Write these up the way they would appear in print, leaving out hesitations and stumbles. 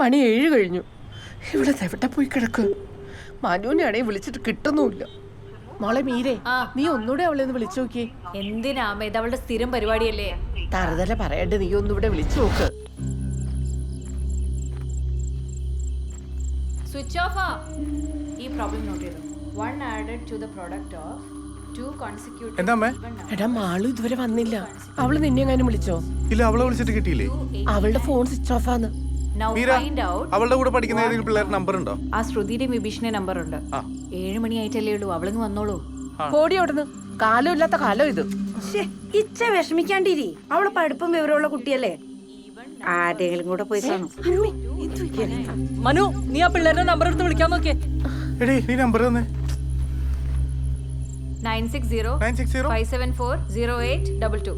മണി 7 കഴിഞ്ഞു. ഇവിടെ എവിടെ പോയി കിടക്കും? മനുവിനെയാണെങ്കിൽ വിളിച്ചിട്ട് കിട്ടുന്നുമില്ല. മോളെ മീരേ, നീ ഒന്നുകൂടെ അവളെ ഒന്ന് വിളിച്ചു നോക്കിയേ. എന്തിനാ ഇത് അവളുടെ സ്ഥിരം പരിപാടിയല്ലേ? തറുതല പറയണ്ട്, നീ ഒന്നിവിടെ വിളിച്ചു നോക്ക്. Switch off. ഈ പ്രോബ്ലം നോട്ട് ചെയ്തു. 1 added to the product of 2 consecutive. എടാ മാളു ഇതുവരെ വന്നില്ല. അവള് നിന്നെ എങ്ങാനും വിളിച്ചോ? ഇല്ല, അവളെ വിളിച്ചിട്ട് കിട്ടിയില്ലേ? അവളുടെ ഫോൺ സ്വിച്ച് ഓഫ് ആണ്. അവളുടെ കൂടെ പഠിക്കുന്ന ഏതെങ്കിലും പിള്ളേരുടെ നമ്പർ ഉണ്ടോ? ആ ശ്രുതിയുടെ വിഭീഷണ നമ്പർ ഉണ്ട്. 7 മണി ആയിട്ടല്ലേ ഉള്ളൂ, അവളിങ്ങ് വന്നോളൂ. ഓടി ഓടുന്നു. കാലം ഇല്ലാത്ത കാലം ഇത്. ഇച്ച വിഷമിക്കാണ്ടിരി, അവള് പഠിപ്പും വിവരമുള്ള കുട്ടിയല്ലേ. ആരെങ്കിലും കൂടെ പോയി കാണും. മനു, നീ ആ പിള്ളേരുടെ നമ്പർ എടുത്ത് വിളിക്കാൻ നോക്കിയേ. എടീ, നീ നമ്പർ തന്നെ. 960 574 0822.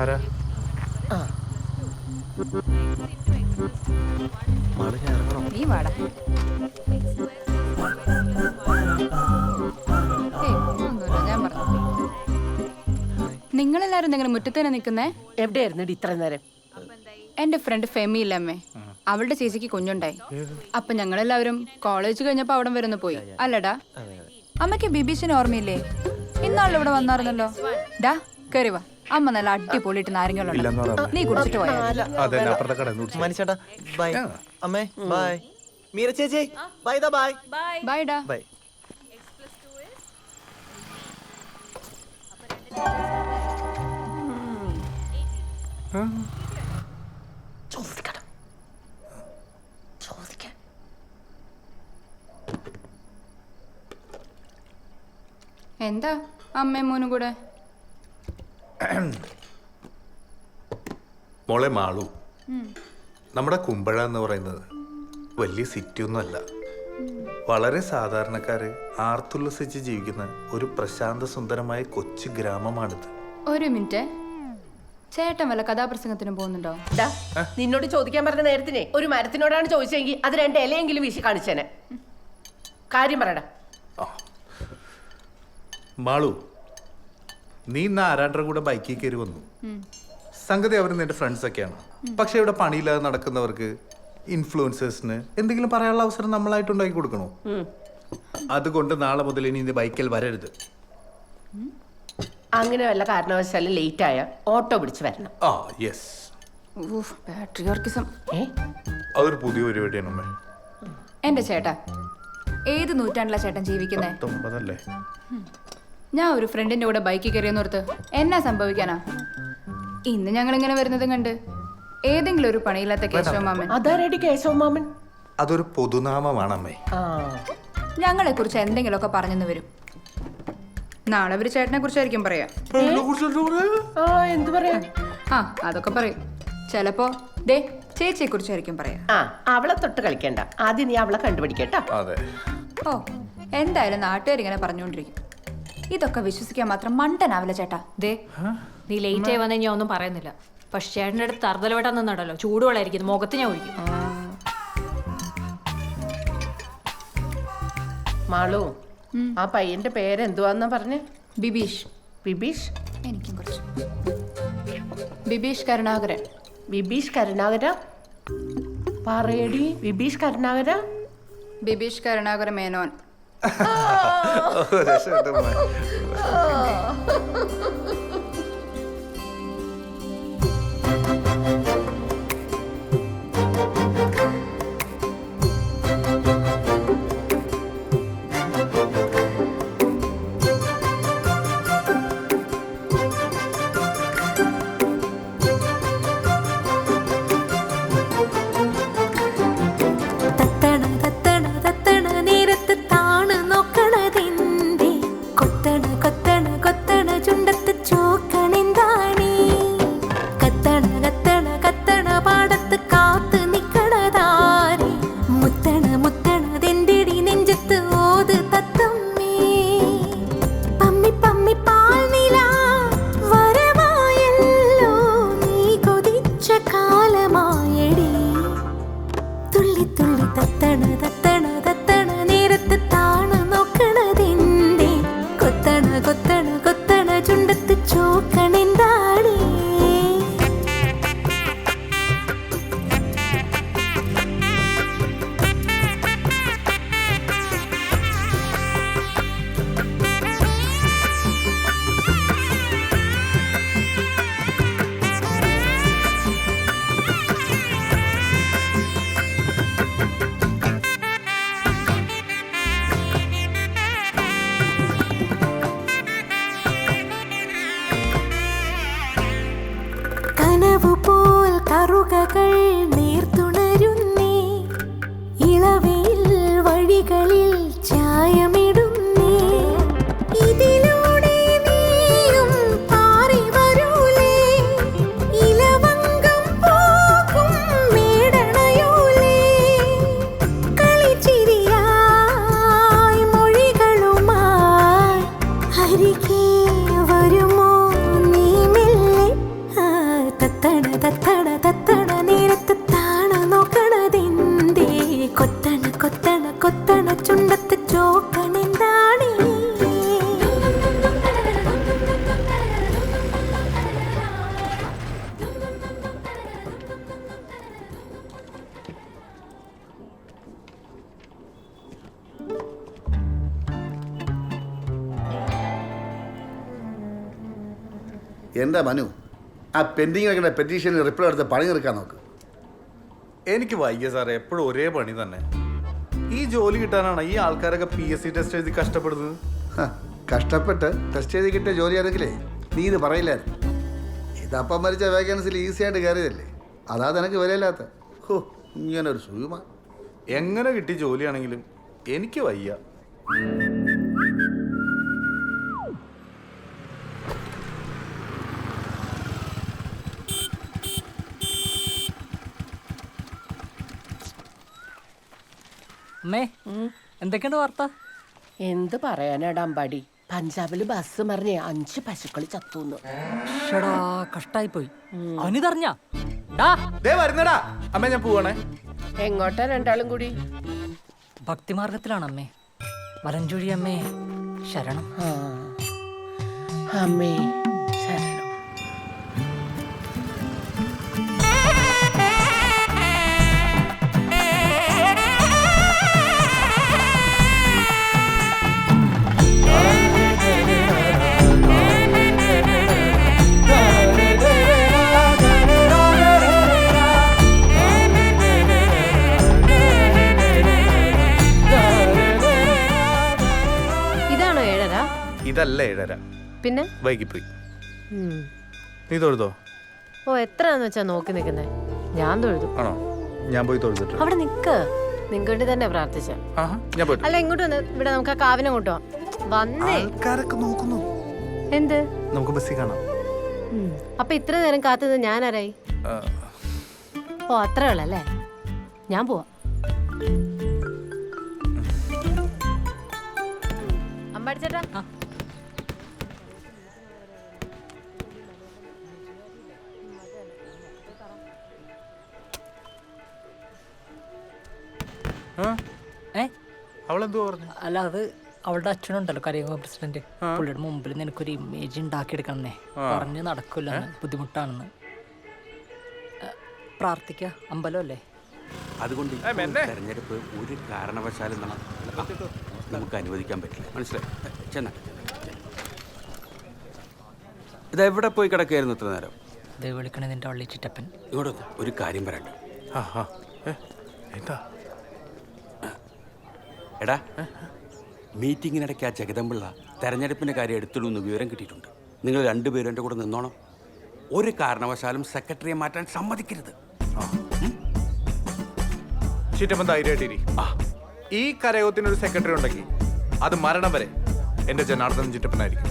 ആരാ? നീ വാടാ. നിങ്ങളെല്ലാരും എന്തെങ്കിലും മുറ്റത്ത് തന്നെ നിൽക്കുന്നേ? എവിടെയായിരുന്നു ഇത്ര നേരം? എന്റെ ഫ്രണ്ട് ഫെമി ഇല്ലമ്മേ, അവളുടെ ചേച്ചിക്ക് കുഞ്ഞുണ്ടായി. അപ്പൊ ഞങ്ങളെല്ലാവരും കോളേജ് കഴിഞ്ഞപ്പോ അവിടെ വരുന്നു പോയി. അല്ലടാ, അമ്മയ്ക്ക് ബിബീഷിന് ഓർമ്മയില്ലേ? ഇന്നാളിൽ ഇവിടെ വന്നായിരുന്നല്ലോ. ഡാ കേറി വാ, അമ്മ നല്ല അടിപൊളിയിട്ട് നാരങ്ങളുണ്ട്, നീ കുടിച്ചിട്ട് പോയാ. ബൈ ഡാ. എന്താ അമ്മയും മോനും കൂടെ? മോളെ മാളു, നമ്മുടെ കുമ്പഴ എന്ന് പറയുന്നത് വലിയ സിറ്റി ഒന്നും അല്ല. വളരെ സാധാരണക്കാര് ആർത്തുല്ലസിച്ച് ജീവിക്കുന്ന ഒരു പ്രശാന്ത സുന്ദരമായ കൊച്ചു ഗ്രാമമാണിത്. ഒരു മിനിറ്റ്, ചേട്ടൻ വല്ല കഥാപ്രസംഗത്തിനും പോകുന്നുണ്ടോ? നിന്നോട് ചോദിക്കാൻ പറഞ്ഞ നേരത്തിനെ ഒരു മരത്തിനോടാണ് ചോദിച്ചെങ്കിൽ അത് 2 ഇലയെങ്കിലും വീശി കാണിച്ചേനെ. കാര്യം പറയടാ. മാളു, നീ ഇന്ന് ആരാണ്ടരുടെ കൂടെ ബൈക്കിൽ കയറി വന്നു. സംഗതി അവർ നിന്റെ ഫ്രണ്ട്സ് ഒക്കെയാണ്. പക്ഷെ ഇവിടെ പണിയില്ലാതെ നടക്കുന്നവർക്ക്, ഇൻഫ്ലുവൻസേഴ്സിന് എന്തെങ്കിലും പറയാനുള്ള അവസരം നമ്മളായിട്ട് ഉണ്ടാക്കി കൊടുക്കണോ? അതുകൊണ്ട് നാളെ മുതൽ ഇനി ഇത് ബൈക്കിൽ വരരുത്. അങ്ങനെ വല്ല കാരണവശാലും ലേറ്റ് ആയ ഓട്ടോ പിടിച്ച് വരണം. അതൊരു പുതിയ പരിപാടിയാണ് അമ്മേ. എന്റെ ചേട്ടാ, ഏത് നൂറ്റാണ്ടിലാ ചേട്ടൻ ജീവിക്കുന്നേ? 19 ഞാൻ ഒരു ഫ്രണ്ടിന്റെ കൂടെ ബൈക്കിൽ കയറിയെന്നോർത്ത് എന്നാ സംഭവിക്കാനാ? ഇന്ന് ഞങ്ങൾ ഇങ്ങനെ വരുന്നതും കണ്ട് ഏതെങ്കിലും ഒരു പണിയില്ലാത്ത കേശവമാമൻ. അതാരടി കേശവമാമൻ? അതൊരു പൊതുനാമമാണ് അമ്മേ. ഞങ്ങളെ കുറിച്ച് എന്തെങ്കിലുമൊക്കെ പറഞ്ഞെന്ന് വരും. നാളെ അവര് ചേട്ടനെ കുറിച്ചായിരിക്കും പറയാ. എന്ത് പറയാ? അതൊക്കെ പറയും. ചിലപ്പോ ദേ ചേച്ചിയെ കുറിച്ചായിരിക്കും പറയാ. അവളെ തൊട്ട് കളിക്കണ്ട, ആദ്യം നീ അവളെ കണ്ടുപിടിക്കട്ടോ. ഓ, എന്തായാലും നാട്ടുകാരിങ്ങനെ പറഞ്ഞുകൊണ്ടിരിക്കും. ഇതൊക്കെ വിശ്വസിക്കാൻ മാത്രം മണ്ടനാവില്ല ചേട്ടാ. ദേ, നീ ലേറ്റ് ആയി വന്ന ഞാൻ ഒന്നും പറയുന്നില്ല. പക്ഷെ ചേട്ടൻ്റെ അടുത്ത് തറുതലവട്ടം നിന്നുണ്ടല്ലോ, ചൂടുവെള്ളമായിരിക്കും മുഖത്ത് ഞാൻ ഒഴിക്കും. മാളു, ആ പയ്യന്റെ പേരെന്തുവാന്നാ പറഞ്ഞേ? ബിബീഷ്. ബിബീഷ്? എനിക്കും കുറച്ച്. ബിബീഷ് കരുണാകരൻ. ബിബീഷ് കരുണാകര? പറയടി, ബിബീഷ് കരുണാകര? ബിബീഷ് കരുണാകര മേനോൻ. എന്താ മനു, ആ പെൻഡിങ് വെക്കുന്ന പെറ്റീഷനിൽ റിപ്ലൈ എടുത്ത് പണി തീർക്കാൻ നോക്ക്. എനിക്ക് വയ്യ സാറേ, എപ്പോഴും ഒരേ പണി തന്നെ. ഈ ജോലി കിട്ടാനാണ് ഈ ആൾക്കാരൊക്കെ PSC ടെസ്റ്റ് എഴുതി കഷ്ടപ്പെടുന്നത്. കഷ്ടപ്പെട്ട് ടെസ്റ്റ് ചെയ്ത് കിട്ടിയ ജോലിയാണെങ്കിലേ നീ ഇത് പറയില്ലായിരുന്നു. ഇതപ്പം മരിച്ച വേക്കൻസിൽ ഈസി ആയിട്ട് കയറിയതല്ലേ, അതാ നിനക്ക് വിലയില്ലാത്ത. ഹോ, ഇങ്ങനെ ഒരു സുഖമാ. എങ്ങനെ കിട്ടിയ ജോലിയാണെങ്കിലും എനിക്ക് വയ്യ. അമ്മേ എന്തൊക്കെയുണ്ട് വാർത്ത? എന്ത് പറയാനാടാ അമ്പാടി, പഞ്ചാബില് ബസ് മറിഞ്ഞേ 5 പശുക്കൾ ചത്തുന്നു. ഷടാ, കഷ്ടായി പോയി. അവനിതറിഞ്ഞാ? ദേ വരുന്നടാ അമ്മ, ഞാൻ പോവാണേ. എങ്ങോട്ടാ രണ്ടാളും കൂടി? ഭക്തിമാർഗത്തിലാണ് അമ്മേ. വലഞ്ചുഴി അമ്മേ ശരണം. ആ, അമ്മേ ശരണം. ഇതാണോ 7:30? ഇതല്ല 7:30, പിന്നെ വൈകിപ്പോയി. നീ തൊഴുതോ? ഓ, എത്രയാന്ന് വെച്ചാ നോക്കി നിക്കുന്നേ. ഞാൻ തൊഴുതു. ആണോ? ഞാൻ പോയി തൊഴുതിട്ട്. അവിടെ നിക്ക്, നിങ്ങൾക്ക് വേണ്ടി തന്നെ പ്രാർത്ഥിച്ച. ഞാൻ പോയിട്ട്. അല്ല, ഇങ്ങോട്ട് വന്ന് ഇവിടെ നമുക്ക് ആ കാവിനെ കൊണ്ടുപോവാം. വന്നേ. ആൾക്കാരൊക്കെ നോക്കുന്നു. എന്ത്? നമുക്ക് ബസ്സിൽ കാണാം. അപ്പൊ ഇത്ര നേരം കാത്തുനിന്ന് ഞാൻ ആരായി? ഓ, അത്രേ ഉള്ളല്ലേ. ഞാൻ പോവാ. അമ്പടിച്ചേട്ടാ, അവളെന്തോ പറഞ്ഞു? അല്ല, അത് അവളുടെ അച്ഛനുണ്ടല്ലോ, കരയോഗ പ്രസിഡന്റ്. പുള്ളിയുടെ മുമ്പിൽ നിനക്കൊരു ഇമേജ് ഉണ്ടാക്കിയെടുക്കണേ. പറഞ്ഞ് നടക്കില്ല, ബുദ്ധിമുട്ടാണെന്ന്. പ്രാർത്ഥിക്ക, അമ്പലമല്ലേ. അതുകൊണ്ട് തെരഞ്ഞെടുപ്പ് ഒരു കാരണവശാലും നമുക്ക് അനുവദിക്കാൻ പറ്റില്ല. മനസ്സിലായി? ചെന്ന ഇതെവിടെ പോയി കിടക്കുകയായിരുന്നു ഇത്ര നേരം? ഇത് വിളിക്കണേ നിന്റെ വള്ളി ചിറ്റപ്പൻ. ഇങ്ങോട്ട് ഒരു കാര്യം പറയണ്ട. എന്താ? എടാ, മീറ്റിങ്ങിനിടയ്ക്ക് ആ ജഗദമ്പിള്ള തെരഞ്ഞെടുപ്പിൻ്റെ കാര്യം എടുത്തിടുമെന്ന് വിവരം കിട്ടിയിട്ടുണ്ട്. നിങ്ങൾ രണ്ടുപേരും എൻ്റെ കൂടെ നിന്നോണം. ഒരു കാരണവശാലും സെക്രട്ടറിയെ മാറ്റാൻ സമ്മതിക്കരുത്. ചിറ്റപ്പൻ ധൈര്യമായിട്ടിരി. ഈ കരയോഗത്തിനൊരു സെക്രട്ടറി ഉണ്ടെങ്കിൽ അത് മരണം വരെ എന്റെ ജനാർദ്ദൻ ചിറ്റപ്പനായിരിക്കും.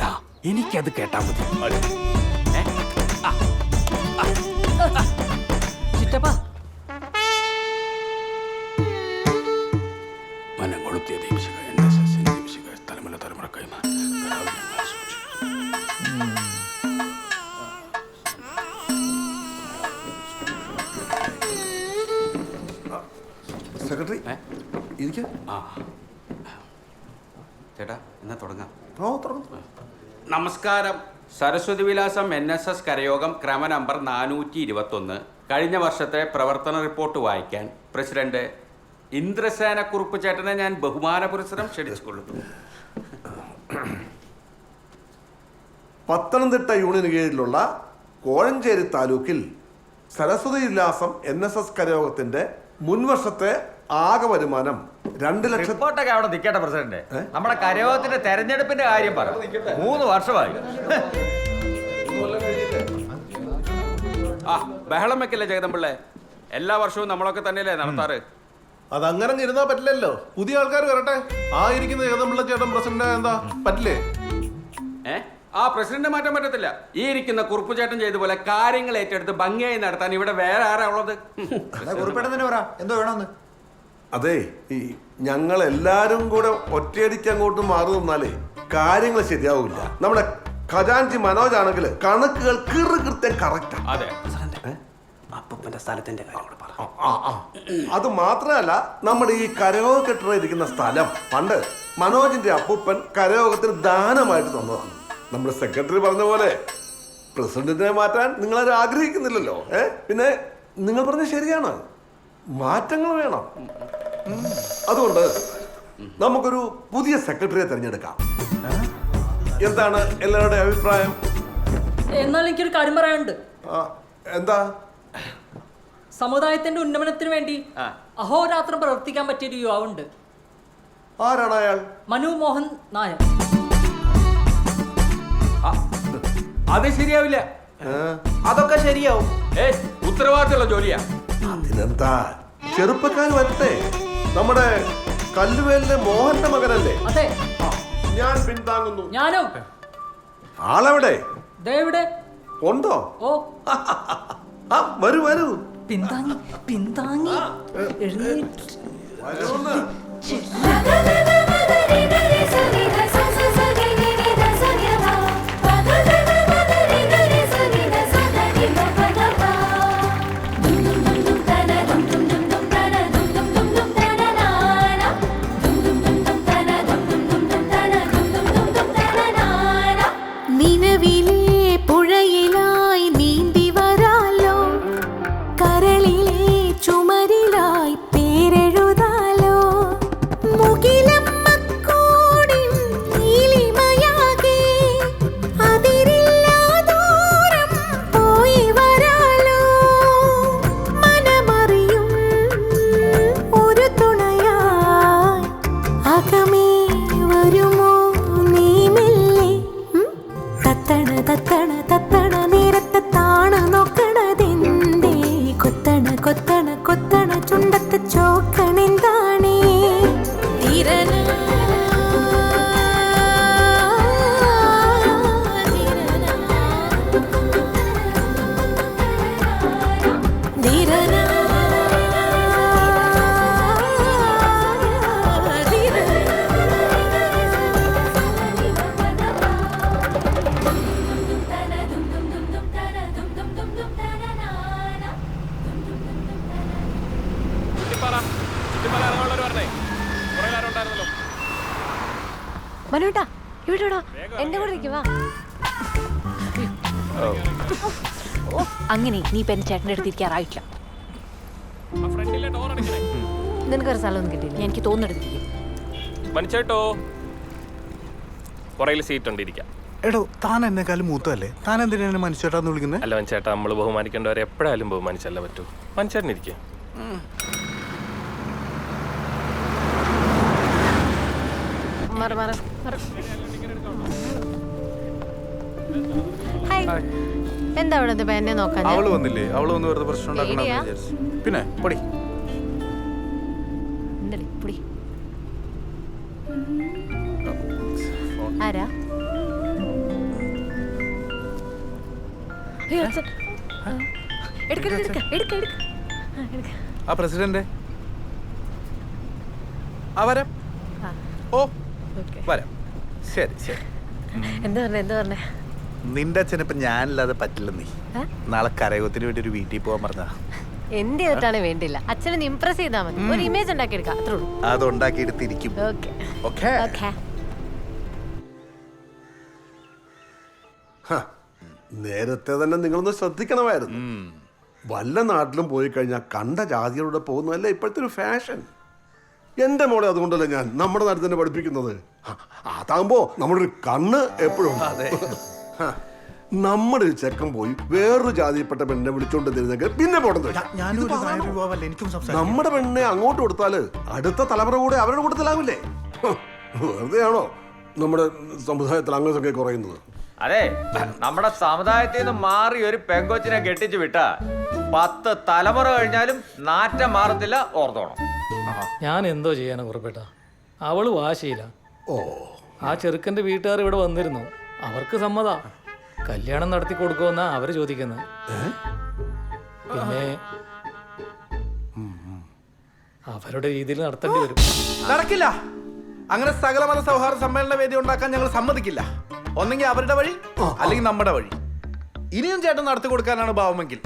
എനിക്കത് കേട്ടാൽ മതി. ചിറ്റപ്പ, മനം കൊളുത്തിയ ദീപിക NSS ദീപിക തലമുറ തലമുറ കൈമാ. സെക്രട്ടറി ഇരിക്ക. ചേട്ടാ, എന്നാ തുടങ്ങാം. നമസ്കാരം. സരസ്വതി വിലാസം NSS കരയോഗം ക്രമ നമ്പർ 421 കഴിഞ്ഞ വർഷത്തെ പ്രവർത്തന റിപ്പോർട്ട് വായിക്കാൻ പ്രസിഡന്റ് ഇന്ദ്രസേനക്കുറുപ്പ് ചേട്ടനെ ഞാൻ ബഹുമാനപുരസ്സരം ക്ഷണിച്ചുകൊള്ളുന്നു. പത്തനംതിട്ട യൂണിയന് കീഴിലുള്ള കോഴഞ്ചേരി താലൂക്കിൽ സരസ്വതി വിലാസം NSS കരയോഗത്തിന്റെ മുൻവർഷത്തെ ആകെ വരുമാനം 2 ലക്ഷം. റിപ്പോർട്ടൊക്കെ അവിടെ നിൽക്കട്ടെ പ്രസിഡന്റ്. നമ്മുടെ കരയോഗത്തിന്റെ തെരഞ്ഞെടുപ്പിന്റെ കാര്യം പറ. 3 വർഷമായി. ബഹളം വെക്കല്ലേ ജഗദമ്പിള്ളേ. എല്ലാ വർഷവും നമ്മളൊക്കെ തന്നെയല്ലേ നടത്താറ്. അതങ്ങനെ ഇരുന്നാ പറ്റില്ലല്ലോ. പുതിയ ആൾക്കാർ വരട്ടെ. ആ ഇരിക്കുന്ന ജഗദമ്പിള്ള ചേട്ടൻ പ്രസിഡന്റ് എന്താ പറ്റില്ലേ? ആ പ്രസിഡന്റ് മാറ്റാൻ പറ്റത്തില്ല. ഈ ഇരിക്കുന്ന കുറുപ്പ് ചേട്ടൻ ചെയ്ത പോലെ കാര്യങ്ങൾ ഏറ്റെടുത്ത് ഭംഗിയായി നടത്താൻ ഇവിടെ വേറെ ആരാ ഉള്ളത്? എന്തോ വേണമെന്ന്. അതെ, ഈ ഞങ്ങൾ എല്ലാരും കൂടെ ഒറ്റയടിക്ക് അങ്ങോട്ട് മാറി നിന്നാലേ കാര്യങ്ങൾ ശരിയാവില്ല. നമ്മുടെ ഖജാൻജി മനോജ് ആണെങ്കിൽ കണക്കുകൾ കൃത്യം കറക്റ്റാ. അതെ, അപ്പൂപ്പന്റെ സ്ഥലത്തിന്റെ കാര്യം കൂടെ പറ. അത് മാത്രമല്ല, നമ്മുടെ ഈ കരയോഗ കെട്ടിടം ഇരിക്കുന്ന സ്ഥലം പണ്ട് മനോജിന്റെ അപ്പൂപ്പൻ കരയോഗത്തിന് ദാനമായിട്ട് തന്നതാണ്. നമ്മുടെ സെക്രട്ടറി പറഞ്ഞ പോലെ പ്രസിഡന്റിനെ മാറ്റാൻ നിങ്ങളാരും ആഗ്രഹിക്കുന്നില്ലല്ലോ. പിന്നെ നിങ്ങൾ പറഞ്ഞ ശരിയാണ്, മാറ്റങ്ങൾ വേണം. അതുകൊണ്ട് നമുക്കൊരു പുതിയ സെക്രട്ടറിയെ തിരഞ്ഞെടുക്കാം. എന്താണ് എല്ലാവരുടെയും അഭിപ്രായം? എന്നാൽ എനിക്കൊരു കാര്യം പറയാനുണ്ട്. എന്താ? സമുദായത്തിന്റെ ഉന്നമനത്തിന് വേണ്ടി അഹോരാത്രം പ്രവർത്തിക്കാൻ പറ്റിയൊരു യുവാവുണ്ട്. ആരാണ് അയാൾ? മനു മോഹൻ നായർ. അത് ശരിയാവില്ല. അതൊക്കെ ശരിയാവും. ഉത്തരവാദിത്തമുള്ള ജോലിയാ. അതിനെന്താ, ചെറുപ്പക്കാർ വരട്ടെ. നമ്മുടെ കല്ലുവേലിലെ മോഹന്റെ മകനല്ലേ? അതെ, ഞാൻ പിന്താങ്ങുന്നു. ഞാനും. ആളെവിടെ? ദേവിടെ ഉണ്ടോ? ഓ വരൂ വരൂ. പിന്താങ്ങി പിന്താങ്ങി എഴുന്നേറ്റ്. വരൂന്ന്. മനുട്ടാ ഇവിടെ എന്റെ കൂടെ നിൽക്കുവാ. അങ്ങനെ നീ ഇപ്പൊ എന്റെ ചേട്ടൻ്റെ അടുത്ത് ഇരിക്കാറായിട്ടില്ല. നിനക്കൊരു സ്ഥലമൊന്നും കിട്ടിയില്ല. എനിക്ക് തോന്നെടുത്തിരിക്കും. മനുച്ചേട്ടോ, പുറകിൽ സീറ്റ് ഉണ്ട്, ഇരിക്കാം. എടോ, താൻ എന്നെക്കാളും മൂത്തല്ലേ? താൻ എന്തിനാണ് മനുഷ്യട്ടാന്ന് വിളിക്കുന്നത്? അല്ല മനുച്ചേട്ടാ, നമ്മൾ ബഹുമാനിക്കേണ്ടവരെ എപ്പോഴായാലും ബഹുമാനിച്ചല്ലേ പറ്റൂ. മനുച്ചേട്ടനിരിക്കുക. എന്താ അവിടെ എന്നെ നോക്കാൻ? അവള് വന്നില്ലേ? അവള് വന്ന് വെറുതെ പ്രശ്നം ഉണ്ടാക്കണമെന്ന് വിചാരിച്ചു. പിന്നെ പൊടി. ആരാ? ആ പ്രസിഡന്റ് വരാം. ഓ വരാം. ശരി ശരി. എന്താ പറഞ്ഞേ? നിന്റെ അച്ഛനിപ്പോ ഞാനില്ലാതെ പറ്റില്ല. നീ നാളെ കരയോഗത്തിന് വേണ്ടി ഒരു വീട്ടിൽ പോകാൻ പറഞ്ഞ. എന്ത് ചെയ്തിട്ടാണ് വേണ്ടില്ല, അച്ഛനെ ഇംപ്രസ് ചെയ്താൽ മതി. ഒരു ഇമേജ് ഉണ്ടാക്കിയെടുക്കാം, അത്രേ ഉള്ളൂ. അത് ഉണ്ടാക്കിയെടുത്തിരിക്കും. നേരത്തെ തന്നെ നിങ്ങളൊന്ന് ശ്രദ്ധിക്കണമായിരുന്നു. വല്ല നാട്ടിലും പോയി കഴിഞ്ഞാൽ കണ്ട ജാതികളുടെ പോകുന്നതല്ല ഇപ്പോഴത്തെ ഒരു ഫാഷൻ. എന്റെ മോളെ അതുകൊണ്ടല്ലേ ഞാൻ നമ്മുടെ നാട്ടിൽ തന്നെ പഠിപ്പിക്കുന്നത്. അതാകുമ്പോ നമ്മുടെ ഒരു കണ്ണ് എപ്പോഴും. നമ്മുടെ ഒരു ചെക്കൻ പോയി വേറൊരു ജാതിയിൽപ്പെട്ട പെണ്ണെ വിളിച്ചോണ്ട് തരുന്നെങ്കിൽ പിന്നെ പോട്ടെന്ന്. നമ്മുടെ പെണ്ണെ അങ്ങോട്ട് കൊടുത്താല് അടുത്ത തലമുറ കൂടെ അവരുടെ കൂട്ടത്തിലാവില്ലേ? വെറുതെയാണോ നമ്മുടെ സമുദായത്തിൽ അംഗസംഖ്യ കുറയുന്നത്? അതെ, നമ്മുടെ സമുദായത്തിൽ നിന്ന് മാറി ഒരു പെങ്കൊച്ചിനെ കെട്ടിച്ചു വിട്ട 10 തലമുറ കഴിഞ്ഞാലും നാറ്റം മാറത്തില്ല, ഓർത്തോണം. ഞാൻ എന്തോ ചെയ്യാനാ കുറിപ്പേട്ട, അവള് വാശിയില്ല. ആ ചെറുക്കന്റെ വീട്ടുകാർ ഇവിടെ വന്നിരുന്നു, അവർക്ക് സമ്മതാ. കല്യാണം നടത്തി കൊടുക്കുമെന്നാ അവര് ചോദിക്കുന്നത്. പിന്നെ അവരുടെ രീതിയിൽ നടത്തേണ്ടി വരും. നടക്കില്ല. അങ്ങനെ സകലമത സൗഹാർദ്ദ സമ്മേളന വേദി ഉണ്ടാക്കാൻ ഞങ്ങൾ സമ്മതിക്കില്ല. ഒന്നെങ്കിൽ അവരുടെ വഴി, അല്ലെങ്കിൽ നമ്മുടെ വഴി. ഇനിയും ചേട്ടൻ നടത്തി കൊടുക്കാനാണ് ഭാവമെങ്കിൽ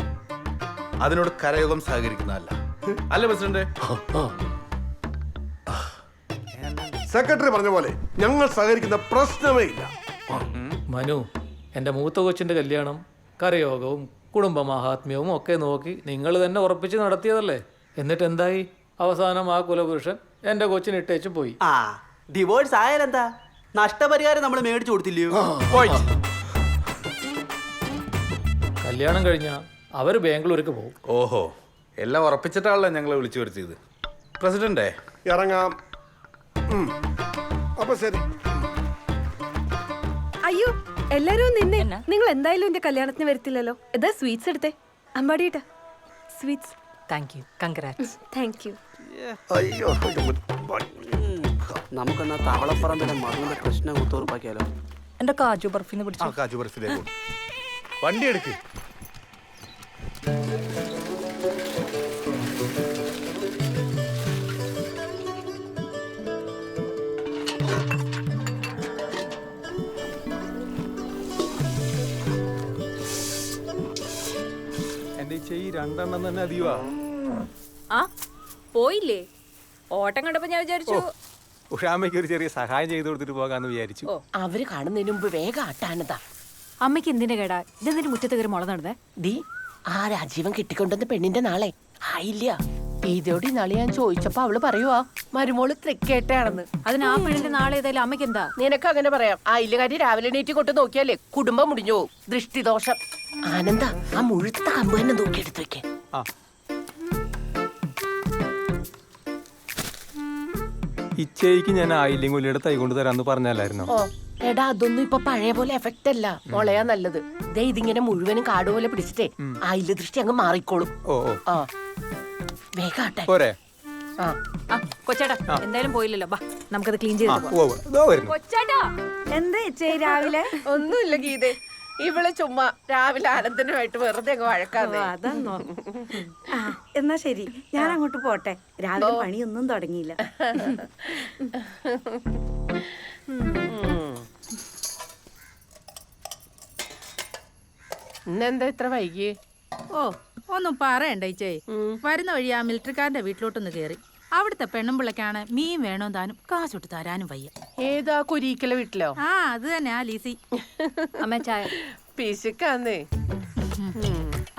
അതിനോട് കരയോഗം സഹകരിക്കുന്നതല്ല. അല്ലേ പ്രസിഡന്റ്? സെക്രട്ടറി പറഞ്ഞ പോലെ ഞങ്ങൾ സഹകരിക്കുന്ന പ്രശ്നമേ ഇല്ല. മനു, എൻ്റെ മൂത്ത കൊച്ചിൻ്റെ കല്യാണം കരയോഗവും കുടുംബ മഹാത്മ്യവും ഒക്കെ നോക്കി നിങ്ങൾ തന്നെ ഉറപ്പിച്ച് നടത്തിയതല്ലേ? എന്നിട്ട് എന്തായി? അവസാനം ആ കുലപുരുഷൻ എൻ്റെ കൊച്ചിന് ഇട്ടേച്ച് പോയി. ഡിവോഴ്സ് ആയാലെന്താ? നഷ്ടപരിഹാരം നമ്മൾ മേടിച്ചു കൊടുത്തില്ലയോ? കല്യാണം കഴിഞ്ഞാൽ അവർ ബാംഗ്ലൂർക്ക് പോകും. ഓഹോ, എല്ലാം ഉറപ്പിച്ചിട്ടാണല്ലോ ഞങ്ങളെ വിളിച്ചു വരുത്തിയത്. പ്രസിഡന്റേ, ഇറങ്ങാം. അപ്പൊ ശരി. അയ്യോ എല്ലാരും നിന്നെ, നിങ്ങൾ എന്തായാലും എന്റെ കല്യാണത്തിന് വരത്തില്ലല്ലോ. ഇതാ സ്വീറ്റ്സ് എടുത്തേ, അമ്പാടിയിട്ട sweets. Thank you, congrats. Thank you. അയ്യോ, നമുക്കെന്നാ തവളപ്പറമ്പിലെ മറുവിന്റെ പ്രശ്നം ഉറപ്പാക്കിയാലോ? എന്റെ കാജു ബർഫിന്ന് ആ പിടിച്ചു. കാജു ബർഫിലേക്ക് കൊണ്ട്. വണ്ടി എടുക്ക്. എന്റെ ഈ രണ്ടെണ്ണം തന്നെ അധികമാ. ആ പോയില്ലേ? ഓട്ടം കണ്ടപ്പോ ഞാൻ വിചാരിച്ചു ഉഷാമ്മയ്ക്ക് ഒരു ചെറിയ സഹായം ചെയ്തു കൊടുത്തിട്ട് പോകാന്ന് വിചാരിച്ചു. അവര് കാണുന്നതിന് മുമ്പ് വേഗം ആട്ടാനതാ. അമ്മയ്ക്ക് എന്തിന്റെ കേടാ ഇതെന്തിനു മുറ്റത്ത് കയറി മുള നടന്നേ? ഡി, ആ രാജീവൻ കിട്ടിക്കൊണ്ടുവന്ന പെണ്ണിന്റെ നാളെ ആയില്ല. ഇതോടെ നാളെ ഞാൻ ചോദിച്ചപ്പോ അവള് പറയുവാ മരുമോള് തൃക്കേട്ടയാണെന്ന്. അതിന് ആ പെണ്ണിന്റെ നാളെ ഏതായാലും അമ്മയ്ക്ക് എന്താ? നിനക്ക് അങ്ങനെ പറയാം. ആയില്ലകാരി രാവിലെ എണീറ്റ് കൊണ്ട് നോക്കിയാലേ കുടുംബം മുടിഞ്ഞു പോവും. ദൃഷ്ടിദോഷം. ആനന്ദ, ആ മുഴുത്ത കമ്പ് തന്നെ നോക്കിയെടുത്ത് വെക്കേ. ഇച്ചയ്ക്ക് ഞാൻ ആയില്ലെങ്കിൽ തൈ കൊണ്ട് തരാന്ന് പറഞ്ഞല്ലായിരുന്നോ? ഓ എടാ, അതൊന്നും ഇപ്പൊ പഴയ പോലെ എഫക്റ്റ് അല്ല. മുളയാ നല്ലത്. ദേ ഇതിങ്ങനെ മുഴുവനും കാട് പോലെ പിടിച്ചിട്ടേ ആയില്ല ദൃഷ്ടി അങ്ങ് മാറിക്കോളും. ഓ ആ വേഗാട്ടെ. പോരെ? കൊച്ചേട്ടാ എന്തായാലും പോയില്ലല്ലോ, ബാ നമുക്കത് ക്ലീൻ ചെയ്ത്. കൊച്ചാട്ടാ, എന്താ ചേച്ചി രാവിലെ? ഒന്നുമില്ല ഗീതേ, ഇവള് ചുമ്മാ രാവിലെ ആനന്ദനുമായിട്ട് വെറുതെ അങ്ങ് വഴക്കാതെ. അതാന്നോ? എന്നാ ശരി, ഞാൻ അങ്ങോട്ട് പോട്ടെ. രാവിലെ പണിയൊന്നും തുടങ്ങിയില്ല. ഇന്നെന്താ ഇത്ര വൈകി? ഓ ഒന്നും പറയണ്ട ഇച്ചേ. വരുന്ന വഴി ആ മിലിറ്ററിക്കാരന്റെ വീട്ടിലോട്ടൊന്ന് കയറി. അവിടുത്തെ പെണ്ണുമ്പിള്ളക്കാണ് മീൻ വേണോ താനും കാശൊട്ട് തരാനും വയ്യ. ഏതാ കുരീക്കല വീട്ടിലോ? ആ അത് തന്നെ, ആ ലീസി. അമ്മ ചായ. പിശുക്കാന്നേ.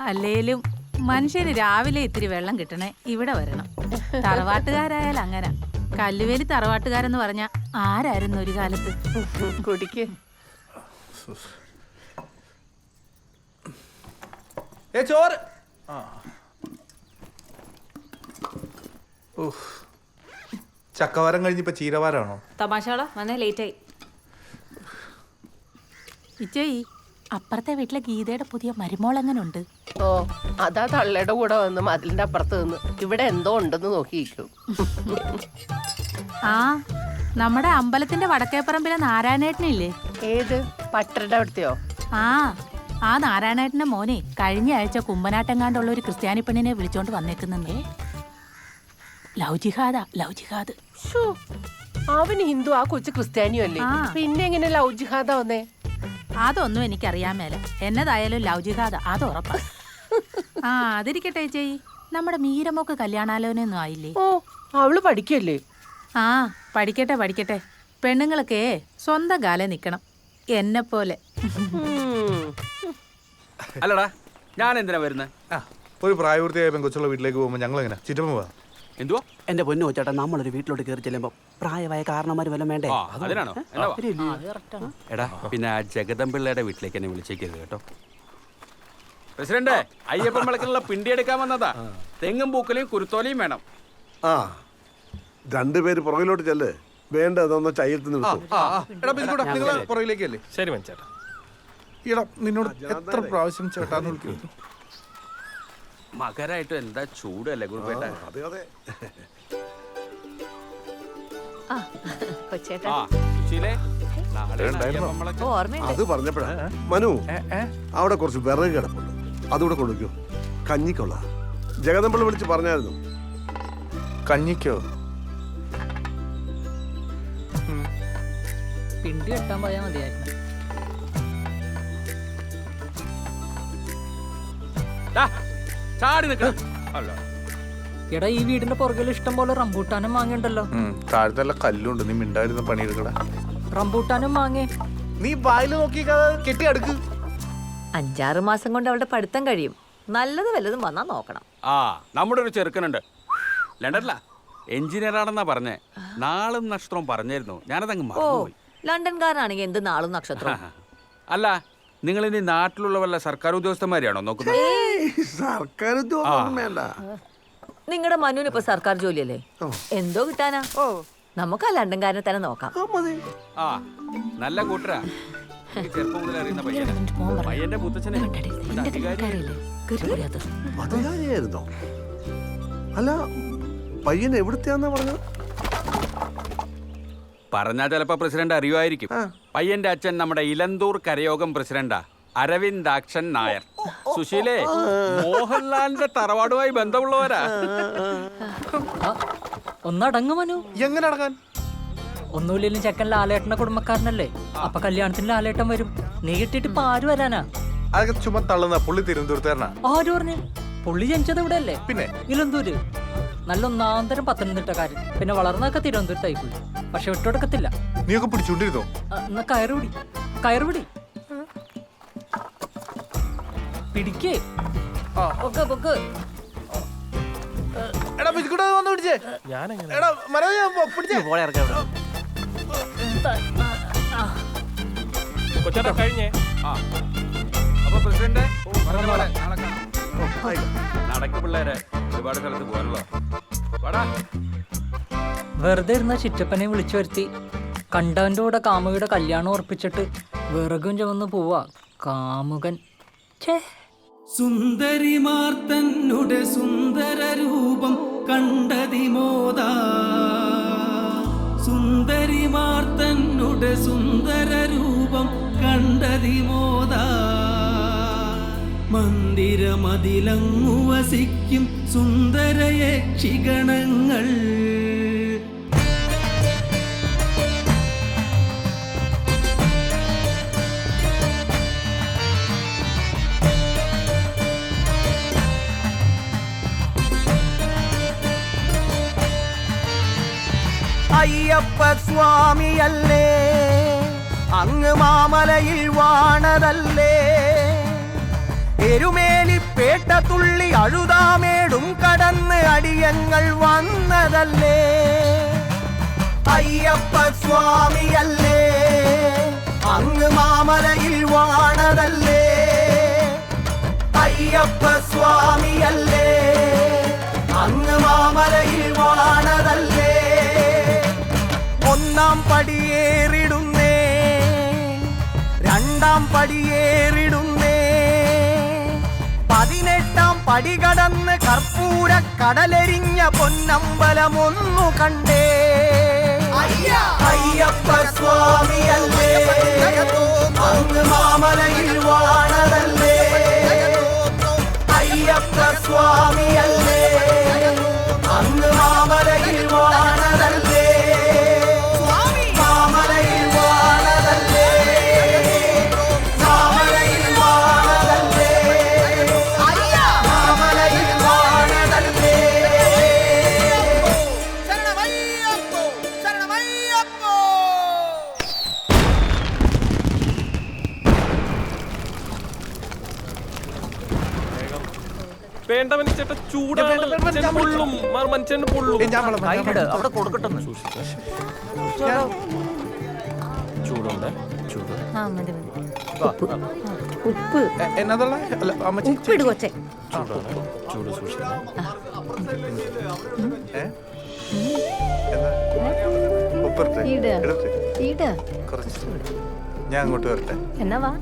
അല്ലേലും മനുഷ്യന് രാവിലെ ഇത്തിരി വെള്ളം കിട്ടണേ ഇവിടെ വരണം. തറവാട്ടുകാരായാലും അങ്ങനെ. കല്ലുവേലി തറവാട്ടുകാരെന്ന് പറഞ്ഞ ആരായിരുന്നു ഒരു കാലത്ത്? കുടിക്ക്. ചോറ്. ചക്കവാരം കഴിഞ്ഞിപ്പോ ചീരവാരാണോ? തമാശകളാ, വന്നേ ലേറ്റ് ആയി. ഇച്ചേ, അപ്പുറത്തെ വീട്ടിലെ ഗീതയുടെ പുതിയ മരുമോൾ എങ്ങനെ ഉണ്ട്? ഓ, അതാ തള്ളയുടെ കൂടെ വന്ന് മതിലിന്റെ അപ്പുറത്ത് നിന്ന് ഇവിടെ എന്തോ ഉണ്ടെന്ന് നോക്കിയിരിക്കും. ആ നമ്മുടെ അമ്പലത്തിന്റെ വടക്കേപ്പറമ്പിലെ നാരായണേട്ടനില്ലേ? ഏത് പട്ടരുടെ അവിടുത്തെയോ? ആ നാരായണേട്ടന്റെ മോനെ കഴിഞ്ഞ ആഴ്ച കുമ്പനാട്ടെങ്ങാണ്ടുള്ള ഒരു ക്രിസ്ത്യാനി പെണ്ണിനെ വിളിച്ചോണ്ട് വന്നേക്കുന്നേ. ലവ് ജിഹാദാ, ലവ് ജിഹാദ്. അവന് ഹിന്ദു, ആ കൊച്ചു ക്രിസ്ത്യാനിയോ അല്ലേ? പിന്നെ എങ്ങനെ ലവ് ജിഹാദാ വന്നേ? അതൊന്നും എനിക്കറിയാൻ മേല. എന്നതായാലും ലവ് ജിഹാദാ, അത് ഉറപ്പാ. ആ അതിരിക്കട്ടെ ചേച്ചി, നമ്മുടെ മീരമോക്ക് കല്യാണാലോചനയൊന്നും ആയില്ലേ? ഓ, അവള് പഠിക്കല്ലേ? ആ പഠിക്കട്ടെ പഠിക്കട്ടെ. പെണ്ണുങ്ങളൊക്കെ സ്വന്തം കാലം നിക്കണം, എന്നെ പോലെ. അല്ലടാ, ഞാൻ എന്തിനാ വരുന്നത്? ഒരു പ്രായപൂർത്തിയായ പെൺകൊച്ചുള്ള വീട്ടിലേക്ക് പോകുമ്പോൾ ഞങ്ങൾ എങ്ങനെ ചുറ്റം പോവാ? എന്തുവാ എന്റെ പൊന്നു ചേട്ടാ, നമ്മളൊരു വീട്ടിലോട്ട് കയറി ചെല്ലുമ്പോ പ്രായമായ കാരണന്മാര് വല്ലതും വേണ്ടേ? അതിനാണോ? എടാ, പിന്നെ ആ ജഗദമ്പിള്ളയുടെ വീട്ടിലേക്ക് എന്നെ വിളിച്ചേക്കരുത് കേട്ടോ. പ്രസിഡന്റ്, അയ്യപ്പൻ വിളക്കിലുള്ള പിണ്ടി എടുക്കാൻ വന്നതാ. തെങ്ങും പൂക്കലയും കുരുത്തോലയും വേണം. ആ രണ്ടുപേര് പുറകിലോട്ട് ചെല്ല്. വേണ്ട അതൊന്ന് ചയ്യത്ത് നിർത്തും. പുറകിലേക്കല്ലേ? ശരി മനസ്സേട്ടാ. ഈടാ, നിന്നോട് എത്ര പ്രാവശ്യം ചേട്ടാന്ന് വിളിക്കുന്നു. മകരായിട്ട് എന്താ ചൂടല്ലേ ഗുരുപേട്ട? അതെ അതെ. അത് പറഞ്ഞപ്പോഴാ മനു, അവിടെ കുറച്ച് വിറക് കിടപ്പുണ്ട്, അതുകൂടെ കൊടുക്കൂ. കഞ്ഞിക്കുള്ള ജഗദമ്പിള്ള വിളിച്ച് പറഞ്ഞായിരുന്നു. കഞ്ഞിക്കോ? പിണ്ടി കെട്ടാൻ പോയാൽ മതിയായിരുന്നു. എടാ, ഈ വീടിന്റെ പുറകിൽ ഇഷ്ടം പോലെ റംബൂട്ടാനും മാങ്ങയുണ്ടല്ലോ. താഴത്തല്ല കല്ലുണ്ട്, നീ മിണ്ടായിരുന്ന പണിയെടുക്കടാ. റംബൂട്ടാനും മാങ്ങേ നീ വായിൽ നോക്കി കെട്ടി അടുക്ക്. 5-6 മാസം കൊണ്ട് അവളുടെ പഠിത്തം കഴിയും. നല്ലത് വല്ലതും വന്നാ നോക്കണം. നമ്മുടെ ഒരു ചെറുക്കനുണ്ട് ലണ്ടനില, എഞ്ചിനീയർ ആണെന്നാ പറഞ്ഞേ. നാളും നക്ഷത്രവും പറഞ്ഞായിരുന്നു, ഞാനതങ്ങ് മറന്നുപോയി. ലണ്ടൻകാരനാണെങ്കിൽ എന്ത് നാളും നക്ഷത്രം. അല്ല, നിങ്ങൾ ഇനി നാട്ടിലുള്ള വല്ല സർക്കാർ ഉദ്യോഗസ്ഥന്മാരെയാണോ നോക്കുന്നത്? സർക്കാർ ഉദ്യോഗം വേണ്ട. നിങ്ങളുടെ മനുവിന് ഇപ്പൊ സർക്കാർ ജോലിയല്ലേ, എന്തോ കിട്ടാനാ. നമുക്ക് ആ ലണ്ടൻകാരനെ തന്നെ നോക്കാം. ആ നല്ല കൂട്ടരാ. എനിക്ക് ചെറുപ്പം മുതലേ അറിയുന്ന പയ്യനാ. പയ്യന്റെ മുത്തച്ഛനെ അധികാരിയായിരുന്നോ? അല്ല, പയ്യൻ എവിടുത്തെയാന്നാ പറഞ്ഞത്? പറഞ്ഞാ ചിലപ്പോ പ്രസിഡന്റ് അറിയുമായിരിക്കും. പയ്യന്റെ അച്ഛൻ നമ്മുടെ ഇലന്തൂർ കരയോഗം പ്രസിഡന്റാ, അരവിന്ദാക്ഷൻ നായർ. സുശീലേ, മോഹൻലാലിന്റെ തറവാടുമായി ബന്ധമുള്ളവരാ. ഒന്നടങ്ങു മനു. എങ്ങനെ അടങ്ങാൻ? ഒന്നുമില്ലെങ്കിലും ചെക്കൻ ലാലേട്ടന്റെ കുടുംബക്കാരനല്ലേ, അപ്പൊ കല്യാണത്തിന് ലാലേട്ടൻ വരും. നീ കിട്ടിയിട്ട് ഇപ്പൊ ആര് വരാനാ? അതൊക്കെ ചുമ തള്ളുന്ന പുള്ളി തിരുവനന്തപുരത്തുകാരനാ. ആര് പറഞ്ഞു? പുള്ളി ജനിച്ചത് ഇവിടെ അല്ലേ? പിന്നെ ഇലന്തൂര്. നല്ല ഒന്നാന്തരം പത്തനംതിട്ടക്കാരൻ. പിന്നെ വളർന്നൊക്കെ തിരുവനന്തപുരത്തായി പോയി. പക്ഷെ വിട്ടോടുക്കത്തില്ല. നീയൊക്കെ പിടിച്ചോണ്ടിരുന്നോ? എന്നാ കയറുപിടി, കയറുപിടി പിടിക്കേ. പൊക്ക് പൊക്ക്. എടാ ബിസ്കുട്ട് വന്ന് പിടിച്ചേ. എടാ മനോജ് പിടിച്ചേ. കഴിഞ്ഞേ. അപ്പൊ പ്രസിഡന്റ് പറഞ്ഞ പോലെ നാളെ കാണാം. നടക്ക് പിള്ളേരെ, ഒരുപാട് സ്ഥലത്ത് പോകാനുള്ള. വെറുതെ ഇരുന്ന ചിറ്റപ്പനെ വിളിച്ചു വരുത്തി കണ്ടവന്റെ കൂടെ കാമുകിയുടെ കല്യാണം ഉറപ്പിച്ചിട്ട് വിറകും ചുമന്ന് പോവാ കാമുകൻ. സുന്ദരിമാർ തന്നുടെ സുന്ദര രൂപം കണ്ടതിമോദ, സുന്ദരിമാർ തന്നുടെ സുന്ദര രൂപം കണ്ടതിമോദ, മന്ദിരമതിലങ്ങു വസിക്കും സുന്ദര യക്ഷിഗണങ്ങൾ. അയ്യപ്പ സ്വാമിയല്ലേ അങ്ങ് മാമലയിൽ വാണതല്ലേ, എരുമേലിപ്പേട്ട തുള്ളി അഴുതാമേടും കടന്ന് അടിയങ്ങൾ വന്നതല്ലേ. അയ്യപ്പ സ്വാമിയല്ലേ അങ്ങ് മാമലയിൽ വാണതല്ലേ, അയ്യപ്പ സ്വാമിയല്ലേ അങ്ങ് മാമലയിൽ വാണതല്ലേ. ഒന്നാം പടിയേറിടുന്നേ, രണ്ടാം പടിയേറിടുന്നേ, 18-ാം പടി കടന്ന് കർപ്പൂര കടലെരിഞ്ഞ പൊന്നമ്പലമൊന്നു കണ്ടേ. അയ്യപ്പ സ്വാമിയല്ലേ അങ്ങ് മാമലയിൽ വാണതല്ലേ, അയ്യപ്പ സ്വാമിയല്ലേ അങ്ങ് മാമലയിൽ വാണതല്ലേ, മാമലയിൽ വാണതല്ലേ, മാമലയിൽ വാണതല്ലേ, മാമലയിൽ വാണതല്ലേ. ശരണമയ്യപ്പോ, ശരണമയ്യപ്പോ. വേണ്ട മനുഷ്യേട്ട, ചൂടാണ്. പൊള്ളും മനുഷ്യന് പൊള്ളും. അവിടെ കൊടുക്കട്ടെ. ചൂടുണ്ട്, ചൂട്. ഉപ്പ് എന്നതുള്ള ഉപ്പിട് കൊച്ചേ. ചൂട് സൂക്ഷിക്കണം. കുറച്ച് ഞാൻ അങ്ങോട്ട് വരട്ടെ. എന്നാ വാ.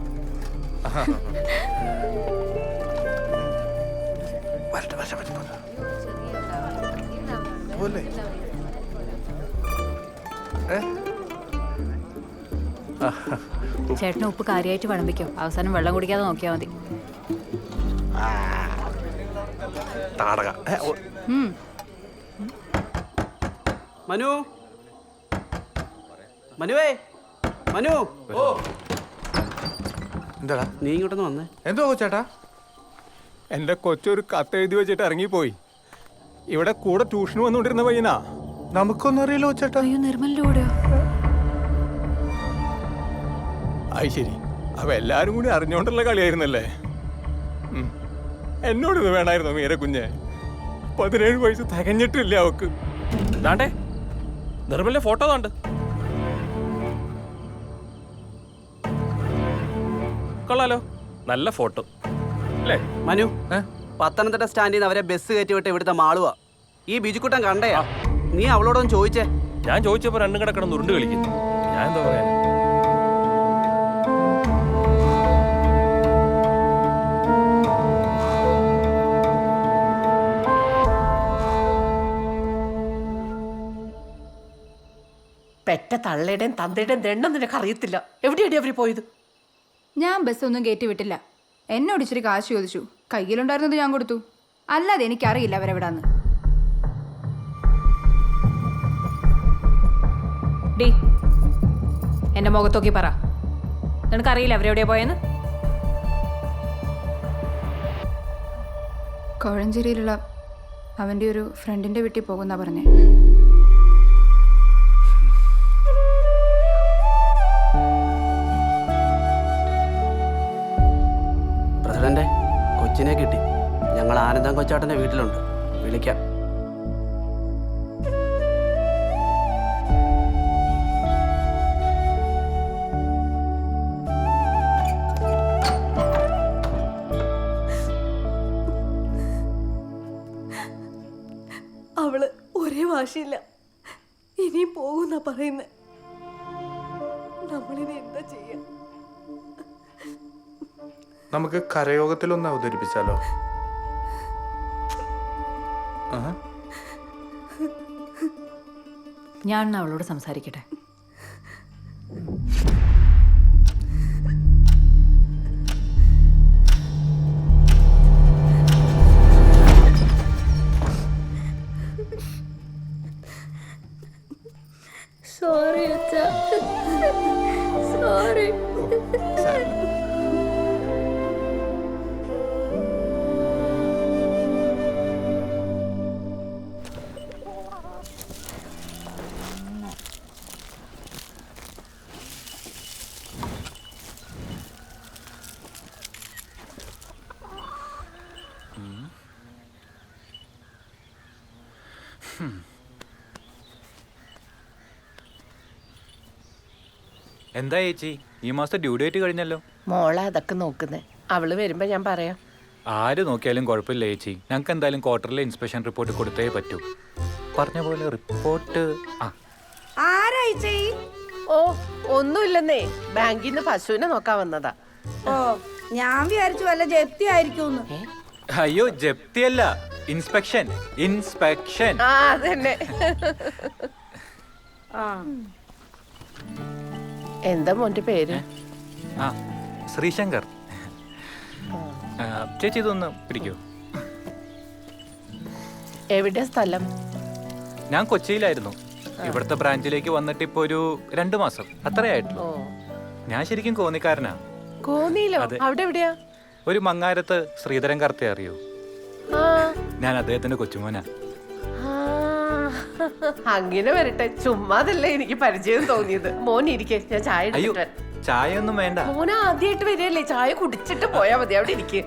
ചേട്ടന് ഉപ്പ് കാര്യമായിട്ട് വിളമ്പിക്കോ, അവസാനം വെള്ളം കുടിക്കാതെ നോക്കിയാൽ മതി. താടക. മനു, മനുവേ, മനു. ഓ എന്താടാ നീ ഇങ്ങോട്ടൊന്ന് വന്നേ. എന്തോ ചേട്ടാ? എൻ്റെ കൊച്ചൊരു കത്ത് എഴുതി വെച്ചിട്ട് ഇറങ്ങിപ്പോയി. ഇവിടെ കൂടെ ട്യൂഷന് വന്നുകൊണ്ടിരുന്ന പയ്യനാ. നമുക്കൊന്നും അറിയില്ലോ ചേട്ടാ. നിർമ്മലിലൂടെയോ? അത് ശരി, അവ എല്ലാരും കൂടി അറിഞ്ഞോണ്ടുള്ള കളിയായിരുന്നല്ലേ. എന്നോടിത് വേണമായിരുന്നോ മീര കുഞ്ഞെ? 17 വയസ്സ് തികഞ്ഞിട്ടില്ല അവക്ക്. ദാണ്ടേ നിർമ്മലിന്റെ ഫോട്ടോ താണ്ട്. കൊള്ളാലോ, നല്ല ഫോട്ടോ അല്ലേ? മനു, പത്തനംതിട്ട സ്റ്റാൻഡിൽ നിന്ന് അവരെ ബസ് കയറ്റി വിട്ട് ഇവിടുത്തെ മാളുവാ. ഈ ബിജുക്കുട്ടൻ കണ്ടയാ. നീ അവളോടൊന്ന് ചോദിച്ചേ. ഞാൻ ചോദിച്ചപ്പോൾ രണ്ടും കിടക്കണം ഉരുണ്ട് കളിക്കുന്നു. ഞാൻ എന്താ പറയാ? പെറ്റ തള്ളയുടെയും തന്തയുടെയും ദണ്ണം നിനക്ക് അറിയത്തില്ല. എവിടെയാണ് അവര് പോയത്? ഞാൻ ബസ്സൊന്നും കയറ്റി വിട്ടില്ല. എന്നോട് ഇച്ചിരി കാശ് ചോദിച്ചു. കയ്യിലുണ്ടായിരുന്നത് ഞാൻ കൊടുത്തു. അല്ലാതെ എനിക്കറിയില്ല അവരെവിടാന്ന്. ഡി, എന്റെ മുഖത്തോക്കി പറ, നിനക്കറിയില്ല അവരെവിടെയാ പോയെന്ന്? കോഴഞ്ചേരിയിലുള്ള അവൻ്റെ ഒരു ഫ്രണ്ടിൻ്റെ വീട്ടിൽ പോകുന്ന പറഞ്ഞേ. പ്രസിഡന്റെ കൊച്ചിനെ കിട്ടി. ഞങ്ങൾ ആനന്ദം കൊച്ചാട്ടൻ്റെ വീട്ടിലുണ്ട്. വിളിക്കാം. അവള് ഒരേ വാശിയില്ല. ഇനിയും പോകുന്ന പറയുന്നേ. നമ്മളിനി എന്താ ചെയ്യാ? നമുക്ക് കരയോഗത്തിലൊന്ന് അവതരിപ്പിച്ചാലോ? ഞാൻ അവളോട് സംസാരിക്കട്ടെ. സോറി അച്ഛാ, സോറി. എന്താ ചേച്ചി, ഈ മാസം ഡ്യൂ ഡേറ്റ് കഴിഞ്ഞല്ലോ. മോളെ അതൊക്കെ നോക്കുന്നേ. അവള് വരുമ്പോ ഞാൻ പറയാം. ആര് നോക്കിയാലും കുഴപ്പമില്ല ചേച്ചി. ഞങ്ങൾക്ക് എന്തായാലും ക്വാർട്ടറിലെ ഇൻസ്പെക്ഷൻ റിപ്പോർട്ട് കൊടുത്തേ പറ്റൂ. പറഞ്ഞ പോലെ റിപ്പോർട്ട്. ഓ, ഒന്നുമില്ലെന്നേ, ബാങ്കിൽ നിന്ന് പശുവിനെ നോക്കാൻ വന്നതാ. ഓ, ഞാൻ വിചാരിച്ചു വല്ല ജപ്തി ആയിരിക്കും. അയ്യോ, ജപ്തിയല്ല, ഇൻസ്പെക്ഷൻ. ഇൻസ്പെക്ഷൻ. ആ, അതന്നെ. എന്താ മോന്റെ പേര്? ആ, ശ്രീശങ്കർ. ചേച്ചി ഇതൊന്ന് പിടിക്കൂ. എവിടെ സ്ഥലം? ഞാൻ കൊച്ചിയിലായിരുന്നു. ഇവിടുത്തെ ബ്രാഞ്ചിലേക്ക് വന്നിട്ട് ഇപ്പൊ ഒരു 2 മാസം അത്രയായിട്ടുള്ളൂ. ഞാൻ ശരിക്കും കോന്നിക്കാരനാ. കോന്നിയിലോ? അവിടെ എവിടെയാ? ഒരു മങ്ങാരത്ത് ശ്രീധരൻ കർത്തെ അറിയോ? ഞാൻ അദ്ദേഹത്തിന്റെ കൊച്ചുമോനാ. അങ്ങനെ വരട്ടെ, ചുമ്മാതല്ലേ എനിക്ക് പരിചയം തോന്നിയത്. മോൻ ഇരിക്കെ, ഞാൻ ചായ അയ്യോ, ചായ ഒന്നും വേണ്ട. മോൻ ആദ്യമായിട്ട് വരികയല്ലേ, ചായ കുടിച്ചിട്ട് പോയാ മതി. അവിടെ ഇരിക്കെ.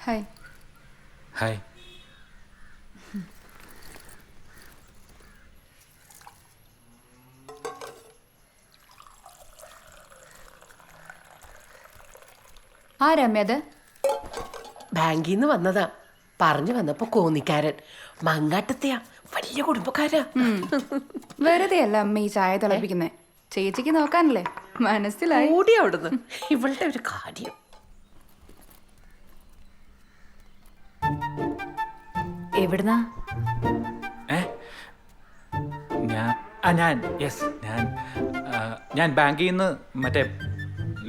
ഹായ്. ഹായ്. ആരമ്മയത്? ബാങ്കിൽ നിന്ന് വന്നതാ. പറഞ്ഞു വന്നപ്പോ കോന്നിക്കാരൻ. മങ്ങാട്ടത്തെയാ, വലിയ കുടുംബക്കാരാ. വെറുതെ അല്ല അമ്മ ഈ ചായ തിളപ്പിക്കുന്നേ. ചേച്ചിക്ക് നോക്കാനല്ലേ. മനസ്സിലായി. ഓടി അവിടുന്ന്. ഇവളുടെ ഒരു കാര്യം. എവിടുന്നാ? ഞാൻ ബാങ്കിൽ നിന്ന് മറ്റേ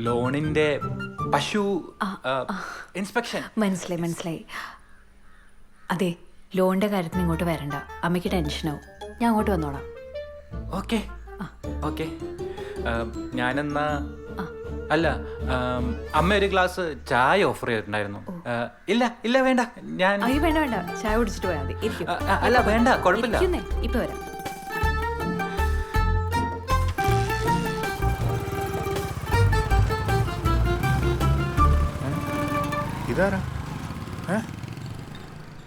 ലോണിന്റെ പശു ഇൻസ്പെക്ഷൻ. മനസ്സിലായി. അതെ, ലോണിന്റെ കാര്യത്തിന് ഇങ്ങോട്ട് വരണ്ട. അമ്മയ്ക്ക് ടെൻഷനാവും. ഞാൻ അങ്ങോട്ട് വന്നോളാം. ഓക്കെ. ഞാനെന്നാ അല്ല, അമ്മ ഒരു ഗ്ലാസ് ചായ ഓഫർ ചെയ്തിട്ടുണ്ടായിരുന്നു. ഇല്ല വേണ്ട. ഞാൻ വേണ്ട, ചായ കുടിച്ചിട്ട് പോയാൽ മതി. അല്ല വേണ്ട, കുഴപ്പമില്ല. ഇപ്പൊ വരാം. ഇതാരാ?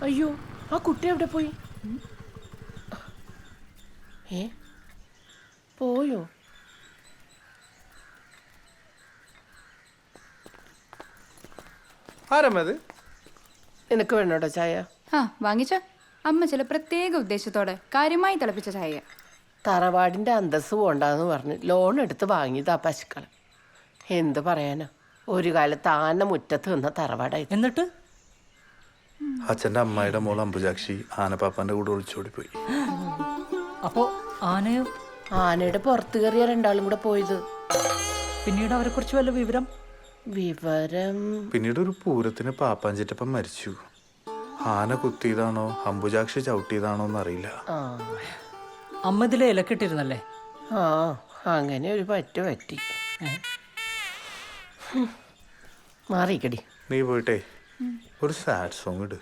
അയ്യോ, ആ കുട്ടി എവിടെ പോയി? പോയോ? ആരമ്മത്? നിനക്ക് വേണോട്ടോ ചായ? ആ വാങ്ങിച്ചോ. അമ്മ ചില പ്രത്യേക ഉദ്ദേശത്തോടെ കാര്യമായി തിളപ്പിച്ച ചായ. തറവാടിന്റെ അന്തസ് പോണ്ടെന്ന് പറഞ്ഞ് ലോൺ എടുത്ത് വാങ്ങിയതാ പശുക്കൾ. എന്ത് പറയാനാ, ഒരു കാലത്ത് ആന മുറ്റത്ത് നിന്ന തറവാടായി. എന്നിട്ട് അച്ഛൻ്റെ അമ്മായിയുടെ മോൾ അംബുജാക്ഷി ആനപ്പാപ്പാന്റെ കൂടെ ഒളിച്ചോടിപ്പോയി. അപ്പോ ആനയോ? ആനയുടെ പുറത്ത് കയറിയ രണ്ടാളും കൂടെ പോയത്. പിന്നീട് അവരെ കുറിച്ച് വല്ല വിവരം? പിന്നീട് ഒരു പൂരത്തിന് പാപ്പാഞ്ചിറ്റപ്പം മരിച്ചു. ആന കുത്തിയതാണോ അംബുജാക്ഷി ചവിട്ടിയതാണോ എന്നറിയില്ല. അമ്മ ഇതിലെ ഇലക്കിട്ടിരുന്നല്ലേ? ആ, അങ്ങനെ ഒരു പറ്റി. മാറിക്കടി. നീ പോയിട്ടേ ഒരു സാഡ് സോങ് ഇട്.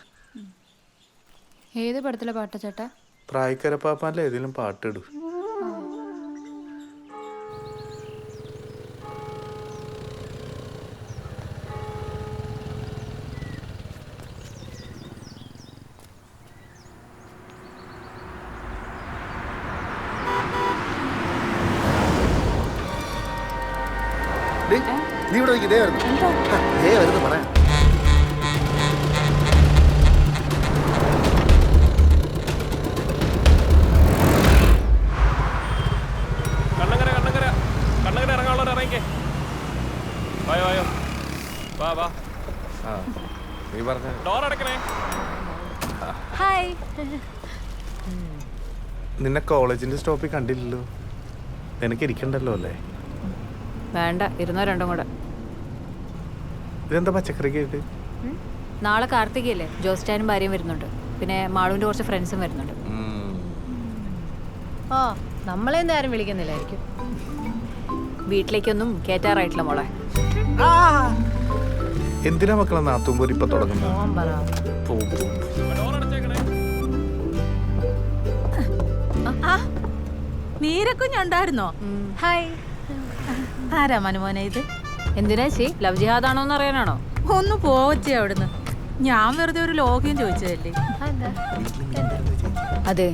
ഏത് പടത്തിലെ പാട്ടാ ചേട്ടാ? പ്രായക്കര പാപ്പാൻ്റെ ഏതെങ്കിലും പാട്ടിടൂ. നീ ഇവിടെ ഇതേ വരുന്നു പറയാം. കണ്ണങ്കര ഇറങ്ങാനുള്ള ഇറങ്ങിക്കേ. വായോ വായോ, വാ വാ. നീ പറഞ്ഞ ഡോർ അടക്കണേ. ഹായ്. നിന്നെ കോളേജിന്റെ സ്റ്റോപ്പിൽ കണ്ടില്ലല്ലോ. നിനക്ക് ഇരിക്കണ്ടല്ലോ അല്ലേ? വേണ്ട, ഇരുന്നോ രണ്ടും കൂടെ. ഇതെന്താ പച്ചക്കറി കേട്ട്? നാളെ കാർത്തികയല്ലേ, ജോസ്റ്റാനും ഭാര്യയും വരുന്നുണ്ട്. പിന്നെ മാളുവിന്റെ കുറച്ച് ഫ്രണ്ട്സും വരുന്നുണ്ട്. ഓ, നമ്മളെന്താ ആരും വിളിക്കുന്നില്ലായിരിക്കും. വീട്ടിലേക്കൊന്നും കേറ്റാറായിട്ടില്ല മോളെ. എന്തിനാ മക്കളെ നാത്തുമ്പോര് ഇപ്പൊ തുടങ്ങുന്നത്? മീരക്കുഞ്ഞുണ്ടായിരുന്നോ? ഹായ്. ആരാ മനുമോനെ ഇത്? എന്തിനാ ചേ, ലവ് ജിഹാദാണോന്ന് അറിയാനാണോ? ഒന്ന് പോവച്ചേ അവിടുന്ന്. ഞാൻ വെറുതെ ഒരു ലോഗ്യം ചോദിച്ചതല്ലേ. അതെ,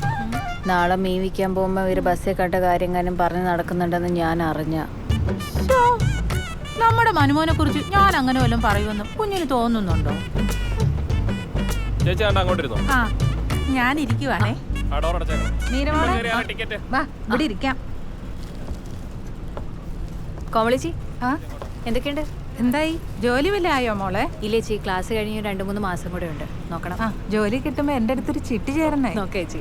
നാളെ മീൻ വിൽക്കാൻ പോകുമ്പോ ഇവര് ബസ്സിൽ കണ്ട കാര്യങ്ങളും പറഞ്ഞ് നടക്കുന്നുണ്ടെന്ന് ഞാൻ അറിഞ്ഞ. നമ്മുടെ മനുമോനെ കുറിച്ച് ഞാൻ അങ്ങനെ വല്ലതും പറയുമെന്ന് കുഞ്ഞിന് തോന്നുന്നുണ്ടോ? ചേച്ചി അങ്ങോട്ടിരുന്നോ? ആ, ഞാൻ ഇരിക്കുവാണേ. വാ, ഇവിടെ ഇരിക്കാം. കോമളിച്ചി, എന്തൊക്കെയുണ്ട്? എന്തായി, ജോലി വല്ല ആയോ മോളെ? ഇല്ലേ ചേച്ചി, ക്ലാസ് കഴിഞ്ഞ് 2-3 മാസം കൂടെ ഉണ്ട്. നോക്കണം. ആ, ജോലി കിട്ടുമ്പോ എന്റെ അടുത്തൊരു ചിട്ടി ചേരണേ. നോക്കേ ചേച്ചി.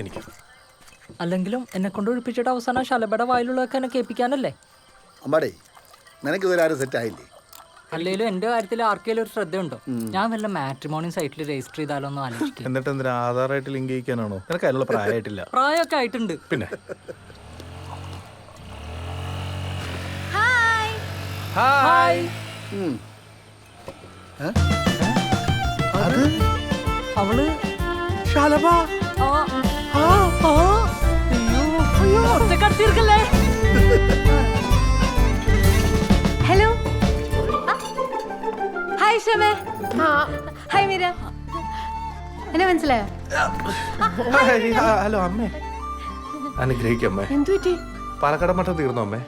എനിക്ക് അല്ലെങ്കിലും എന്നെ കൊണ്ട് ഒഴിപ്പിച്ചിട്ട് അവസാനം ശലഭയുടെ വായിലുള്ളതൊക്കെ എന്നെ കേൾപ്പിക്കാനല്ലേ? അമ്മാടേ, നിനക്ക് ഇതുവരെ ആരും സെറ്റ് ആയില്ലേ? അല്ലെങ്കിലും എന്റെ കാര്യത്തിൽ ആർക്കെങ്കിലും ഒരു ശ്രദ്ധയുണ്ടോ? ഞാൻ വല്ല മാട്രിമോണി സൈറ്റിൽ രജിസ്റ്റർ ചെയ്താലോ എന്ന് ആലോചിക്കും. എന്നിട്ട് എന്തിനാ ആധാറായിട്ട് ലിങ്ക് ചെയ്യിക്കാനാണോ? നിനക്ക് അതിനുള്ള പ്രായമായിട്ടില്ല. പ്രായമൊക്കെ ആയിട്ടുണ്ട്. പിന്നെ ഹായ്. അത് അവള് ശലഭ. ഒറ്റക്കടത്തിയിരിക്കല്ലേ? ഹലോ. ഹായ് ഷമേ. ഹായ് മീര. എന്നെ മനസ്സിലായോ? ഹലോ അമ്മേ. അനുഗ്രഹിക്കമ്മേ. എന്തു പറ്റി? പാലക്കാട് മട്ടം തീർന്നോ അമ്മേ?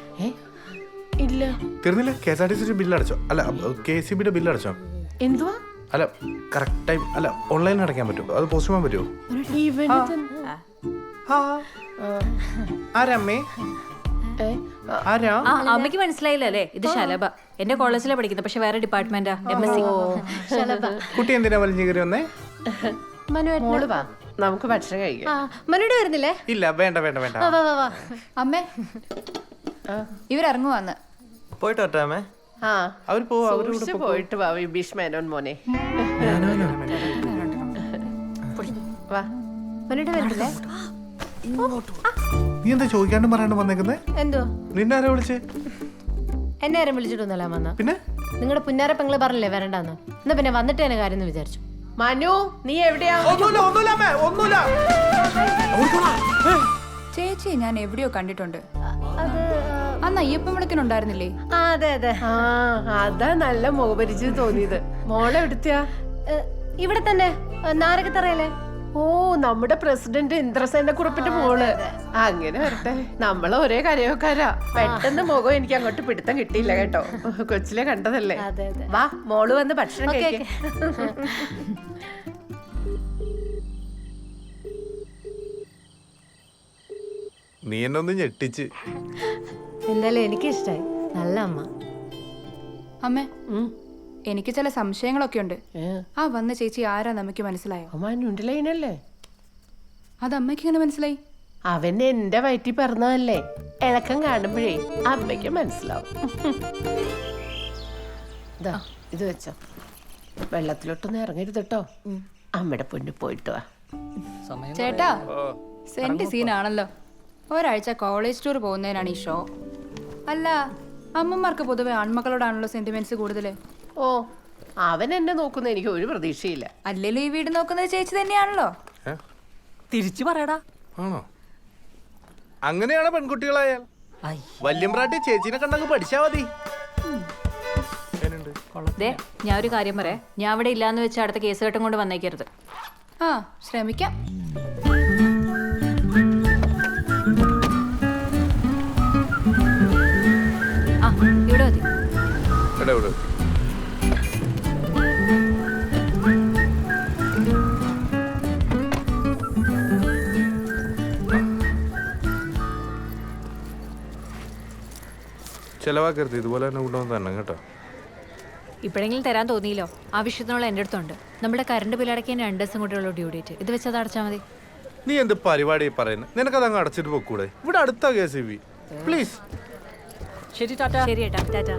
ഇല്ല. തീർന്നില്ല? KSRTC ബില്ല് അടച്ചോ? അല്ല, KCBയുടെ ബില്ല് അടച്ചോ? എന്തുവാ? അല്ല, കറക്റ്റ് ടൈം അല്ല, ഓൺലൈനിൽ അടയ്ക്കാൻ പറ്റുമോ? അത് പോസ്റ്റ് ചെയ്യാൻ പറ്റുമോ? ആരമ്മേ? അമ്മയ്ക്ക് മനസ്സിലായില്ല അല്ലേ? ഇത് ശലഭ. എന്റെ കോളേജിലാണ് പഠിക്കുന്നത്, പക്ഷെ വേറെ ഡിപ്പാർട്ട്മെന്റാ. MSc. കുട്ടി എന്തിനാ വലിഞ്ഞു കയറി വന്നേ? മോള് വാ, നമുക്ക് ഭക്ഷണം കഴിക്കാം. മനുവിടെ വരുന്നില്ലേ? ഇല്ല, വേണ്ട വേണ്ട വേണ്ട. അമ്മേ, ഇവരിറങ്ങുവാന്ന്. പോയിട്ട് വരട്ടെ. അവർ പോവാ. പോയിട്ട് വാ വിഭീഷ് മേനോൻ മോനെ. വാ. മനുവിടെ വരുന്നില്ലേ? നീ എന്താ ചോദിക്കാണ്ടും പറയാണ്ട് വന്നേക്കുന്നേ? എന്തോ? നിന്നെ ആരാ വിളിച്ചേ? എന്നെ ആരും വിളിച്ചിട്ടൊന്നുമല്ല വന്ന. പിന്നെ നിങ്ങളുടെ പുന്നാര പെങ്ങള് പറഞ്ഞില്ലേ വരണ്ടെന്ന്. എന്നാ പിന്നെ വന്നിട്ട് തന്നെ കാര്യം എന്ന് വിചാരിച്ചു. മനു, നീ എവിടെയാ? ചേച്ചിയെ ഞാൻ എവിടെയോ കണ്ടിട്ടുണ്ട്. അന്ന് അയ്യപ്പൻ വിളക്കിനുണ്ടായിരുന്നില്ലേ? അതെ അതെ. അതാ നല്ല മുഖപരിചയം തോന്നിയത്. മോളെ എവിടുത്തെയാ? ഇവിടെ തന്നെ നാരകത്തറയല്ലേ? ഓ, നമ്മുടെ പ്രസിഡന്റ് ഇന്ദ്രസേനക്കുറുപ്പിന്റെ മോള്. അങ്ങനെ വരട്ടെ. നമ്മള് ഒരേ കരയോക്കാരാ. പെട്ടെന്ന് മുഖം എനിക്ക് അങ്ങോട്ട് പിടുത്തം കിട്ടിയില്ല കേട്ടോ. കൊച്ചിലെ കണ്ടതല്ലേ. വാ മോള് വന്ന് ഭക്ഷണം കഴിക്ക. നീ എന്നെ ഒന്ന് ഞെട്ടിച്ച്. എന്തായാലും എനിക്ക് ഇഷ്ടായി. നല്ല അമ്മ. അമ്മേ, എനിക്ക് ചില സംശയങ്ങളൊക്കെ ഉണ്ട്. ആ വന്ന ചേച്ചി ആരാ നമുക്ക് മനസ്സിലായോ? മനുണ്ടല്ലേ? അത് അമ്മയ്ക്ക് എങ്ങനെ മനസ്സിലായി? അവൻ എന്റെ വയറ്റിൽ പറഞ്ഞതല്ലേ. ഇളക്കം കാണുമ്പോഴേ അമ്മയ്ക്ക് മനസ്സിലാവും. ഇത് വെച്ചോ. വെള്ളത്തിലോട്ടൊന്നും ഇറങ്ങരുത് കേട്ടോ. അമ്മയുടെ പൊന്നു പോയിട്ട് വാ. ചേട്ടാ, സെന്റ് സീനാണല്ലോ. ഒരാഴ്ച കോളേജ് ടൂർ പോകുന്നതിനാണ് ഈ ഷോ. അല്ല, അമ്മമാർക്ക് പൊതുവെ ആൺമക്കളോടാണല്ലോ സെന്റിമെന്റ്സ് കൂടുതൽ. ഓ, അവൻ എന്നെ നോക്കുന്ന എനിക്ക് ഒരു പ്രതീക്ഷയില്ല. അല്ലേലും ഈ വീട് നോക്കുന്നത് ചേച്ചി തന്നെയാണല്ലോ. തിരിച്ചു പറയടാ. ആണോ? അങ്ങനെയാണ് പെൺകുട്ടികളായാൽ. വല്യമ്പ്രാട്ടി ചേച്ചിനെ കണ്ടങ്ങ് പഠിച്ചാ മതി. ഞാൻ ഒരു കാര്യം പറയാം. ഞാൻ അവിടെ ഇല്ലാന്ന് വെച്ച് അടുത്ത കേസ് കെട്ടും കൊണ്ട് വന്നേക്കരുത്. ആ, ശ്രമിക്കാം. ആ, ഇവിടെ മതി. ചെലവാക്കരുത്. ഇതുപോലെ തന്നെ കൊണ്ടുവന്ന് തന്നെ കേട്ടോ. ഇപ്പോഴെങ്കിലും തരാൻ തോന്നിയില്ലോ. ആവശ്യത്തിനുള്ള എൻ്റെ അടുത്തുണ്ട്. നമ്മുടെ കറണ്ട് ബിൽ അടയ്ക്കാൻ 2 ദിവസം കൂടെയുള്ള ഡ്യൂ ഡേറ്റ്. ഇത് വെച്ചത് അടച്ചാൽ മതി. നീ എന്ത് പരിപാടി പറയുന്നത്? നിനക്കത് അങ്ങ് അടച്ചിട്ട് പോക്കൂടെ? ഇവിടെ അടുത്ത KCB. പ്ലീസ്. ശരി ടാറ്റ. ശരി ഏട്ടാ, ടാറ്റ.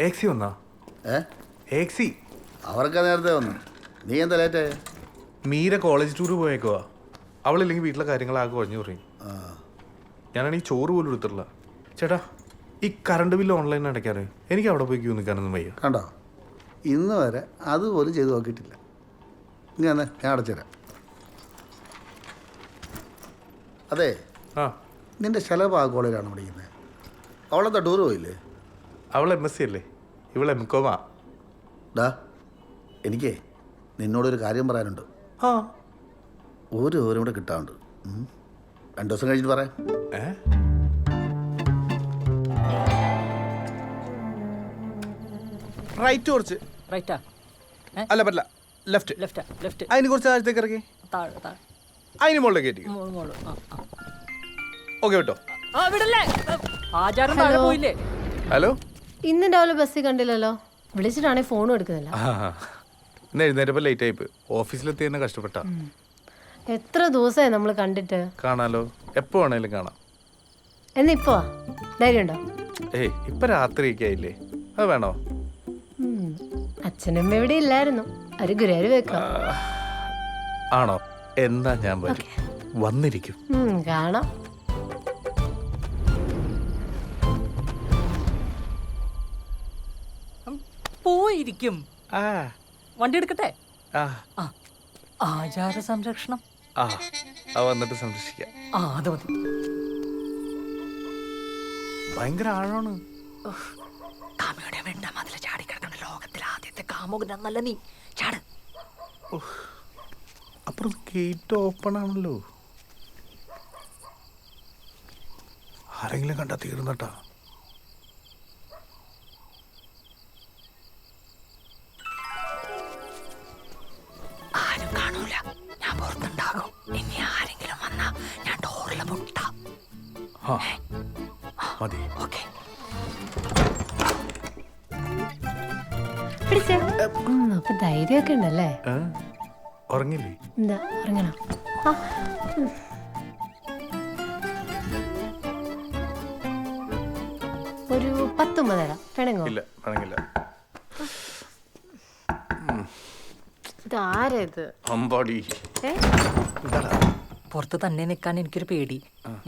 ഏക്സി വന്നാ? ഏക്സി അവർക്ക് നേരത്തെ വന്നു. നീ എന്താ ലേറ്റ്? മീര കോളേജ് ടൂർ പോയേക്കുവാ. അവളില്ലെങ്കിൽ വീട്ടിലെ കാര്യങ്ങളാകെ കുഴഞ്ഞു പറയും. ഞാനാണെങ്കിൽ ചോറ് പോലും എടുത്തിട്ടില്ല. ചേട്ടാ, ഈ കറണ്ട് ബില്ല് ഓൺലൈൻ അടയ്ക്കാറ് എനിക്ക് അവിടെ പോയി ക്യൂ നിൽക്കാനൊന്നും വയ്യ. കണ്ടോ, ഇന്ന് വരെ അതുപോലും ചെയ്തു നോക്കിയിട്ടില്ല. ഇങ്ങനെ ഞാൻ അടച്ചുതരാം. അതെ, നിന്റെ ശലഭ ആ കോളേജിലാണ് പഠിക്കുന്നത്. അവളെന്താ ടൂർ പോയില്ലേ? അവൾ MSc അല്ലേ, ഇവൾ MCOM. ഡാ, എനിക്കേ നിന്നോടൊരു കാര്യം പറയാനുണ്ട്. ഒരു ഓരും കൂടെ കിട്ടാറുണ്ട്. 2 ദിവസം കഴിഞ്ഞിട്ട് പറയാം. റൈറ്റ് കുറച്ച്. റൈറ്റാ? അല്ല, പറ്റില്ല. ലെഫ്റ്റ്. ലെഫ്റ്റ്. അതിന് കുറച്ച് താഴത്തേക്ക് ഇറക്കി. താഴെ. അതിന് മുകളിലേക്ക് കയറ്റി. ഓക്കെ കേട്ടോ. ആചാരം താഴെ പോയില്ലേ? ഹലോ, ഇന്ന് രാവിലെ ബസ്സിൽ കണ്ടില്ലല്ലോ. വിളിച്ചിട്ടാണെങ്കിൽ ഫോണും എടുക്കുന്നില്ല. ഇന്ന് എഴുന്നേറ്റപ്പോൾ ലേറ്റ് ആയിപ്പോയി. ഓഫീസിലെത്തി തന്നെ കഷ്ടപ്പെട്ട. എത്ര ദിവസമായി നമ്മൾ കണ്ടിട്ട്. കാണാലോ, എപ്പോ വേണേലും കാണാം. എന്നിപ്പോ ധൈര്യം ഉണ്ടോ? ഇപ്പൊ രാത്രിയൊക്കെ ആയില്ലേ, അത് വേണോ? അച്ഛനമ്മ ഇവിടെ ഇല്ലായിരുന്നു. ഒരു ഗുരുവായൂർ വെക്കാം. ആണോ? എന്താ ഞാൻ വരും, വന്നിരിക്കും. കാണാം. പോയിരിക്കും. വണ്ടി എടുക്കട്ടെ? ആചാര സംരക്ഷണം. വന്നിട്ട് സംരക്ഷിക്കാം. അത് മതി. ഭയങ്കര ആഴാണ്. കാമയുടെ വെണ്ട മതിൽ ചാടിക്കിടക്കണ ലോകത്തിലെ ആദ്യത്തെ കാമുകനല്ല നീ. ചാട്. അപ്പുറം ഗേറ്റ് ഓപ്പൺ ആണല്ലോ. ആരെങ്കിലും കണ്ടാ തീർന്നട്ടാ. ആരും കാണൂല, ഞാൻ പുറത്തുണ്ടാകും. ഇനി ആരെങ്കിലും വന്നാ ഞാൻ ഡോറിലെ മുട്ട. മതി. ഓക്കെ. അപ്പൊ ധൈര്യമൊക്കെ ഉണ്ടല്ലേ? ഉറങ്ങില്ലേ? എന്താ ഉറങ്ങണം? ഒരു 10 തരാം. വേണമെങ്കോ? ഇല്ല, വേണമെങ്കില്ല. ഇതാരാ ഇത്? പുറത്ത് തന്നെ നിൽക്കാൻ എനിക്കൊരു പേടി.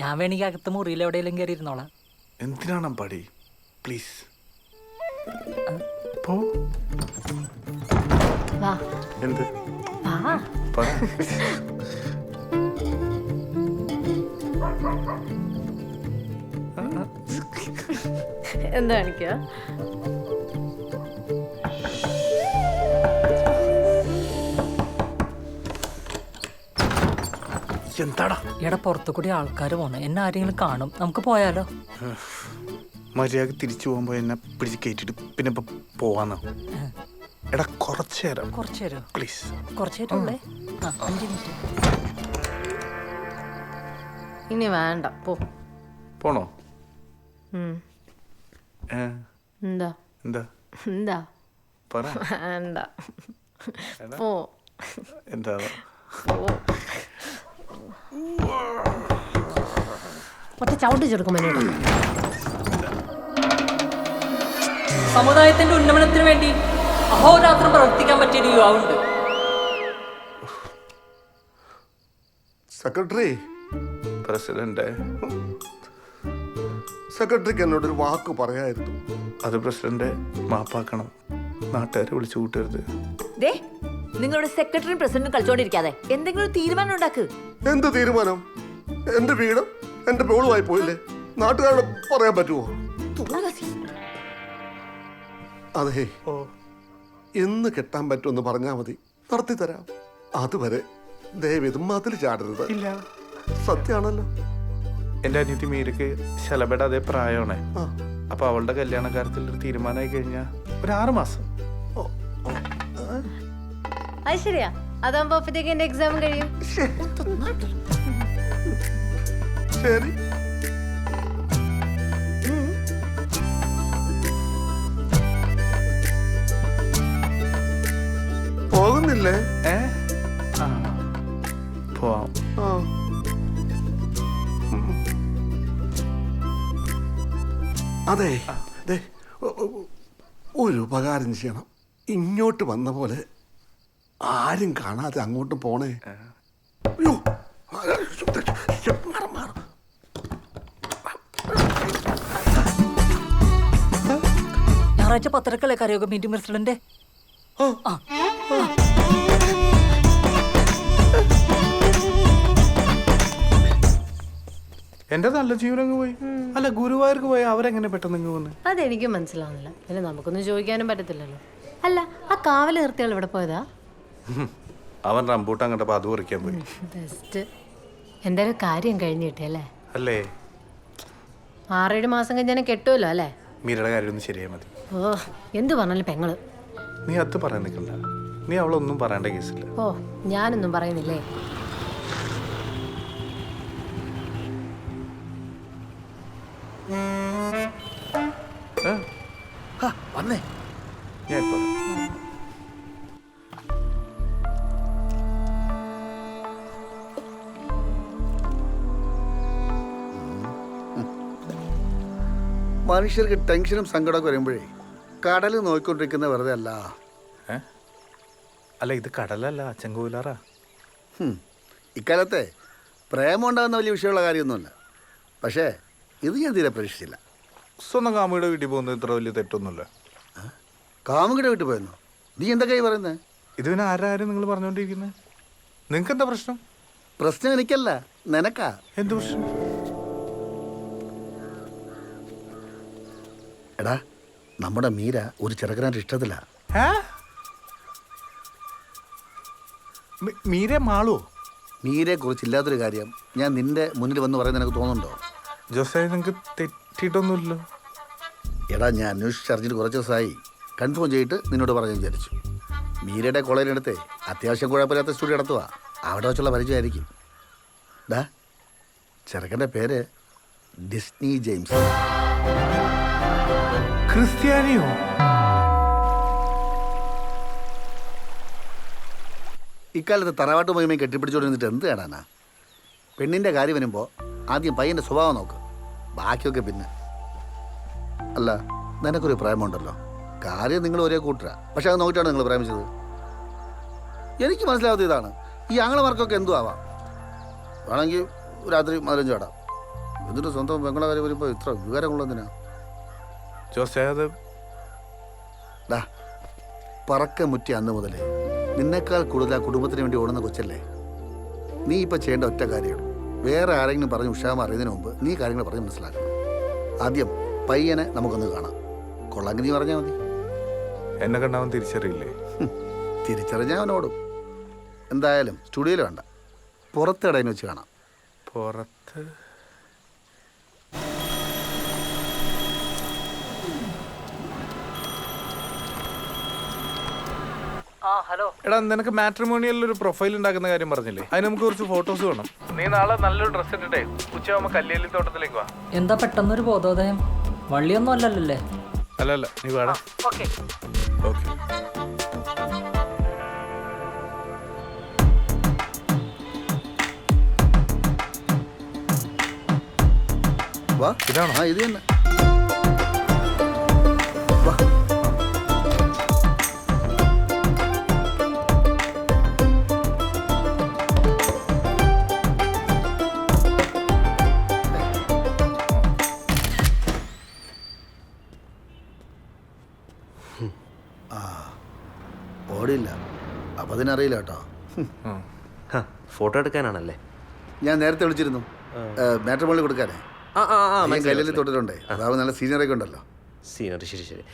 ഞാൻ വേണമെങ്കിൽ അകത്ത് മുറിയിൽ എവിടെയെങ്കിലും കയറി ഇരുന്നോളാം. എന്തിനാണ് അമ്പാടി? പ്ലീസ് പോ. വാ എന്ത് വാ. പറ. എന്താ കാണിക്കുക? എന്താടാ എടാ പുറത്തു കൂടി ആൾക്കാർ പോണേ എന്നെ ആരെങ്കിലും കാണും, നമുക്ക് പോയാലോ? മര്യാദ തിരിച്ചു പോകുമ്പോ എന്നെ പിടിച്ച് കയറ്റിട്ട് പിന്നെ ഇപ്പൊ പോവാന്നോ? എടാ കുറച്ചു നേരം പ്ലീസ്. കുറച്ചു നേരം ഉള്ളേ. 5 മിനിറ്റ്. ഇനി വേണ്ട, പോ. പോണോ? എന്താ എന്താ എന്താ പറ. വേണ്ട, പോ. എന്താ ഒറ്റ ചവിട്ടി ചെറുക്കും മനോട്. സമുദായത്തിന്റെ ഉന്നമനത്തിന് വേണ്ടി അഹോരാത്രം പ്രവർത്തിക്കാൻ പറ്റിയ യുവാവുണ്ട്. സെക്രട്ടറി, പ്രസിഡന്റ്, സെക്രട്ടറിക്ക് എന്നോടൊരു വാക്ക് പറയായിരുന്നു. അത് പ്രസിഡന്റ് മാപ്പാക്കണം. നാട്ടുകാരെ വിളിച്ചു കൂട്ടരുത്. ദേ, നിങ്ങളുടെ സെക്രട്ടറിയും പ്രസിഡന്റും കളിച്ചോണ്ടിരിക്കാതെ എന്തെങ്കിലും ഒരു തീരുമാനം ഉണ്ടാക്ക്. എന്ത് തീരുമാനം? എന്റെ വീടും എന്റെ മോളുമായി പോയില്ലേ, നാട്ടുകാരോട് പറയാൻ പറ്റുമോ? അതെ, എന്ന് കെട്ടാൻ പറ്റുമെന്ന് പറഞ്ഞാൽ മതി, നടത്തി തരാം. അതുവരെ ദയവിത് മതിൽ ചാടരുത്. ഇല്ല, സത്യാണല്ലോ. എന്റെ അനിയത്തി മീരക്ക് ശലഭയുടെ അതേ പ്രായമാണ്. അപ്പൊ അവളുടെ കല്യാണ കാര്യത്തിൽ ഒരു തീരുമാനമായി കഴിഞ്ഞാൽ ഒരു 6 മാസം. അത് ശരിയാ, അതാകുമ്പോ അപ്പത്തേക്ക് എന്റെ എക്സാം കഴിയും. ശരി. പോകുന്നില്ലേ? പോവാം. അതെ, ഒരു ഉപകാരം ചെയ്യണം. ഇങ്ങോട്ട് വന്ന പോലെ ആരും കാണാതെ അങ്ങോട്ട് പോണേ. അയ്യോ, ഞായറാഴ്ച പത്രക്കല്ലേ കരയോഗ മീറ്റിംഗ് പ്രസിഡന്റ്? എന്റെ നല്ല ജീവനങ്ങ് പോയി. അല്ല, ഗുരുവായൂർക്ക് പോയി അവരെങ്ങനെ പെട്ടെന്ന് ഇങ്ങ് വന്ന്? അതെനിക്കും മനസ്സിലാവുന്നില്ല. പിന്നെ നമുക്കൊന്നും ചോദിക്കാനും പറ്റത്തില്ലല്ലോ. അല്ല, ആ കാവല് നിർത്തിയാൾ ഇവിടെ പോയതാ? അവൻ റംബൂട്ടാൻ കണ്ടപ്പോ അത് പറിക്കാൻ പോയി. ബെസ്റ്റ്. എന്തായാലും കാര്യം കഴിഞ്ഞു കിട്ടിയല്ലേ? അല്ലേ? 6-7 മാസം കഴിഞ്ഞാൽ കെട്ടുമല്ലോ അല്ലേ? മീരയുടെ കാര്യം ഒന്ന് ശരിയായി മതി. ഓ, എന്ത് പറഞ്ഞാലും പെങ്ങള്. നീ അത് പറയാൻ നിൽക്കണ്ട. നീ അവളൊന്നും പറയേണ്ട കേസില്ല. ഓ, ഞാനൊന്നും പറയുന്നില്ലേ. വന്നേ, ഞാൻ ഇപ്പൊ മനുഷ്യർക്ക് ടെൻഷനും സങ്കടമൊക്കെ വരുമ്പോഴേ കടൽ നോക്കിക്കൊണ്ടിരിക്കുന്ന വെറുതെ അല്ല. അല്ല, ഇത് കടലല്ല, ചെങ്കോലാറാ. ഇക്കാലത്തെ പ്രേമം ഉണ്ടാകുന്ന വലിയ വിഷയമുള്ള കാര്യമൊന്നുമല്ല. പക്ഷേ ഇത് ഞാൻ തീരെ പ്രതീക്ഷിച്ചില്ല. സ്വന്തം കാമുകിയുടെ വീട്ടിൽ പോകുന്നത് ഇത്ര വലിയ തെറ്റൊന്നുമില്ല. കാമുകിയുടെ വീട്ടിൽ പോയെന്നോ? നീ എന്തൊക്കെയായി പറയുന്നത്? ഇത് പിന്നെ ആരാരും നിങ്ങൾ പറഞ്ഞുകൊണ്ടിരിക്കുന്നത്? നിങ്ങൾക്ക് എന്താ പ്രശ്നം? പ്രശ്നം എനിക്കല്ല, നിനക്കാ. എന്ത് പ്രശ്നം? എടാ, നമ്മുടെ മീര ഒരു ചെറുക്കനായിട്ട് ഇഷ്ടത്തില്ല. മീരെ മാളോ? മീരയെ കുറിച്ച് ഇല്ലാത്തൊരു കാര്യം ഞാൻ നിന്റെ മുന്നിൽ വന്ന് പറയുന്നത് നിനക്ക് തോന്നുന്നുണ്ടോ? ജോസേ, നിങ്ങൾക്ക് തെറ്റിയിട്ടൊന്നുമില്ലല്ലോ. എടാ, ഞാൻ അന്വേഷിച്ചറിഞ്ഞിട്ട് കുറച്ച് ദിവസമായി. കൺഫേം ചെയ്തിട്ട് നിന്നോട് പറഞ്ഞു വിചാരിച്ചു. മീരയുടെ കോളേജിനടുത്ത് അത്യാവശ്യം കുഴപ്പമില്ലാത്ത സ്റ്റുഡിയോ നടത്തുക. അവിടെ വെച്ചുള്ള പരിചയമായിരിക്കും. ഡാ, ചെറുക്കൻ്റെ പേര് ഡിസ്നി ജെയിംസ്. ക്രിസ്ത്യാനിയോ? ഇക്കാലത്ത് തറവാട്ട് മഹിമയും കെട്ടിപ്പിടിച്ചോണ്ടിരുന്നിട്ട് എന്ത് കാണാനാ? പെണ്ണിൻ്റെ കാര്യം വരുമ്പോൾ ആദ്യം പയ്യൻ്റെ സ്വഭാവം നോക്ക്, ബാക്കിയൊക്കെ പിന്നെ. അല്ല, നിനക്കൊരു പ്രേമമുണ്ടല്ലോ. കാര്യം നിങ്ങൾ ഒരേ കൂട്ടരാ, പക്ഷെ അത് നോക്കിയിട്ടാണ് നിങ്ങൾ പ്രേമിച്ചത്. എനിക്ക് മനസ്സിലാവാത്ത ഇതാണ്. ഈ ആങ്ങളമാർക്കൊക്കെ എന്തു ആവാം. വേണമെങ്കിൽ രാത്രി 15 ചാടാം. എന്നിട്ട് സ്വന്തം പെങ്ങളെ കാര്യം വരുമ്പോൾ ഇത്ര വികാരമുള്ളതിനാ? ജോസേ, അത് പറക്ക മുറ്റി അന്ന് മുതൽ നിന്നേക്കാൾ കൂടുതൽ ആ കുടുംബത്തിന് വേണ്ടി ഓടുന്ന കൊച്ചല്ലേ. നീ ഇപ്പം ചെയ്യേണ്ട ഒറ്റ കാര്യമാണ്, വേറെ ആരെങ്കിലും പറഞ്ഞ് ഉഷാമ അറിയുന്നതിന് മുമ്പ് നീ കാര്യങ്ങൾ പറഞ്ഞ് മനസ്സിലാക്കണം. ആദ്യം പയ്യനെ നമുക്കൊന്ന് കാണാം. കൊള്ളാങ്കി നീ പറഞ്ഞാൽ മതി. എന്നെ കണ്ടാവൻ തിരിച്ചറിയില്ലേ? തിരിച്ചറിഞ്ഞാൽ അവനോടും. എന്തായാലും സ്റ്റുഡിയോയിൽ വേണ്ട, പുറത്തിടയിൽ വെച്ച് കാണാം. പുറത്ത് എടാ, നിനക്ക് മാട്രിമോണിയലിൽ ഒരു പ്രൊഫൈൽ ഉണ്ടാക്കുന്ന കാര്യം പറഞ്ഞില്ലേ? അതിന് നമുക്ക് കുറച്ച് ഫോട്ടോസ് വേണം. നീ നാളെ നല്ലൊരു ഡ്രസ് ഇട്ടിട്ടേ ഉച്ചയാകുമ്പോൾ കല്ലേലി തോട്ടത്തിലേക്ക് വാ. എന്താ പെട്ടെന്നൊരു ബോധോദയം? വള്ളിയൊന്നും അല്ലല്ലേ? അല്ല, നീ വേണം. ഓക്കെ. വാ, ഇതാണോ? ആ, ഇത് തന്നെ. വാ. ഓടില്ല, അപ്പം അതിനറിയില്ല കേട്ടോ. ഫോട്ടോ എടുക്കാനാണല്ലേ? ഞാൻ നേരത്തെ വിളിച്ചിരുന്നു, മാട്രിമോണിയിൽ കൊടുക്കാനേ. കല്ലിൽ തൊട്ടിട്ടുണ്ടേ, അതാവും നല്ല സീനിയറൊക്കെ ഉണ്ടല്ലോ. സീനറി, ശരി ശരി.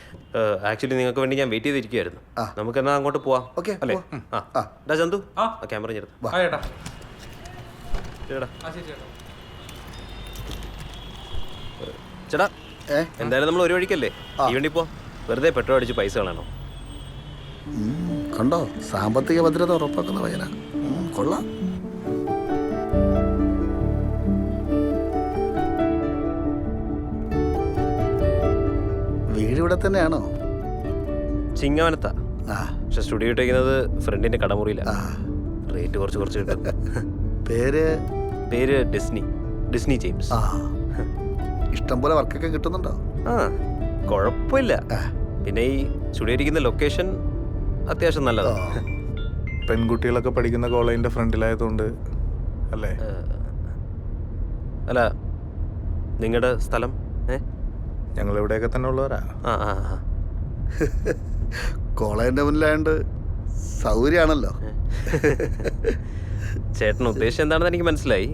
ആക്ച്വലി നിങ്ങൾക്ക് വേണ്ടി ഞാൻ വെയിറ്റ് ചെയ്തിരിക്കുമായിരുന്നു. നമുക്ക് എന്നാൽ അങ്ങോട്ട് പോവാം. ഓക്കെ അല്ലേ? ഡാ ചന്തു, ക്യാമറ ചേട്ടാ. ചേട്ടാ, എന്തായാലും നമ്മൾ ഒരു വഴിക്കല്ലേ, ഈ വണ്ടി പോ. വെറുതെ പെട്രോൾ അടിച്ച് പൈസ കളയണോ? കണ്ടോ, സാമ്പത്തിക ഭദ്രത ഉറപ്പാക്കുന്ന പയ്യന. കൊള്ളാം. വീട് ഇവിടെ തന്നെയാണോ? ചിങ്ങവനത്താ. പക്ഷെ സ്റ്റുഡിയോ ഇട്ടേക്കുന്നത് ഫ്രണ്ടിന്റെ കടമുറിയില്ല. റേറ്റ് കുറച്ച് കിട്ടും. പേര് ഡിസ്നി ജെയിംസ്. ഇഷ്ടം പോലെ വർക്കൊക്കെ കിട്ടുന്നുണ്ടോ? കുഴപ്പമില്ല. പിന്നെ ഈ സ്റ്റുഡിയോ ഇരിക്കുന്ന ലൊക്കേഷൻ അത്യാവശ്യം നല്ലതാണ്. പെൺകുട്ടികളൊക്കെ പഠിക്കുന്ന കോളേജിന്റെ ഫ്രണ്ടിലായതുകൊണ്ട് അല്ലേ? അല്ല, നിങ്ങളുടെ സ്ഥലം? ഞങ്ങൾ ഇവിടെയൊക്കെ തന്നെ ഉള്ളവരാ. കോളേജിന്റെ മുന്നിലായോണ്ട് സൗകര്യമാണല്ലോ. ചേട്ടൻ ഉദ്ദേശം എന്താണെന്ന് എനിക്ക് മനസ്സിലായി.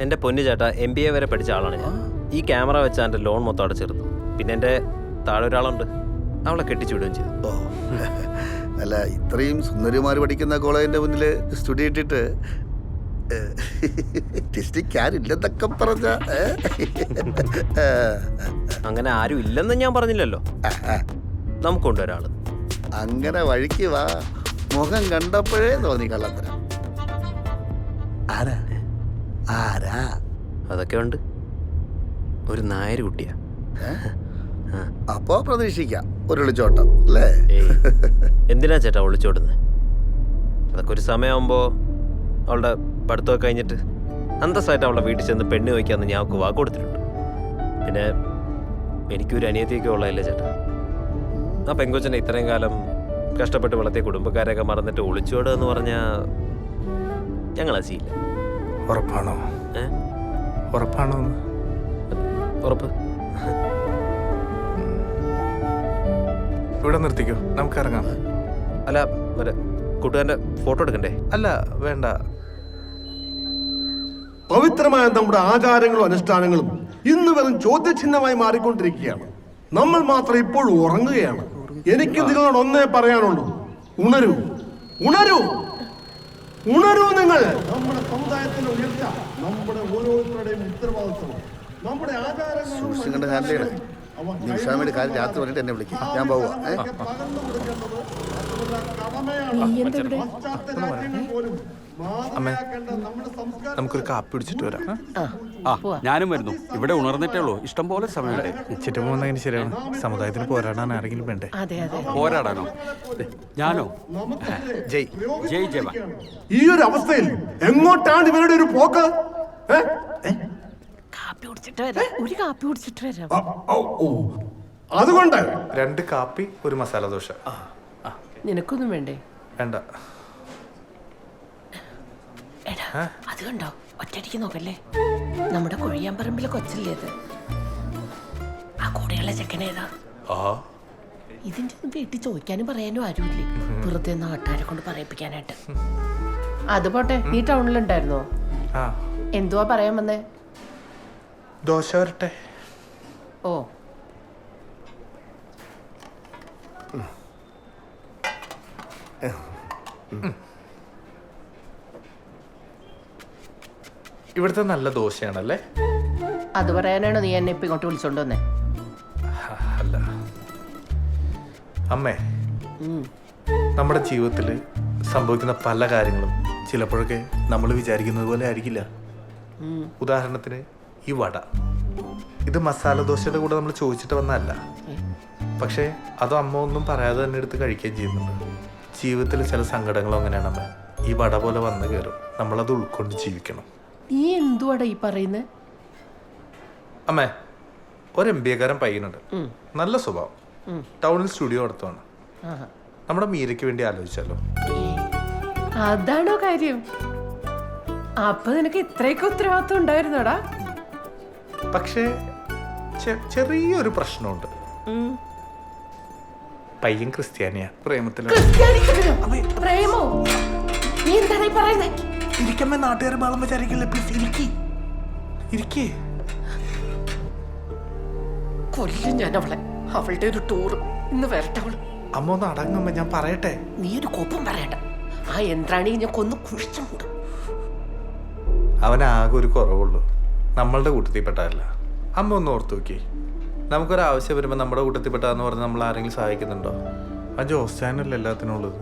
എൻ്റെ പൊന്നു ചേട്ടാ, MBA വരെ പഠിച്ച ആളാണ് ഞാൻ. ഈ ക്യാമറ വെച്ചാൽ എൻ്റെ ലോൺ മൊത്തം അടച്ചെടുത്തു. പിന്നെ എൻ്റെ താഴെ ഒരാളുണ്ട്, അവളെ കെട്ടിച്ചു വിടുകയും ചെയ്തു. അല്ല, ഇത്രയും സുന്ദരിമാർ പഠിക്കുന്ന കോളേജിന്റെ മുന്നിൽ സ്റ്റുഡിയോ ഇട്ടിട്ട് ില്ലെന്നൊക്കെ പറഞ്ഞ അങ്ങനെ ആരും ഇല്ലെന്ന് ഞാൻ പറഞ്ഞില്ലല്ലോ. നമുക്കുണ്ട് ഒരാള്. അങ്ങനെ വഴിക്ക് വാ, മുഖം കണ്ടപ്പോഴേ തോന്നി കള്ളത്തരം. ആരാ? അതൊക്കെ ഉണ്ട്, ഒരു നായർ കുട്ടിയാ. അപ്പോ പ്രതീക്ഷിക്കാം ഒരു ഒളിച്ചോട്ടം അല്ലേ? എന്തിനാ ചേട്ടാ ഒളിച്ചോടുന്നത്? അതൊക്കെ ഒരു സമയമാകുമ്പോ അവളുടെ പഠിത്തമൊക്കെ കഴിഞ്ഞിട്ട് അന്തസ്സായിട്ട് അവളുടെ വീട്ടിൽ ചെന്ന് പെണ്ണ് വയ്ക്കാമെന്ന് ഞാൻ അവൾക്ക് വാക്ക് കൊടുത്തിട്ടുണ്ട്. പിന്നെ എനിക്കൊരു അനിയത്തിയൊക്കെ ഉള്ളതല്ലേ ചേട്ടാ. ആ പെങ്കൊച്ചനെ ഇത്രയും കാലം കഷ്ടപ്പെട്ട് വളർത്തിയ കുടുംബക്കാരെയൊക്കെ മറന്നിട്ട് ഒളിച്ചോടുക എന്ന് പറഞ്ഞാൽ ഞങ്ങളത് ചെയ്യില്ല. ഉറപ്പാണോ? ഉറപ്പാണോ? ഉറപ്പ്. ഇവിടെ നിർത്തിക്കോ, നമുക്ക് ഇറങ്ങാം. അല്ല, കൂട്ടുകാരൻ്റെ ഫോട്ടോ എടുക്കണ്ടേ? അല്ല, വേണ്ട. പവിത്രമായ നമ്മുടെ ആചാരങ്ങളും അനുഷ്ഠാനങ്ങളും ഇന്ന് വെറും ചോദ്യചിഹ്നമായി മാറിക്കൊണ്ടിരിക്കുകയാണ്. നമ്മൾ മാത്രം ഇപ്പോഴും ഉറങ്ങുകയാണ്. എനിക്ക് നിങ്ങളോട് ഒന്നേ പറയാനുള്ളൂ, ഉണരൂ, ഉണരൂ, ഉണരൂ. നിങ്ങൾ നമ്മുടെ സമുദായത്തിന്റെ ഉയർച്ച നമ്മുടെ ഓരോരുത്തരുടെയും ഉത്തരവാദിത്വമാണ്. നമ്മുടെ ആചാരങ്ങളും നിമിഷാമയുടെ കാര്യം രാത്രി പറഞ്ഞിട്ട് എന്നെ വിളിക്കും, ഞാൻ പോവാ. അമ്മേ, നമുക്കൊരു കാപ്പി പിടിച്ചിട്ട് വരാം. ഞാനും വരുന്നു. ഇവിടെ ഉണർന്നിട്ടേ ഉള്ളൂ, ഇഷ്ടം പോലെ സമയമുണ്ട്. ഉച്ചിട്ട് പോകുന്നതിന് ശരിയാണ്. സമുദായത്തിന് പോരാടാൻ ആരെങ്കിലും വേണ്ടേ? പോരാടാനോ? ഞാനോ? ജയ് ജയ് ജവാൻ. ഈ ഒരു അവസ്ഥയിൽ എങ്ങോട്ടാണ് ഇവരുടെ ഒരു പോക്ക്? ഒരു കാപ്പി കുടിച്ചിട്ട് വരാം. അതുകൊണ്ട് 2 കാപ്പി, ഒരു മസാല ദോശ. നിനക്കൊന്നും വേണ്ടേ? വേണ്ട. എടാ, അത് കണ്ടോ? ഒറ്റയടിക്ക് നോക്കല്ലേ, നമ്മുടെ കൊഴിയാമ്പറമ്പിലെ കൊച്ചല്ലേ അത്? ആ കൂടെയുള്ള ചെക്കനേതാ? ഇതിന്റെ ഒന്നും വീട്ടിൽ ചോദിക്കാനും പറയാനും ആരുമില്ലേ, വെറുതെ നാട്ടുകാരെ കൊണ്ട് പറയിപ്പിക്കാനായിട്ട്. അത് പോട്ടെ, നീ ടൗണിലുണ്ടായിരുന്നോ? എന്തുവാ പറയാൻ വന്നേ? ദോശ വരട്ടെ. ഓ, ഇവിടുത്തെ നല്ല ദോശയാണല്ലേ? അത് പറയാനാണോ നീ എന്നെ ഇപ്പൊ ഇങ്ങോട്ട് വിളിച്ചോണ്ട് വന്നേ? അല്ല അമ്മേ, നമ്മുടെ ജീവിതത്തിൽ സംഭവിക്കുന്ന പല കാര്യങ്ങളും ചിലപ്പോഴൊക്കെ നമ്മൾ വിചാരിക്കുന്നത് പോലെ ആയിരിക്കില്ല. ഉദാഹരണത്തിന് ഈ വട, ഇത് മസാല ദോശയുടെ കൂടെ നമ്മൾ ചോദിച്ചിട്ട് വന്നതല്ല. പക്ഷേ അത് അമ്മ ഒന്നും പറയാതെ തന്നെ എടുത്ത് കഴിക്കുകയും ചെയ്യുന്നുണ്ട്. ജീവിതത്തിൽ ചില സങ്കടങ്ങളും അങ്ങനെയാണ് അമ്മ. ഈ വട പോലെ വന്ന് കയറും, നമ്മളത് ഉൾക്കൊണ്ട് ജീവിക്കണം. നീ എന്തുവാടാ ഈ പറയുന്നത്? അമ്മേ, ഒരു MBA-കാരൻ പയ്യനുണ്ട്, നല്ല സ്വഭാവം, ടൗണിൽ സ്റ്റുഡിയോ നടത്തുവാണ്. നമ്മുടെ മീരയ്ക്ക് വേണ്ടി ആലോചിച്ചാലോ? അതാണോ കാര്യം? അപ്പൊ നിനക്ക് ഇത്രയൊക്കെ ഉത്തരവാദിത്വം ഉണ്ടായിരുന്നോടാ? പക്ഷേ ചെറിയൊരു പ്രശ്നമുണ്ട്. പയ്യൻ ക്രിസ്ത്യാനിയാ, പ്രേമത്തിലാണ്. പ്രേമോ? നീ എന്താണ് ഈ പറയുന്നത്? ഇരിക്കമ്മേ, നാട്ടുകാരെ ബാളം വിചാരിക്കില്ല. പ്ലീസ് ഇരിക്കേ. കൊല്ലും ഞാൻ അവളെ. അവളുടെ ഒരു ടൂറ് ഇന്ന് വരട്ടെ അവള്. അമ്മ ഒന്ന് അടങ്ങമ്മ, ഞാൻ പറയട്ടെ. നീ ഒരു കോപ്പം പറയണ്ട. ആ യന്ത്രാണി ഞാൻ കൊന്നു കുഴിച്ചുണ്ട്. അവനാകെ ഒരു കുറവുള്ളൂ, നമ്മളുടെ കൂട്ടത്തിൽപ്പെട്ടതല്ല. അമ്മ ഒന്ന് ഓർത്ത് നോക്കി, നമുക്കൊരാവശ്യം വരുമ്പോൾ നമ്മുടെ കൂട്ടത്തിൽപ്പെട്ടതെന്ന് പറഞ്ഞ് നമ്മൾ ആരെങ്കിലും സഹായിക്കുന്നുണ്ടോ? ആ ജോസ്റ്റാനല്ലേ എല്ലാത്തിനും ഉള്ളത്.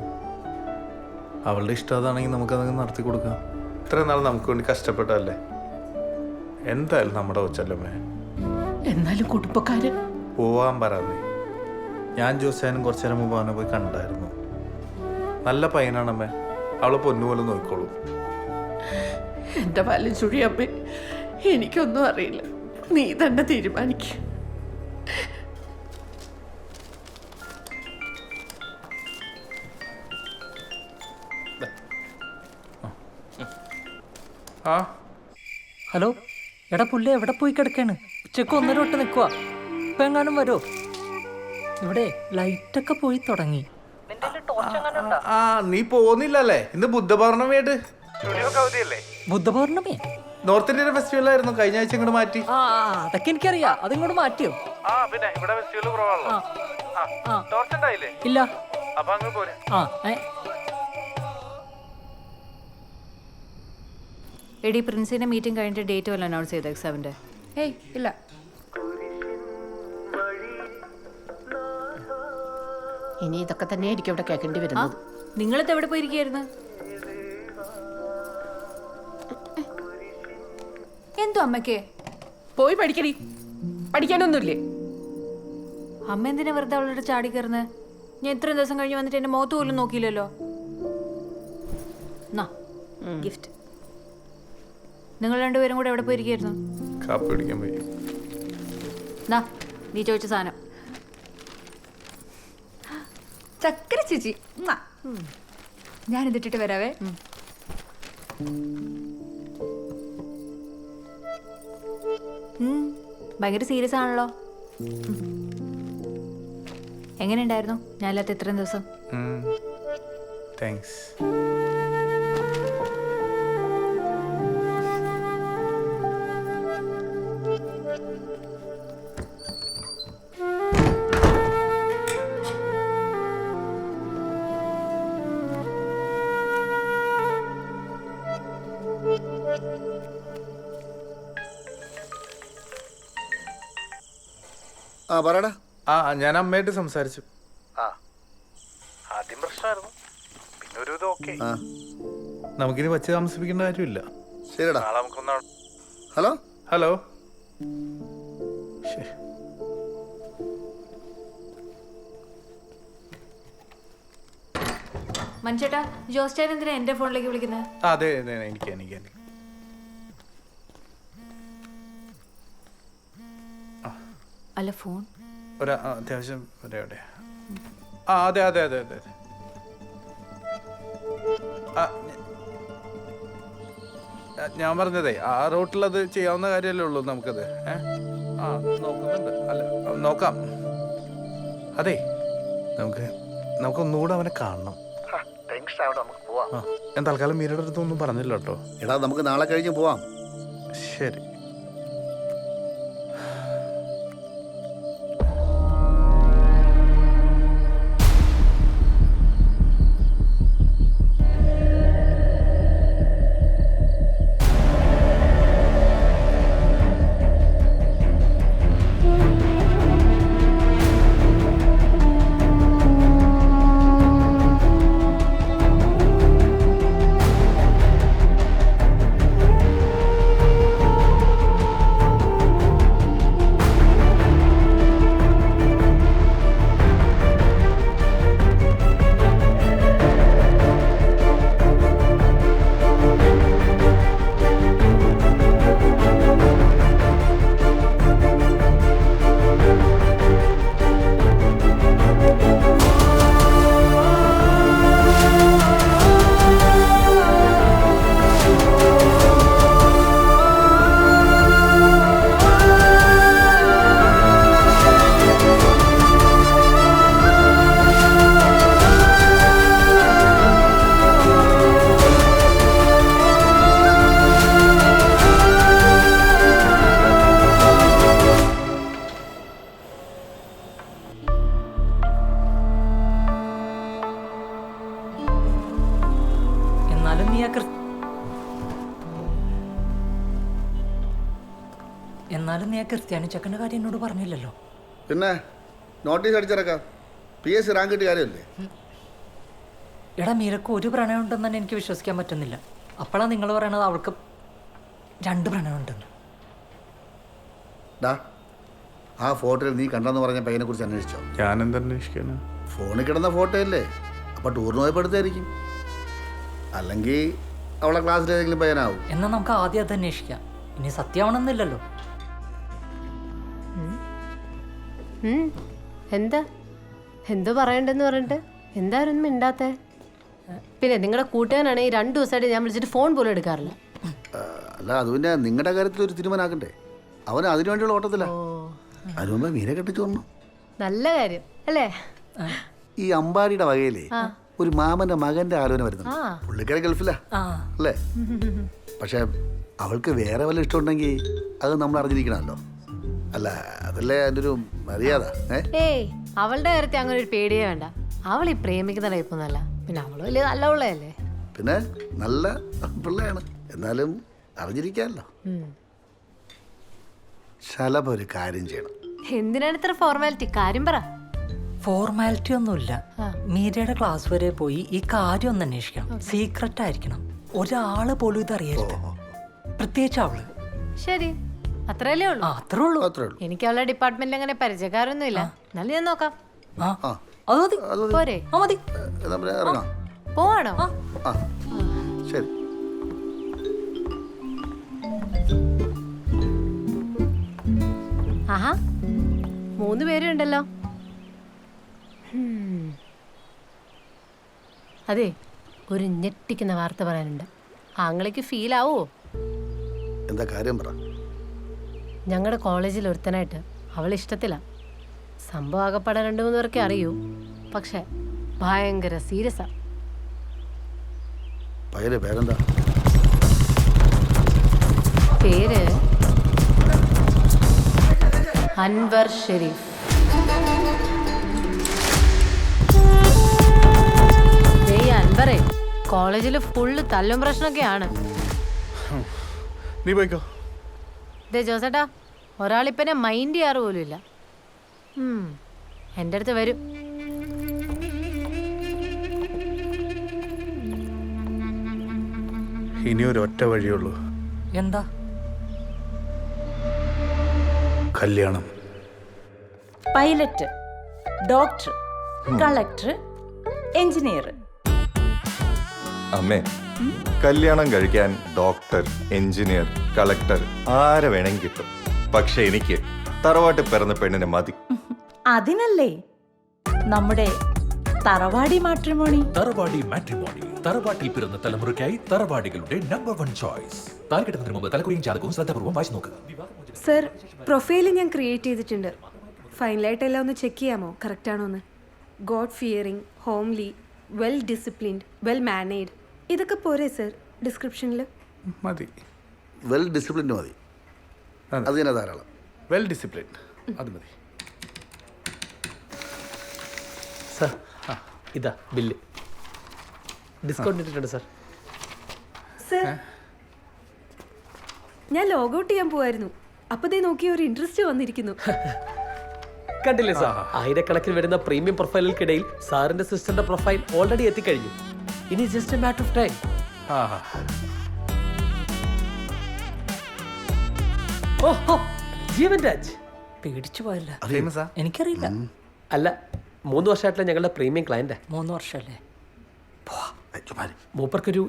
അവളുടെ ഇഷ്ടം അതാണെങ്കിൽ നമുക്കതങ്ങ് നടത്തി കൊടുക്കാം. ഇത്രയും നാൾ നമുക്ക് വേണ്ടി കഷ്ടപ്പെട്ടതല്ലേ. എന്തായാലും നമ്മുടെ കൊച്ചല്ലമ്മേ. എന്നാലും കുടുംബക്കാരൻ പോവാൻ പറയാതെ. ഞാൻ ജോസ്റ്റാനും കുറച്ചു നേരം മുമ്പ് അവനെ പോയി കണ്ടായിരുന്നു. നല്ല പയ്യനാണമ്മേ, അവളെ പൊന്നുപോലെ നോക്കിക്കോളൂ. എന്റെ പാലും ചുഴിയമ്മേ, എനിക്കൊന്നും അറിയില്ല. നീ തന്നെ തീരുമാനിക്കും. ഹലോ, എടാ പുള്ളി എവിടെ പോയി കിടക്കാണ്? ഉച്ചക്ക് 1:30 തൊട്ട് നിൽക്കുക. ഇപ്പൊ എങ്ങാനും വരോ? ഇവിടെ ലൈറ്റൊക്കെ പോയി തുടങ്ങി. നീ പോകുന്നില്ലല്ലേ? ഇന്ന് ബുദ്ധപൗർണമിയായിട്ട്. ബുദ്ധപൗർണമി നോർത്ത് ഇന്ത്യൻ ഫെസ്റ്റിവൽ ആയിരുന്നു, കഴിഞ്ഞ ആഴ്ച ഇങ്ങോട്ട് മാറ്റി. അതൊക്കെ എനിക്കറിയാം. അതിങ്ങോട്ട് മാറ്റിയോ? പിന്നെ ഇവിടെ ഫെസ്റ്റിവൽ കുറവാണല്ലോ. ഇല്ല. അപ്പൊ അങ്ങ് പോരെ. എടി, പ്രിൻസിന്റെ മീറ്റിംഗ് കഴിഞ്ഞിട്ട് ഡേറ്റ് വല്ല അനൗൺസ് ചെയ്ത എക്സാമിന്റെ? ഏയ് ഇല്ല. ഇനി ഇതൊക്കെ തന്നെയായിരിക്കും ഇവിടെ കേൾക്കേണ്ടി വരുന്നത്. നിങ്ങളിത് എവിടെ പോയിരിക്കായിരുന്നു? എന്തോ അമ്മയ്ക്ക് പോയി പഠിക്കടി. പഠിക്കാനൊന്നുമില്ലേ? അമ്മ എന്തിനാ വെറുതെ അവളോട് ചാടി കയറുന്നത്? ഞാൻ ഇത്രയും ദിവസം കഴിഞ്ഞ് വന്നിട്ട് എന്റെ മുഖത്ത് പോലും നോക്കിയില്ലല്ലോ. ഗിഫ്റ്റ്. നിങ്ങൾ രണ്ടുപേരും കൂടെ എവിടെ പോയിരിക്കായിരുന്നു? കാപ്പി കുടിക്കാൻ പോയി. നീ ചോദിച്ച സാധനം. ചക്കര ചേച്ചി, ഞാൻ ഇതിട്ടിട്ട് വരാവേ. ഭയങ്കര സീരിയസ് ആണല്ലോ. എങ്ങനെയുണ്ടായിരുന്നു ഞാനില്ലാത്ത ഇത്രയും ദിവസം? താങ്ക്സ്. പറയടാ. ഞാൻ അമ്മയായിട്ട് സംസാരിച്ചു. ആദ്യം പ്രശ്നമായിരുന്നു, പിന്നെ ഒരു ഇത് ഓക്കെ. നമുക്കിനി വച്ച് താമസിപ്പിക്കേണ്ട കാര്യമില്ല. ശരിടാ. Hello hello. മനുഷ്യേട്ടാ, ജോസ്റ്റാൻ എന്തിനാ എന്റെ ഫോണിലേക്ക് വിളിക്കുന്നത്? അതെ അതെ, എനിക്ക് അല്ല, ഫോൺ ഒരു അത്യാവശ്യം എവിടെ? അതെ അതെ അതെ അതെ അതെ. ഞാൻ പറഞ്ഞതേ, ആ റൂട്ടിൽ അത് ചെയ്യാവുന്ന കാര്യമല്ലേ ഉള്ളൂ നമുക്കത്. നോക്കുന്നുണ്ട്. അല്ല, നോക്കാം. അതെ, നമുക്കൊന്നുകൂടെ അവനെ കാണണം. നമുക്ക് പോവാം. ഞാൻ തൽക്കാലം മീരയുടെ അടുത്തൊന്നും പറഞ്ഞില്ല കേട്ടോ. എടാ നമുക്ക് നാളെ കഴിഞ്ഞ് പോവാം. ശരി. എന്നാലും നീ ആ ക്രിസ്ത്യാനി ചെക്കൻ്റെ കാര്യം എന്നോട് പറഞ്ഞില്ലല്ലോ. പിന്നെ നോട്ടീസ് അടിച്ചിറക്കാം. PSC റാങ്ക് കിട്ടിയ കാര്യമല്ലേ? എടാ മീരക്ക് ഒരു പ്രണയം ഉണ്ടെന്ന് തന്നെ എനിക്ക് വിശ്വസിക്കാൻ പറ്റുന്നില്ല. അപ്പോഴാണ് നിങ്ങൾ പറയണത് അവൾക്ക് 2 പ്രണയം ഉണ്ടെന്ന്. ഡാ ആ ഫോട്ടോയിൽ നീ കണ്ടെന്ന് പറഞ്ഞ പയ്യനെ കുറിച്ച് അന്വേഷിച്ചോ? ഞാൻ എന്തന്വേഷിക്കാണ്? ഫോണിൽ കിടന്ന ഫോട്ടോ അല്ലേ? അപ്പോൾ ടൂറിന് പോയപ്പെടുത്തായിരിക്കും. അല്ലെങ്കിൽ അവളെ ക്ലാസ്സിൽ ഏതെങ്കിലും പയ്യനാവും. എന്നാൽ നമുക്ക് ആദ്യം അത് അന്വേഷിക്കാം. ഇനി സത്യമാണെന്നില്ലല്ലോ. എന്താ എന്തോ പറയണ്ടെന്ന് പറഞ്ഞിട്ട് എന്തായാലും മിണ്ടാത്തേ? പിന്നെ നിങ്ങളുടെ കൂട്ടുകാരാണ് ഈ 2 ദിവസമായിട്ട് ഞാൻ വിളിച്ചിട്ട് ഫോൺ പോലും എടുക്കാറില്ല. അല്ല അത് പിന്നെ നിങ്ങളുടെ കാര്യത്തിൽ ഒരു തീരുമാനമാക്കണ്ടേ? അവന് അതിനുവേണ്ടിയുള്ള ഓട്ടത്തില്ല. അതിന് മുമ്പേ മീനെ കെട്ടിച്ചോന്നു. നല്ല കാര്യം അല്ലേ? ഈ അമ്പാടിയുടെ വകയിലേ ഒരു മാമന്റെ മകന്റെ ആലോചന വരുന്നു. പുള്ളിക്കാരെ ഗൾഫിലാ അല്ലേ? പക്ഷെ അവൾക്ക് വേറെ വല്ല ഇഷ്ടമുണ്ടെങ്കിൽ അത് നമ്മൾ അറിഞ്ഞിരിക്കണമല്ലോ. അല്ല അതല്ലേ അതിൻ്റെ ഒരു മര്യാദ. ഏയ് അവളുടെ കാര്യത്തിൽ അങ്ങനെ ഒരു പേടിയേ വേണ്ട. അവൾ ഈ പ്രേമിക്കുന്ന ടൈപ്പൊന്നല്ല. പിന്നെ അവള് വലിയ നല്ല പിള്ളയല്ലേ? പിന്നെ നല്ല പിള്ളയാണ്. എന്നാലും അറിഞ്ഞിരിക്കാമല്ലോ. ശലഭ ഒരു കാര്യം ചെയ്യണം. എന്തിനാണ് ഇത്ര ഫോർമാലിറ്റി? കാര്യം പറ. ഫോർമാലിറ്റി ഒന്നുമില്ല. മീരയുടെ ക്ലാസ് വരെ പോയി ഈ കാര്യം ഒന്ന് അന്വേഷിക്കണം. സീക്രട്ട് ആയിരിക്കണം. ഒരാള് പോലും ഇത് അറിയരുത്. പ്രത്യേകിച്ച് അവള്. ശരി അത്രയല്ലേ ഉള്ളൂ? അത്രേ ഉള്ളൂ. എനിക്ക് അവളുടെ ഡിപ്പാർട്ട്മെന്റിൽ അങ്ങനെ പരിചയക്കാരൊന്നും ഇല്ല. എന്നാലും ഞാൻ നോക്കാം. പോരെ? ഇറങ്ങാം. പോവാണോ? ശരി. ആഹാ 3 പേരുണ്ടല്ലോ. അതെ ഒരു ഞെട്ടിക്കുന്ന വാർത്ത പറയാനുണ്ട്. ആങ്ങളേക്ക് ഫീൽ ആവോ? എന്താ കാര്യം പറ. ഞങ്ങളുടെ കോളേജിൽ ഒരുത്തനായിട്ട് അവൾ ഇഷ്ടത്തില്ല. സംഭവം ആകപ്പാടെ 2-3 പേർക്കേ അറിയൂ. പക്ഷെ ഭയങ്കര സീരിയസാ. പേരെന്താ? പേര് അൻവർ ഷെരീഫ്. അൻവറേ കോളേജിൽ ഫുള്ള് തല്ലും പ്രശ്നമൊക്കെയാണ്. നീ പോയിക്കോ. ജോസേട്ടാ ഒരാളിപ്പനെ മൈൻഡ് ചെയ്യാറ് പോലും ഇല്ല. എൻ്റെ അടുത്ത് വരും. ഇനി ഒരു ഒറ്റ വഴിയുള്ളൂ. എന്താ? കല്യാണം. Pilot, doctor, collector, engineer. അമ്മേ കല്യാണം കഴിക്കാൻ ഡോക്ടർ, എഞ്ചിനീയർ, കളക്ടർ ആരെ വേണമെങ്കിൽ കിട്ടും. പക്ഷെ എനിക്ക് തറവാട്ടിൽ പിറന്ന പെണ്ണിനെ മതി. അതിനല്ലേ നമ്മുടെ തറവാടി മാട്രിമോണി. തറവാടി മാട്രിമോണി. തറവാട്ടിൽ പിറന്ന തലമുറയ്ക്കായി തറവാടികളുടെ നമ്പർ 1 ചോയ്സ്. താൽക്കെട്ടുന്നതിന് മുമ്പ് തലക്കുറിയും ജാതകവും ശ്രദ്ധാപൂർവ്വം വായിച്ചു നോക്കുക. സർ പ്രൊഫൈല് ഞാൻ ക്രിയേറ്റ് ചെയ്തിട്ടുണ്ട്. ഫൈനലായിട്ട് എല്ലാം ഒന്ന് ചെക്ക് ചെയ്യാമോ? കറക്റ്റ് ആണോ എന്ന്? God fearing, homely, well disciplined, well mannered. ഇതൊക്കെ പോരെ സർ ഡിസ്ക്രിപ്ഷനിൽ? മതി. വെൽ ഡിസിപ്ലിൻഡ് മതി, അത് തന്നെ ധാരാളം. വെൽ ഡിസിപ്ലിൻഡ് അത് മതി. സാർ ഇതാ ബില്ല്. ഡിസ്കൗണ്ട് ഇട്ടിട്ടുണ്ട് സാർ. സർ ഞാൻ ലോഗ് ഔട്ട് ചെയ്യാൻ പോവായിരുന്നു, അപ്പൊ ദേ നോക്കി ഒരു ഇൻട്രസ്റ്റ് വന്നിരിക്കുന്നു. കണ്ടില്ലേ സാർ, ആയിരക്കണക്കിന് വരുന്ന പ്രീമിയം പ്രൊഫൈലുകൾക്കിടയിൽ സാറിന്റെ സിസ്റ്ററിന്റെ പ്രൊഫൈൽ ഓൾറെഡി എത്തിക്കഴിഞ്ഞു. ഇനി just A matter of time. ഓഹോ, ജീവൻ രാജ് പേടിച്ചു പോയല്ല. എനിക്കറിയില്ല. അല്ല, 3 വർഷമായിട്ടുള്ള ഞങ്ങളുടെ പ്രീമിയം ക്ലയന്റ്. 3 വർഷമല്ലേ? മൂപ്പർക്കൊരു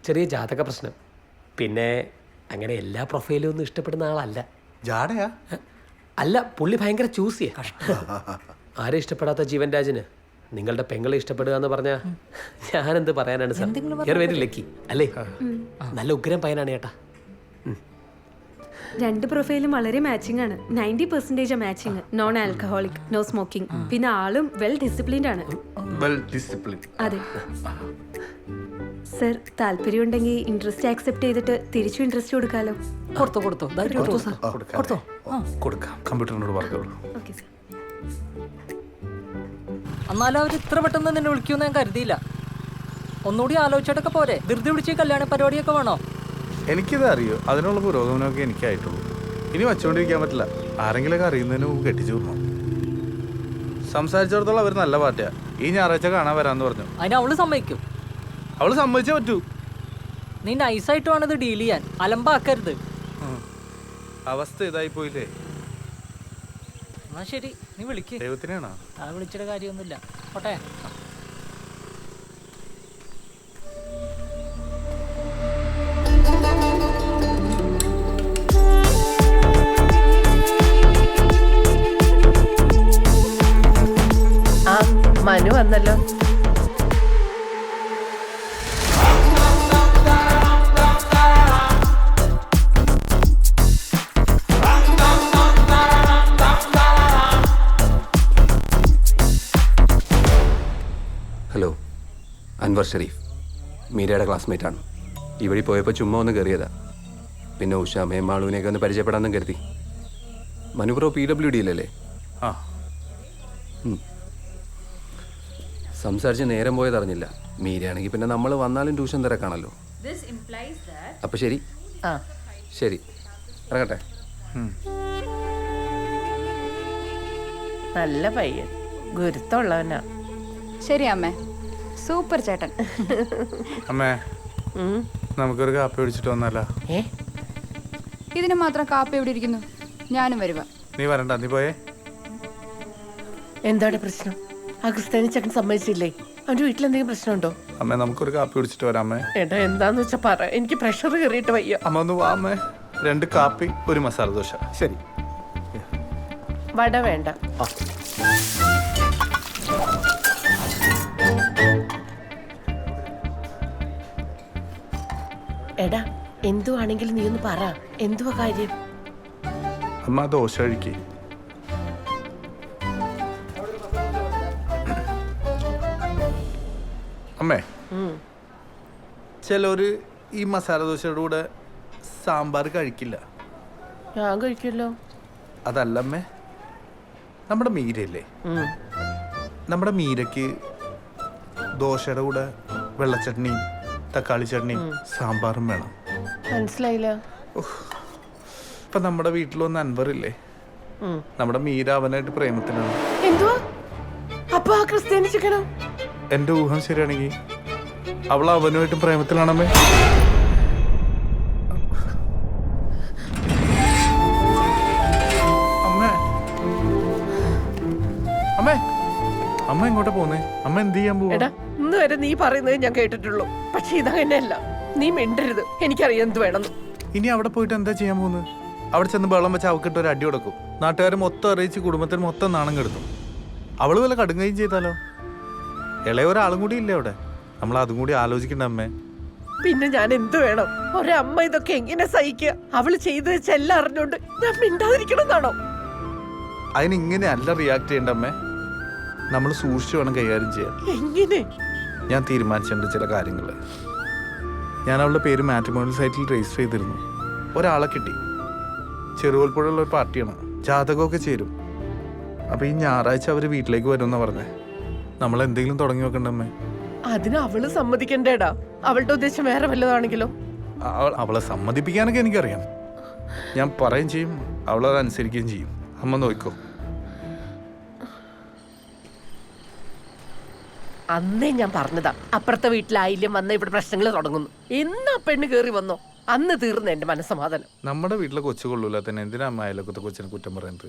ചെറിയ ജാതക പ്രശ്നം. പിന്നെ അങ്ങനെ എല്ലാ പ്രൊഫൈലും ഒന്നും ഇഷ്ടപ്പെടുന്ന ആളല്ല. ജാടയാ? അല്ല, പുള്ളി ഭയങ്കര ചൂസ് ചെയ്യാ. ആരെ ഇഷ്ടപ്പെടാത്ത ജീവൻ രാജിന് നിങ്ങളുടെ പെങ്ങളെ ഇഷ്ടപ്പെടുക എന്ന് പറഞ്ഞാ ഞാനെന്ത് പറയാനാണ് സാർ? വെരി ലക്കി അല്ലേ? നല്ല ഉഗ്രം പയ്യനാണ് ചേട്ടാ. 2 പ്രൊഫൈലും വളരെ മാച്ചിങ് ആണ്. 90% matching. Non alcoholic, no smoking. പിന്നെ ആളും വെൽ ഡിസിപ്ലിൻഡ് ആണ്. അതെ സർ, താല്പര്യമുണ്ടെങ്കിൽ ഇൻട്രസ്റ്റ് ആക്സെപ്റ്റ് ചെയ്തിട്ട് തിരിച്ചു ഇൻട്രസ്റ്റ് കൊടുക്കാലോ? കൊടുത്തോ കൊടുക്കാം. കമ്പ്യൂട്ടറിനോട് പറഞ്ഞോളൂ. Okay sir. എന്നാലും അവർ ഇത്ര പെട്ടെന്ന് നിന്നെ വിളിക്കുമെന്ന് ഞാൻ കരുതിയില്ല. ഒന്നുകൂടി ആലോചിച്ചിട്ടൊക്കെ പോരെ? ധൃതി പിടിച്ച് കല്യാണ പരിപാടിയൊക്കെ വേണോ? എനിക്കിത് അറിയോ, അതിനുള്ള പുരോഗമനമൊക്കെ എനിക്കായിട്ടുള്ളൂ. ഇനി വച്ചുകൊണ്ടിരിക്കാൻ പറ്റില്ല. ആരെങ്കിലൊക്കെ അറിയുന്നതിന് മുമ്പ് കെട്ടിച്ചു വിടണം. സംസാരിച്ചിടത്തോളം അവർ നല്ല പാർട്ടിയാ. ഈ ഞായറാഴ്ച കാണാൻ വരാന്ന് പറഞ്ഞു. അതിന് അവള് സമ്മതിക്കും? അവള് സമ്മതിച്ചേ പറ്റൂ. നീ നൈസായിട്ട് വേണം ഇത് ഡീൽ ചെയ്യാൻ, അലമ്പാക്കരുത്. അവസ്ഥ ഇതായി പോയില്ലേ? എന്നാ ശരി, നീ വിളിക്ക്. ദൈവത്തിനാണോ? ആ വിളിച്ചിട്ട് കാര്യമൊന്നുമില്ല. പോട്ടെ. ആ മനു വന്നല്ലോ. ഹലോ, അൻവർ ഷെരീഫ്, മീരയുടെ ക്ലാസ്മേറ്റ് ആണ്. ഈ വഴി പോയപ്പോൾ ചുമ്മാ ഒന്ന് കയറിയതാ. പിന്നെ ഉഷാമയും മാളുവിനെയൊക്കെ ഒന്ന് പരിചയപ്പെടാമെന്നും കരുതി. മനുപ്രോ PWDയിലല്ലേ? ആ. സംസാരിച്ച് നേരം പോയതറിഞ്ഞില്ല. മീരയാണെങ്കിൽ പിന്നെ നമ്മൾ വന്നാലും ട്യൂഷൻ തിരക്കാണല്ലോ. അപ്പൊ ശരി. ശരി, ഇറങ്ങട്ടെ. നല്ല പയ്യൻ, ഗുരുത്തമുള്ളവനാ. ശരി അമ്മേ, സൂപ്പർ ചേട്ടൻ. അമ്മേ, നമുക്കൊരു കാപ്പി പിടിച്ചിട്ട് വന്നല്ല. ഇതിന് മാത്രം കാപ്പി എവിടെ ഇരിക്കുന്നു? ഞാനും വരുക. നീ വരണ്ട, നീ പോയേ. എന്താണ് പ്രശ്നം? ആ ക്രിസ്ത്യാനി ചെക്കൻ സമ്മതിച്ചില്ലേ? അവന്റെ വീട്ടിലെന്തെങ്കിലും പ്രശ്നമുണ്ടോ? അമ്മേ, നമുക്കൊരു കാപ്പി പിടിച്ചിട്ട് വരാം. അമ്മേ ഏട്ടാ, എന്താന്ന് വെച്ചാ പറ. എനിക്ക് പ്രഷർ കയറിയിട്ട് വയ്യ. അമ്മ ഒന്ന് വാ. അമ്മേ, 2 കാപ്പി, 1 മസാല ദോശ. ശരി. വട വേണ്ട. എടാ, എന്തുവാണെങ്കിലും നീ ഒന്ന് പറ. എന്തുവാ കാര്യം? അമ്മ ദോശ കഴിക്കേ. അമ്മേ, ചിലര് ഈ മസാല ദോശയുടെ കൂടെ സാമ്പാർ കഴിക്കില്ല. ഞാൻ കഴിക്കല്ലോ. അതല്ല അമ്മേ, നമ്മുടെ മീരയില്ലേ, നമ്മുടെ മീരയ്ക്ക് ദോശയുടെ കൂടെ വെള്ളച്ചട്നിയും തക്കാളി ചട്നിയും സാമ്പാറും വേണം. മനസ്സിലായില്ല. ഇപ്പൊ നമ്മുടെ വീട്ടിലൊന്ന് അൻവറില്ലേ, നമ്മുടെ മീര അവനായിട്ട് പ്രേമത്തിലാണ്. എന്തുവാ? അപ്പൊ ആ ക്രിസ്ത്യാനി ചിക്കനോ? എന്റെ ഊഹം ശരിയാണെങ്കിൽ അവൾ അവനുമായിട്ട് പ്രേമത്തിലാണമ്മേ. അമ്മേ, അമ്മേ, അമ്മ എങ്ങോട്ടാ പോന്നേ? അമ്മ എന്ത് ചെയ്യാൻ പോവാ? എടാ, ഇന്ന് വരെ നീ പറയുന്നത് ഞാൻ കേട്ടിട്ടുള്ളൂ. പക്ഷെ ഇതങ്ങനെയല്ല. നീ മിണ്ടരുത്. എനിക്കറിയാം എന്ത് വേണമെന്ന്. ഇനി അവിടെ പോയിട്ട് എന്താ ചെയ്യാൻ പോകുന്നത്? അവിടെ ചെന്ന് വെള്ളം വെച്ച് അവക്കിട്ട് ഒരു അടി കൊടുക്കും. നാട്ടുകാർ മൊത്തം അറിയിച്ച് കുടുംബത്തിന് മൊത്തം നാണം കെടുത്തും. അവള് വല്ല കടുങ്ങയും ചെയ്താലോ? ഇളയ ഒരാളും കൂടി ഇല്ലേ അവിടെ? നമ്മൾ അതും കൂടി ആലോചിക്കണ്ട അമ്മേ. പിന്നെ ഞാൻ എന്ത് വേണം? ഒരമ്മ ഇതൊക്കെ എങ്ങനെ സഹിക്കുക? അവള് ചെയ്തു വെച്ചെല്ലാം അറിഞ്ഞോണ്ട് ഞാൻ മിണ്ടാതിരിക്കണം എന്നാണോ? അതിനിങ്ങനെ അല്ല റിയാക്ട് ചെയ്യണ്ട അമ്മേ. നമ്മൾ സൂക്ഷിച്ചു വേണം കൈകാര്യം ചെയ്യാൻ. എങ്ങനെ? ഞാൻ തീരുമാനിച്ചിട്ടുണ്ട് ചില കാര്യങ്ങൾ. ഞാൻ അവളുടെ പേര് മാട്രിമോണിയൽ സൈറ്റിൽ രജിസ്റ്റർ ചെയ്തിരുന്നു. ഒരാളെ കിട്ടി. ചെറുകോൽപ്പുഴയുള്ള ഒരു പാർട്ടിയാണ്. ജാതകമൊക്കെ ചേരും. അപ്പോൾ ഈ ഞായറാഴ്ച അവർ വീട്ടിലേക്ക് വരുമെന്നാണ് പറഞ്ഞത്. നമ്മൾ എന്തെങ്കിലും തുടങ്ങി വെക്കണ്ടമ്മേ. അതിന് അവള് സമ്മതിക്കണ്ടേടാ. അവളുടെ ഉദ്ദേശം വേറെ വല്ലതാണെങ്കിലോ? അവളെ സമ്മതിപ്പിക്കാനൊക്കെ എനിക്കറിയാം. ഞാൻ പറയുകയും ചെയ്യും, അവളത് അനുസരിക്കുകയും ചെയ്യും. അമ്മ നോക്കോ. അന്നേ ഞാൻ പറഞ്ഞതാ, അപ്പുറത്തെ വീട്ടിലായില്യം വന്ന ഇവിടെ പ്രശ്നങ്ങൾ തുടങ്ങുന്നു. എന്നാ പെണ്ണ് കേറി വന്നോ അന്ന് തീർന്നു എന്റെ മനസ്സമാധാനം. നമ്മുടെ വീട്ടിലെ കൊച്ചു കൊള്ളൂല തന്നെ എന്തിനാ അമ്മ അയലൊക്കത്തെ കൊച്ചിനെ കുറ്റം പറയുന്നത്?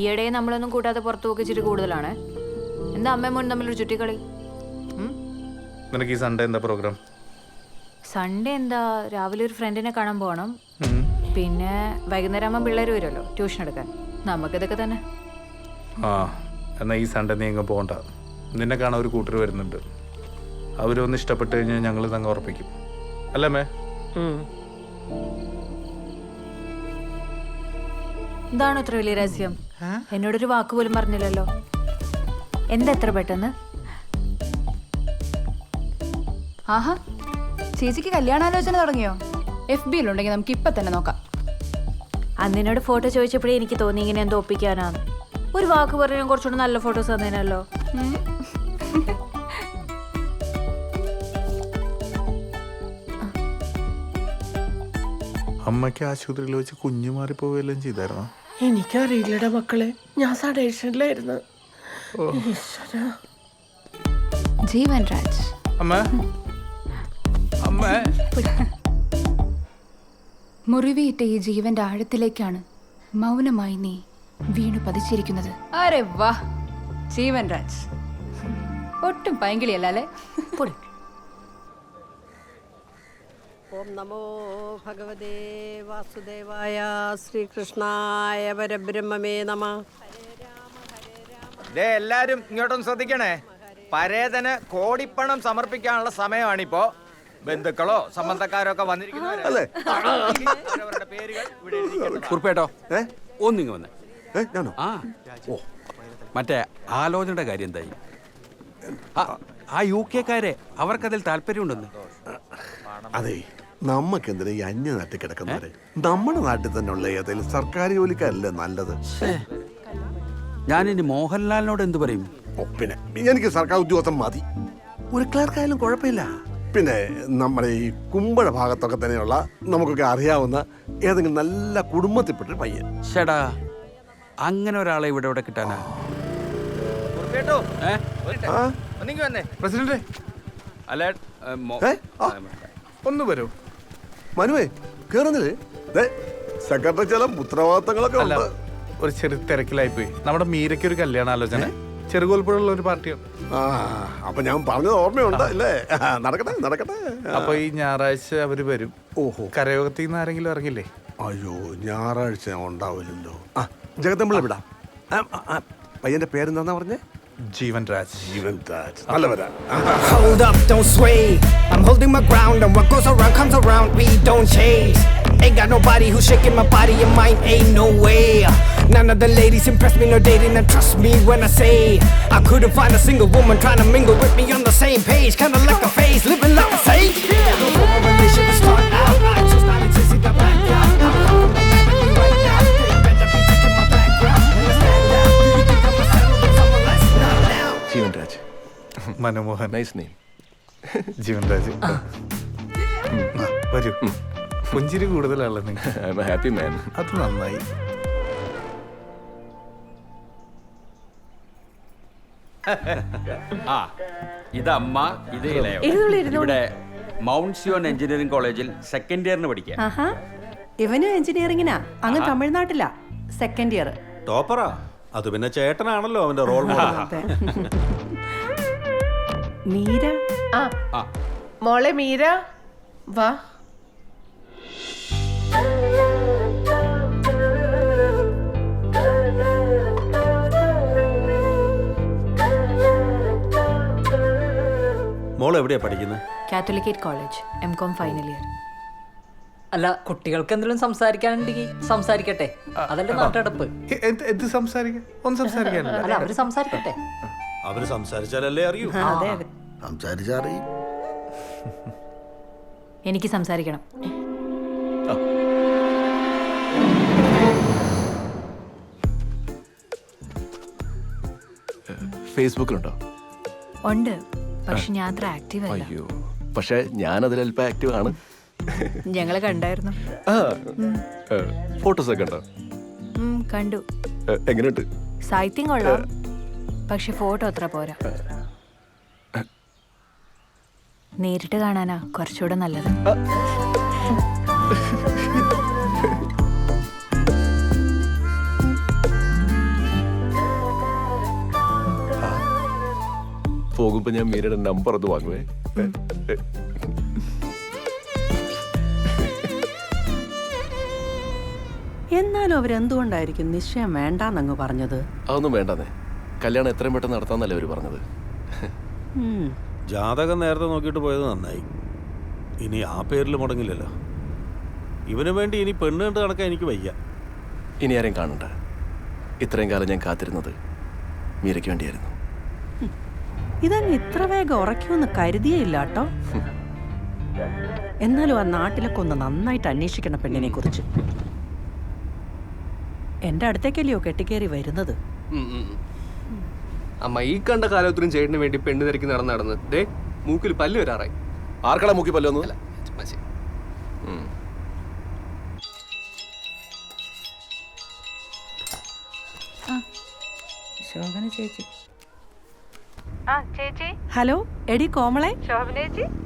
ഈയിടെ നമ്മളൊന്നും കൂട്ടാതെ പുറത്തു പോക്കി ഇച്ചിരി കൂടുതലാണ്. എന്താ അമ്മയും മോനും തമ്മിലൊരു ചുറ്റിക്കളി? നിനക്ക് ഈ സൺഡേ എന്താ പ്രോഗ്രാം? സൺഡേ എന്താ, രാവിലെ ഒരു ഫ്രണ്ടിനെ കാണാൻ പോകണം. പിന്നെ വൈകുന്നേരം ആകുമ്പോൾ പിള്ളേർ വരുമല്ലോ ട്യൂഷൻ എടുക്കാൻ. നമുക്കിതൊക്കെ തന്നെ. ആ എന്നാൽ ഈ സൺഡേ നീ എങ്ങും പോകണ്ട. നിന്നെ കാണാൻ ഒരു കൂട്ടർ വരുന്നുണ്ട്. അവരൊന്ന് ഇഷ്ടപ്പെട്ട് കഴിഞ്ഞാൽ ഞങ്ങൾ തങ്ങ ഉറപ്പിക്കും. അല്ലേ മേ? എന്താണ് ഇത്ര വലിയ രഹസ്യം? എന്നോടൊരു വാക്ക് പോലും പറഞ്ഞില്ലല്ലോ. എന്താ എത്ര പെട്ടെന്ന്? ആഹാ, ചേച്ചിക്ക് കല്യാണാലോചന തുടങ്ങിയോ? FB-യിലുണ്ടെങ്കിൽ നമുക്ക് ഇപ്പൊ തന്നെ നോക്കാം. അന്നിനോട് ഫോട്ടോ ചോദിച്ചപ്പോഴേ എനിക്ക് തോന്നി ഇങ്ങനെ എന്തോ ഒപ്പിക്കാനാണ്. ഒരു വാക്ക് പറഞ്ഞാൽ കുറച്ചുകൂടെ നല്ല ഫോട്ടോസ് തന്നേനല്ലോ. അമ്മയ്ക്ക് ആശുപത്രിയിൽ വെച്ച് കുഞ്ഞു മാറിപ്പോവുകയെല്ലാം ചെയ്തായിരുന്നോ? എനിക്കറിയില്ലടാ മക്കളെ, ഞാൻ സഡേഷനിലായിരുന്നു. ജീവൻ രാജ്. അമ്മ അമ്മ മുറിവേറ്റ ഈ ജീവന്റെ ആഴത്തിലേക്കാണ് മൗനമായി നീ വീണു പതിച്ചിരിക്കുന്നത്. അരെ വാ, ജീവൻ രാജ് ഒട്ടും പൈങ്കിളിയല്ലേ? ഓം നമോ ഭഗവതേ വാസുദേവായ ശ്രീകൃഷ്ണായ പരബ്രഹ്മമേ നമഃ. എല്ലാരും ഇങ്ങോട്ടൊന്ന് ശ്രദ്ധിക്കണേ. പരേതന് കോടിപ്പണം സമർപ്പിക്കാനുള്ള സമയമാണിപ്പോ. ബന്ധുക്കളോ സംബന്ധക്കാരോ ഒക്കെ വന്നിരിക്കുന്നവരല്ലേ അവരവരുടെ പേരുകൾ ഇവിടെ എഴുതിക്കേണ്ടതാണ്. കുറിപ്പേട്ടോ ഒന്നിങ്ങ് വന്നേ. ആ ഓ മറ്റേ ആലോചനയുടെ കാര്യം എന്തായി? ആ UK-ക്കാരെ അവർക്കതിൽ താല്പര്യമുണ്ടെന്ന്. അതെ, നമുക്കെന്തിനാ ഈ അന്യനാട്ടിൽ കിടക്കുന്നവരെ? നമ്മുടെ നാട്ടിൽ തന്നെ ഉള്ള ഏതെങ്കിലും സർക്കാർ ജോലിക്കാരല്ലേ നല്ലത്? ഞാനിനി മോഹൻലാലിനോട് എന്ത് പറയും? പിന്നെ എനിക്ക് സർക്കാർ ഉദ്യോഗസ്ഥൻ മതി. ഒരു ക്ലർക്കായാലും കുഴപ്പമില്ല. പിന്നെ നമ്മുടെ ഈ കുമ്പഴ ഭാഗത്തൊക്കെ തന്നെയുള്ള നമുക്കൊക്കെ അറിയാവുന്ന ഏതെങ്കിലും നല്ല കുടുംബത്തിൽപ്പെട്ടൊരു പയ്യൻ. ചേടാ, അങ്ങനെ ഒരാളെ ഇവിടെ ഇവിടെ കിട്ടാനാ? പ്രസിഡന്റ് അല്ലേ ഒന്ന് വരൂ. മനുവേ കേറുന്നില്ലേ? സെക്രട്ടറി ചില ഉത്തരവാദിത്തങ്ങളൊക്കെ അല്ല, ഒരു ചെറിയ തിരക്കിലായിപ്പോയി. നമ്മുടെ മീരയ്ക്ക് ഒരു കല്യാണാലോചന ചെറുകോൽപ്പുഴയുള്ള ഒരു പാർട്ടിയാണ്. അപ്പൊ ഞാൻ പറഞ്ഞത് ഓർമ്മയുണ്ട് അല്ലേ? നടക്കട്ടെ നടക്കട്ടെ. അപ്പൊ ഈ ഞായറാഴ്ച അവര് വരും. ഓഹോ, കരയോഗത്തിൽ നിന്ന് ആരെങ്കിലും ഇറങ്ങില്ലേ? അയ്യോ, ഞായറാഴ്ച ഉണ്ടാവില്ലല്ലോ. ജഗദമ്പിള്ള വിടാം. പയ്യന്റെ പേരെന്താ പറഞ്ഞേ? ജീവൻ രാജ്. ജീവൻ Raj നല്ലവരാ. Hold up, don't sway. I'm holding my ground, and what goes around comes around. We don't chase. Ain't got nobody who's shaking my body and mine. Ain't no way. None of the ladies impress me, no dating, and trust me when I say I couldn't find a single woman trying to mingle with me on the same page. Kinda like a phase, living like a sage. Before a relationship start out, I just started to see the back out. I'm coming back with you right now. They better be checking my background. Stand out. Do you think I'm a settle with someone less? Not now. Jeevan Raj. Manomohan. Nice name. Jeevan Raj. വരൂ. പുഞ്ചിരി കൂടുതലാണല്ലോ നിങ്ങൾ. I am a happy man. അത് നന്നായി. ആ ഇതമ്മ, ഇത് ഇളയവൻ. ഇവിടെ മൗണ്ട് സിയോൺ എഞ്ചിനീയറിംഗ് കോളേജിൽ സെക്കൻഡ് ഇയറിന് പഠിക്കാം. ആഹാ, ഇവനും എഞ്ചിനീയറിംഗിനാ. അങ്ങ് തമിഴ്നാട്ടിലാ സെക്കൻഡ് ഇയർ. ടോപ്പറാ. അത് പിന്നെ ചേട്ടനാണല്ലോ അവന്റെ റോൾ മോഡൽ. മീര. മോളെ മീര വാ. മോൾ എവിടെയാ പഠിക്കുന്നത്? Catholicate college, MCom final year. അല്ല കുട്ടികൾക്ക് എന്തെങ്കിലും സംസാരിക്കാനുണ്ടെങ്കിൽ സംസാരിക്കട്ടെ, അതല്ലേ നാട്ടടപ്പ്. എന്ത് സംസാരിക്കാൻ? ഒന്നും സംസാരിക്കാനില്ല. അല്ല അവര് സംസാരിക്കട്ടെ. അവര് സംസാരിച്ചാലല്ലേ അറിയൂ. അതെ അതെ. സംസാരിച്ചറിയും. എനിക്ക് സംസാരിക്കണം. ഫേസ്ബുക്കിലുണ്ടോ? ഉണ്ട്, പക്ഷെ ഞാൻ അത്ര ആക്റ്റീവ് അല്ല. അയ്യോ, പക്ഷെ ഞാൻ അതിൽ അല്പം ആക്റ്റീവ് ആണ്. ഞങ്ങളെ കണ്ടായിരുന്നു. ഫോട്ടോസ് ഒക്കെ ഉണ്ടോ? കണ്ടു. എങ്ങനെയുണ്ട്? സാഹിത്യം കൊള്ളാം, പക്ഷെ ഫോട്ടോ അത്ര പോരാ. നേരിട്ട് കാണാനാ കുറച്ചുകൂടെ നല്ലത്. പോകുമ്പോ ഞാൻ മീരയുടെ നമ്പർ ഒന്ന് വാങ്ങുവേ. എന്നാലും അവരെന്തുകൊണ്ടായിരിക്കും നിശ്ചയം വേണ്ടാന്നങ്ങ് പറഞ്ഞത്? അതൊന്നും വേണ്ടെന്നേ, കല്യാണം എത്രയും പെട്ടെന്ന് നടത്താന്നല്ലേ അവര് പറഞ്ഞത്. ജാതകം നേരത്തെ നോക്കിയിട്ട് പോയത് നന്നായി. ഇനി ആ പേരിൽ മുടങ്ങില്ലല്ലോ. ഇവന് വേണ്ടി ഇനി പെണ്ണ് കണ്ട് നടക്കാൻ എനിക്ക് വയ്യ. ഇനി ആരെയും കാണണ്ട. ഇത്രയും കാലം ഞാൻ കാത്തിരുന്നത് മീരയ്ക്ക് വേണ്ടിയായിരുന്നു. ഇതങ്ങ് ഇത്ര വേഗം ഉറക്കുമെന്ന് കരുതിയേയില്ല കേട്ടോ. എന്നാലും ആ നാട്ടിലൊക്കെ ഒന്ന് നന്നായിട്ട് അന്വേഷിക്കണം പെണ്ണിനെ കുറിച്ച്. എന്റെ അടുത്തേക്കല്ലയോ കെട്ടിക്കേറി വരുന്നത്. അമ്മ ഈ കണ്ട കാലത്തിനും ചേട്ടന് വേണ്ടി പെണ്ണ് തിരക്കി നടന്ന് ദേ മൂക്കിൽ പല്ല് വരാറായി. ആർക്കടാ മൂക്കി പല്ലൊന്നും? ശോഭന ചേച്ചി. ഹലോ എടി കോമളെ.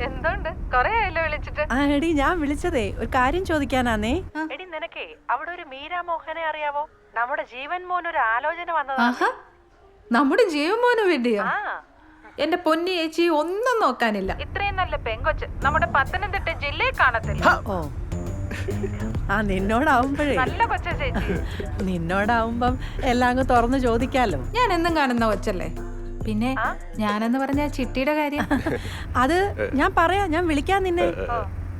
എന്തുണ്ട്? കൊറേ ആയല്ലോ വിളിച്ചിട്ട്. ആ എടി ഞാൻ വിളിച്ചതേ ഒരു കാര്യം ചോദിക്കാനാന്നേ. എടി നിനക്കേ അവിടെ ഒരു മീരാ മോഹനെ അറിയാവോ? നമ്മുടെ ജീവൻ മോൻ ഒരു ആലോചന വന്നതാ. നമ്മുടെ ജീവമോന് വേണ്ടിയോ? എന്റെ പൊന്നി ചേച്ചി ഒന്നും നോക്കാനില്ല. ഇത്രയും നല്ല പെങ്കൊച്ച് നമ്മുടെ പത്തനംതിട്ട ജില്ലയിൽ കാണത്തില്ല. ഓ ആ നിന്നോടാവുമ്പോഴേ നല്ല കൊച്ച ചേച്ചി. നിന്നോടാവുമ്പം എല്ലാം അങ്ങ് തുറന്ന് ചോദിക്കാലോ. ഞാൻ എന്നും കാണുന്ന കൊച്ചല്ലേ. പിന്നെ ഞാനെന്ന് പറഞ്ഞ ചിട്ടിയുടെ കാര്യം അത് ഞാൻ പറയാം, ഞാൻ വിളിക്കാൻ നിന്നെ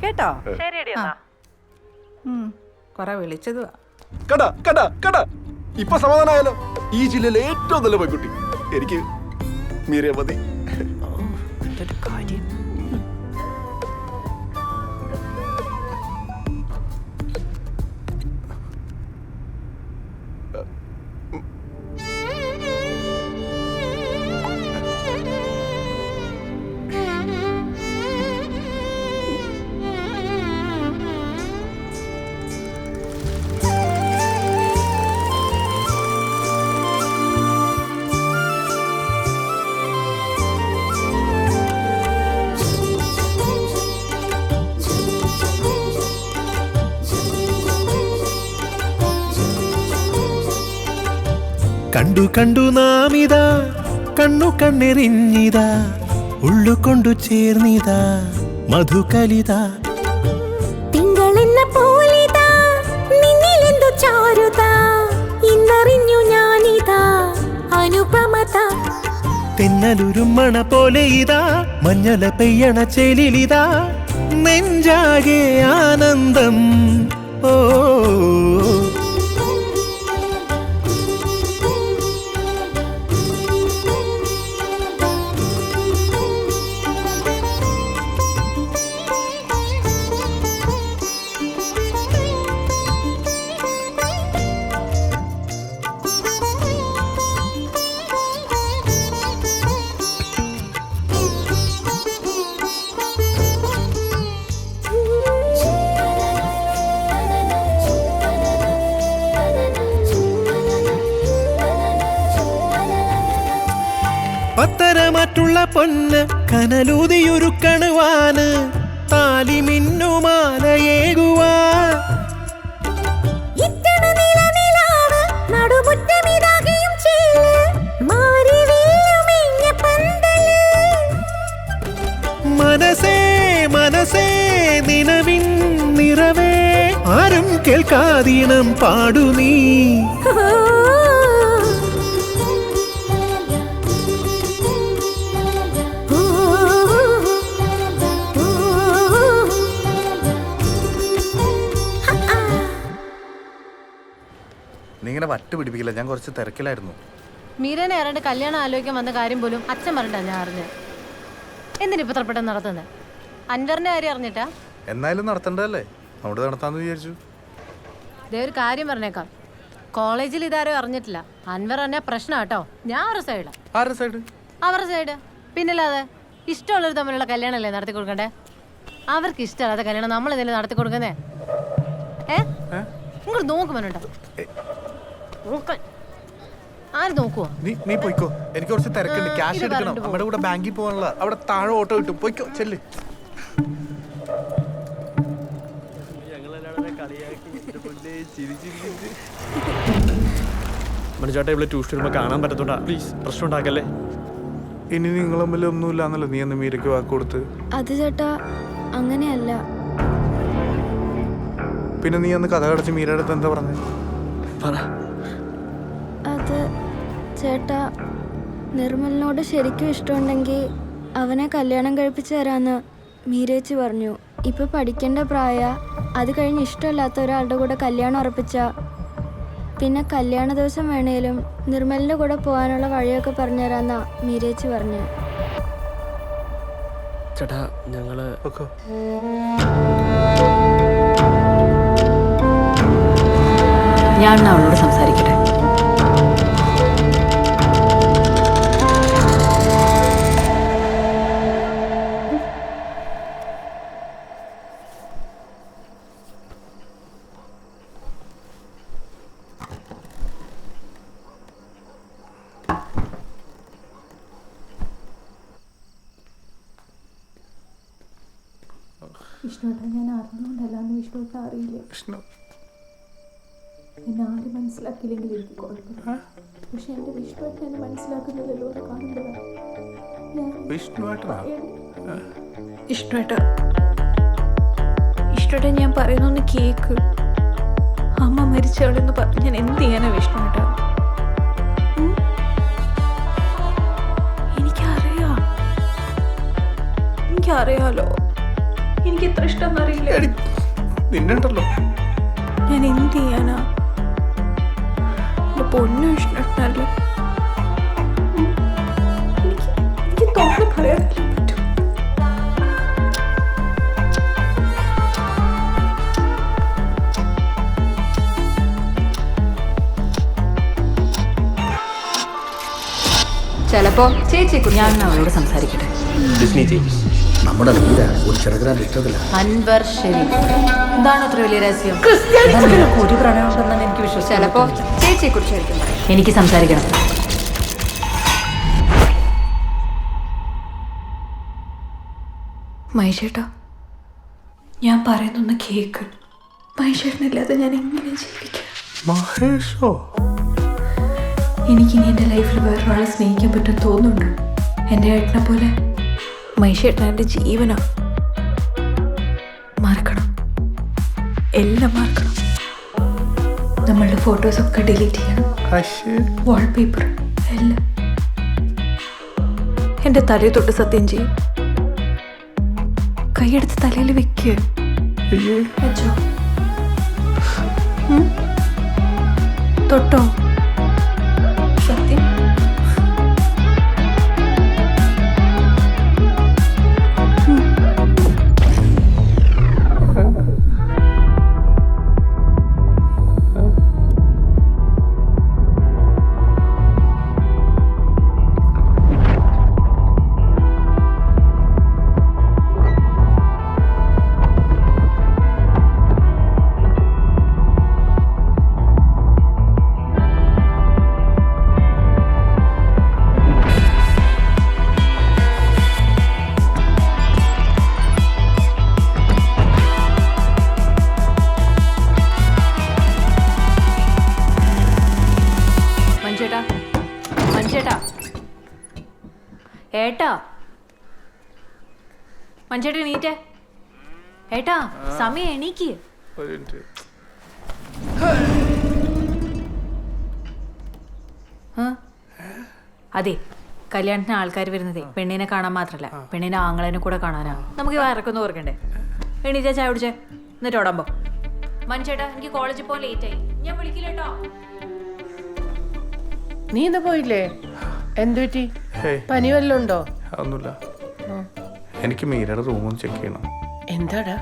കേട്ടോ. ശരിയടി. കൊറേ വിളിച്ചതുവാ. ഇപ്പൊ സമാധാനമായാലോ? ഈ ജില്ലയിലെ ഏറ്റവും നല്ല പെൺകുട്ടി എനിക്ക് മീരയെ മതി. കാര്യം കണ്ടു കണ്ടു നാമിതാ കണ്ണു കണ്ണെറിഞ്ഞിതാ ഉള്ളുകൊണ്ടു ചേർന്നിതാ മധുകലിത. തിങ്കളെന്ന പോലിതാ നിന്നിലെന്തു ചാരുതാ ഇന്നറിഞ്ഞു ഞാനിതാ അനുപമത. തെന്നലുരുമണ പോലെ ഇതാ മഞ്ഞള പെയ്യണ ചേലിലിതാ നെഞ്ചാകെ ആനന്ദം. ഓ പത്തരമാറ്റുള്ള പൊന്ന് കനലൂതിയൊരുക്കണുവാന് താലി മിന്നുമാലയേകുവാ. മനസേ മനസേ നിലവിൻ നിറവേ ആരും കേൾക്കാതീണം പാടു നീ. വട്ട് പിടിപ്പിക്കില്ല, ഞാൻ കുറച്ച് തിരക്കിലായിരുന്നു. മീരനെ ആരാണ്ട് കല്യാണം ആലോചിക്കാൻ വന്ന കാര്യം പോലും അച്ഛൻ പറഞ്ഞിട്ടാ ഞാൻ അറിഞ്ഞത്. എന്തിനിപ്പോ ഇത്ര പെട്ടെന്ന് നടത്തുന്നത്? അൻവറിന്റെ കാര്യം അറിഞ്ഞിട്ടാ? എന്നാലും നടത്തണ്ടല്ലേ, അവിടെ നടത്താന്ന് വിചാരിച്ചു. ഇതേ ഒരു കാര്യം പറഞ്ഞേക്കാം, കോളേജിൽ ഇതാരും അറിഞ്ഞിട്ടില്ല. അൻവർ തന്നെ പ്രശ്നം കേട്ടോ. ഞാൻ ഒരു സൈഡ്. ആരുടെ സൈഡ്? അവരുടെ സൈഡ്. പിന്നല്ലാതെ ഇഷ്ടമുള്ളവർ തമ്മിലുള്ള കല്യാണമല്ലേ നടത്തി കൊടുക്കണ്ടേ? അവർക്ക് ഇഷ്ടമല്ലാത്ത കല്യാണം നമ്മൾ എന്തെങ്കിലും നടത്തി കൊടുക്കുന്നേ? നിങ്ങൾ നോക്കുമോണ്ടോ? ആര് നോക്കുവോ? നീ പോയിക്കോ, എനിക്ക് കുറച്ച് തിരക്കുണ്ട്. ക്യാഷ് എടുക്കണം, നമ്മുടെ കൂടെ ബാങ്കിൽ പോകാനുള്ള. അവിടെ താഴെ ഓട്ടോ കിട്ടും, പോയിക്കോ, ചെല്ല്. മനുചേട്ടാ ഇവിടെ ട്യൂഷൻ വരുമ്പോൾ കാണാൻ പറ്റത്തോണ്ടാ, പ്ലീസ് പ്രശ്നം ഉണ്ടാക്കല്ലേ. ഇനി നിങ്ങൾ തമ്മിൽ ഒന്നുമില്ലാന്നല്ലോ നീ അന്ന് മീരയ്ക്ക് വാക്ക് കൊടുത്ത്. അത് ചേട്ടാ അങ്ങനെയല്ല. പിന്നെ നീ അന്ന് കഥ കടച്ച് മീരയുടെ അടുത്ത് എന്താ പറഞ്ഞത്? അത് ചേട്ടാ, നിർമ്മലിനോട് ശരിക്കും ഇഷ്ടമുണ്ടെങ്കിൽ അവനെ കല്യാണം കഴിപ്പിച്ചു തരാന്ന് മീരേച്ചി പറഞ്ഞു. ഇപ്പൊ പഠിക്കേണ്ട പ്രായ, അത് കഴിഞ്ഞ് ഇഷ്ടമല്ലാത്ത ഒരാളുടെ കൂടെ കല്യാണം ഉറപ്പിച്ച പിന്നെ കല്യാണ ദിവസം വേണേലും നിർമ്മലിന്റെ കൂടെ പോകാനുള്ള വഴിയൊക്കെ പറഞ്ഞുതരാന്നാ മീരേച്ചി പറഞ്ഞു. ചേട്ടാ ഞങ്ങള് ഞാൻ അവളോട് സംസാരിക്കട്ടെ. വിഷ്ണുട്ട, ഞാൻ അറിഞ്ഞുകൊണ്ടല്ലാന്ന് വിഷ്ണുട്ട അറിയില്ല. എന്നെ ആരും മനസ്സിലാക്കിയില്ലെങ്കിൽ എനിക്ക് കുഴപ്പമില്ല. പക്ഷെ എൻ്റെ വിഷ്ണുട്ട എന്നെ മനസ്സിലാക്കുന്നില്ലല്ലോ എന്ന് കാണുമ്പോഴാണ്. വിഷ്ണുട്ട ഞാൻ പറയുന്നൊന്ന് കേക്ക്. അമ്മ മരിച്ചവളെന്ന് പറഞ്ഞ് ഞാൻ എന്ത് ചെയ്യാനാ വിഷ്ണുട്ട? എനിക്കറിയാലോ, എനിക്ക് എത്ര ഇഷ്ടം അറിയില്ല. നിന്നുണ്ടല്ലോ, ഞാൻ എന്ത് ചെയ്യാനാ? എന്റെ പൊന്നു ഇഷ്ടമല്ലേ. എനിക്ക് തോന്നുന്നു പറയാൻ പറ്റും. ചിലപ്പോ ചേച്ചി ഞാൻ അവളോട് സംസാരിക്കട്ടെ. നമ്മുടെ മീര ഒരു ചെറുകിടാൻ ഇഷ്ടത്തില്ല. അൻവർ ഷെരീഫ് എന്താണ് അത്ര വലിയ രഹസ്യം? ഒരു പ്രണയമുണ്ടെന്നാണ് എനിക്ക് വിശ്വസിച്ചത്. ചിലപ്പോ ചേച്ചിയെ കുറിച്ചായിരിക്കും എനിക്ക് സംസാരിക്കണം. മൈഷേട്ടാ, ഞാൻ പറയുന്നൊന്ന് കേക്ക്. മൈഷേട്ടനില്ലാതെ ഞാൻ എങ്ങനെ ജീവിക്കാം? മഹേഷോ? എനിക്കിനി എൻ്റെ ലൈഫിൽ വേറൊരാളെ സ്നേഹിക്കാൻ പറ്റും തോന്നുന്നുണ്ട്. എൻ്റെ ഏട്ടനെ പോലെ മൈഷേട്ടൻ എൻ്റെ ജീവനാ. മറക്കണം, എല്ലാം മറക്കണം. നമ്മളുടെ ഫോട്ടോസൊക്കെ ഡിലീറ്റ് ചെയ്യണം. വാൾപേപ്പർ എല്ലാം. എൻ്റെ തലയിൽ തൊട്ട് സത്യം ചെയ്യും. കൈയെടുത്ത് തലയിൽ വെക്ക്. വെച്ചോ? തൊട്ടോ? സത്യം. ഏട്ടാ, മഞ്ചേട്ടൻ എണീറ്റേ. ഏട്ടാ, സമയം എണീക്ക്. അതെ, കല്യാണത്തിന് ആൾക്കാർ വരുന്നതേ പെണ്ണിനെ കാണാൻ മാത്രല്ല, പെണ്ണിനെ ആങ്ങളേനെ കൂടെ കാണാനാ. നമുക്ക് വയറൊക്കൊന്നും ഓർക്കണ്ടേ? എണീറ്റാ, ചായ കുടിച്ചേ, എന്നിട്ട് ഓടാമ്പോ. മഞ്ചേട്ടാ, എനിക്ക് കോളേജിൽ പോകാൻ ലേറ്റായി, ഞാൻ വിളിക്കില്ല കേട്ടോ. നീ ഇന്ന് പോയില്ലേ? എന്തു പറ്റി? ഹേയ്. പനി വല്ലതും ഉണ്ടോ? അതൊന്നുമില്ല. എനിക്ക് മീരയുടെ റൂമൊന്ന് ചെക്ക് ചെയ്യണം. എന്താടാ?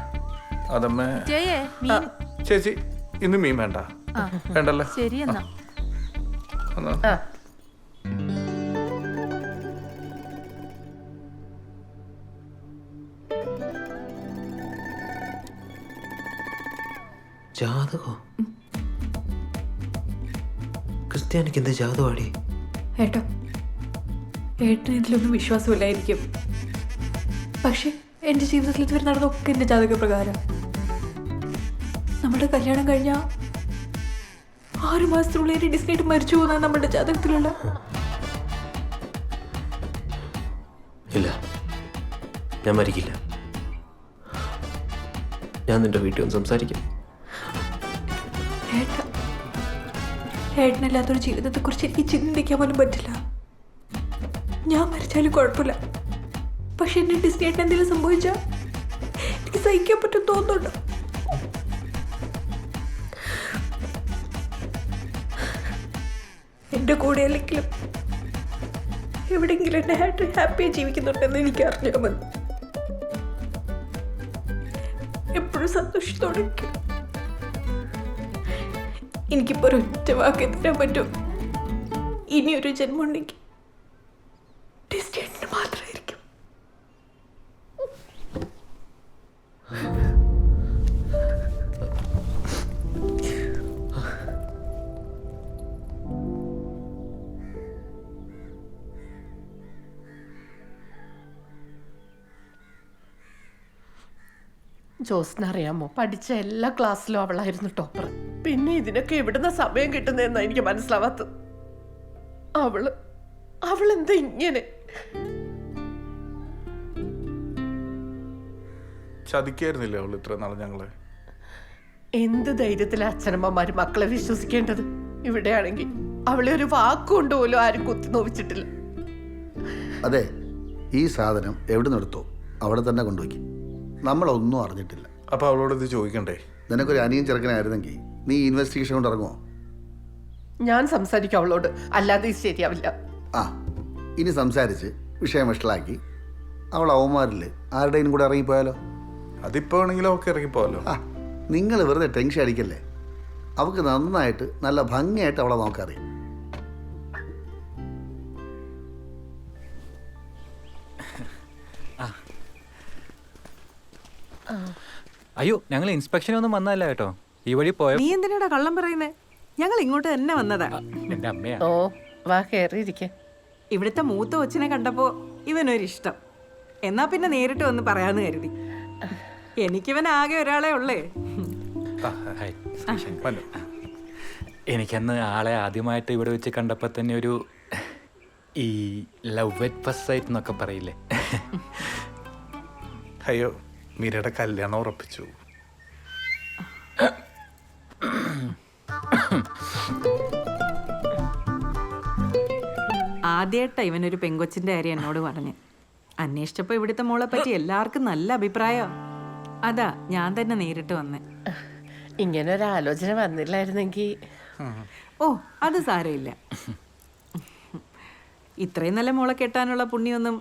അതമ്മേ. ജയേ ആ, ചേച്ചി ഇന്ന് മീൻ വേണ്ട. വേണ്ടല്ലോ. ശരി എന്നാ. എന്നാ. ആ ജാതകോ? ക്രിസ്ത്യാനിക്ക് എന്ത് ജാതകമാടി? ഏട്ടോ, ഏട്ടന് ഇതിലൊന്നും വിശ്വാസമില്ലായിരിക്കും. പക്ഷെ എൻ്റെ ജീവിതത്തിൽ ഇതുവരെ നടന്നൊക്കെ എൻ്റെ ജാതകപ്രകാരം. നമ്മുടെ കല്യാണം കഴിഞ്ഞ 6 മാസത്തിനുള്ളിൽ എൻ്റെ ഡിസ്നേറ്റ് മരിച്ചു പോകുന്ന നമ്മുടെ ജാതകത്തിലുള്ള. ഇല്ല, ഞാൻ മരിക്കില്ല. ഞാൻ നിന്റെ വീട്ടിൽ ഒന്ന് സംസാരിക്കാം. ഏട്ടനില്ലാത്തൊരു ജീവിതത്തെക്കുറിച്ച് എനിക്ക് ചിന്തിക്കാൻ പോലും പറ്റില്ല. ഞാൻ മരിച്ചാലും കുഴപ്പമില്ല. പക്ഷെ എന്നെ ഡിസ്നേറ്റിന് എന്തെങ്കിലും സംഭവിച്ചാൽ എനിക്ക് സഹിക്കാൻ പറ്റും തോന്നുന്നുണ്ടോ? എൻ്റെ കൂടെ അല്ലെങ്കിലും എവിടെയെങ്കിലും എൻ്റെ ഏട്ടൻ ഹാപ്പിയായി ജീവിക്കുന്നുണ്ടെന്ന് എനിക്ക് അറിഞ്ഞാൽ മതി. എപ്പോഴും സന്തോഷത്തോടെ ഇരിക്കും. എനിക്കിപ്പോൾ ഒരൊറ്റ വാക്ക് തരാൻ പറ്റും. ഇനിയൊരു ജന്മം ഉണ്ടെങ്കിൽ ഡിസ്റ്റേറ്റിന് മാത്രമായിരിക്കും. ജോസിനറിയാമോ, പഠിച്ച എല്ലാ ക്ലാസ്സിലും അവളായിരുന്നു ടോപ്പർ. പിന്നെ ഇതിനൊക്കെ എവിടുന്ന സമയം കിട്ടുന്നതെന്നാ എനിക്ക് മനസ്സിലാവാത്തത്. അവളെന്താ ഇങ്ങനെ? ചതിക്കായിരുന്നില്ലേ അവൾ ഇത്ര നാളെ ഞങ്ങളെ? എന്ത് ധൈര്യത്തിലാ അച്ഛനമ്മമാര് മക്കളെ വിശ്വസിക്കേണ്ടത്? ഇവിടെയാണെങ്കിൽ അവളെ ഒരു വാക്കുകൊണ്ട് പോലും ആരും കുത്തി നോവിച്ചിട്ടില്ല. അതെ, ഈ സാധനം എവിടെ നിന്നെടുത്തോ അവിടെ തന്നെ കൊണ്ടുപോയി. നമ്മളൊന്നും അറിഞ്ഞിട്ടില്ല. അപ്പൊ അവളോട് ഇത് ചോദിക്കണ്ടേ? നിനക്കൊരു അനിയൻ ചെറുക്കനായിരുന്നെങ്കിൽ നീ ഇൻവെസ്റ്റിഗേഷൻ കൊണ്ട് ഇറങ്ങുമോ? ഞാൻ സംസാരിക്കും അവളോട്, അല്ലാതെ ഇത് ശരിയാവില്ല. ആ, ഇനി സംസാരിച്ച് വിഷയം വഷളാക്കി അവൾ അവന്മാരിൽ ആരുടെയും കൂടെ ഇറങ്ങിപ്പോയാലോ? അതിപ്പോ ആണെങ്കിലും അവൾക്ക് ഇറങ്ങിപ്പോയാലോ? ആ, നിങ്ങൾ വെറുതെ ടെൻഷൻ അടിക്കല്ലേ. അവൾക്ക് നന്നായിട്ട് നല്ല ഭംഗിയായിട്ട് അവളെ നോക്കറിയാം. അയ്യോ, ഞങ്ങൾ ഇൻസ്പെക്ഷനൊന്നും വന്നതല്ല കേട്ടോ. ഈ വഴി പോയ. നീ എന്തിനാടാ കള്ളം പറയുന്നേ? ഞങ്ങൾ ഇങ്ങോട്ട് തന്നെ വന്നതാ. എന്റെ അമ്മയാ. ഓ, വാ കയറിയിരിക്കെ. ഇവിടുത്തെ മൂത്ത കൊച്ചിനെ കണ്ടപ്പോ ഇവനൊരിഷ്ടം. എന്നാ പിന്നെ നേരിട്ട് വന്ന് പറയാന്ന് കരുതി. എനിക്കിവൻ ആകെ ഒരാളെ ഉള്ളേ. എനിക്കന്ന് ആളെ ആദ്യമായിട്ട് ഇവിടെ വെച്ച് കണ്ടപ്പോൾ തന്നെ ഒരു ഈ ലവ് അറ്റ് ഫസ്റ്റ് സൈറ്റ് എന്നൊക്കെ പറയില്ലേ. അയ്യോ, മീരയുടെ കല്യാണം ഉറപ്പിച്ചു. ആദ്യമായിട്ടാ ഇവനൊരു പെങ്കൊച്ചിന്റെ കാര്യം എന്നോട് പറഞ്ഞ്. അന്വേഷിച്ചപ്പോ ഇവിടുത്തെ മോളെ പറ്റി എല്ലാവർക്കും നല്ല അഭിപ്രായം. അതാ ഞാൻ തന്നെ നേരിട്ട് വന്നേ. ഇങ്ങനെ ഒരു ആലോചന വന്നില്ലായിരുന്നെങ്കിൽ. ഓ, അത് സാരമില്ല. ഇത്രയും നല്ല മോളെ കെട്ടാനുള്ള പുണ്യൊന്നും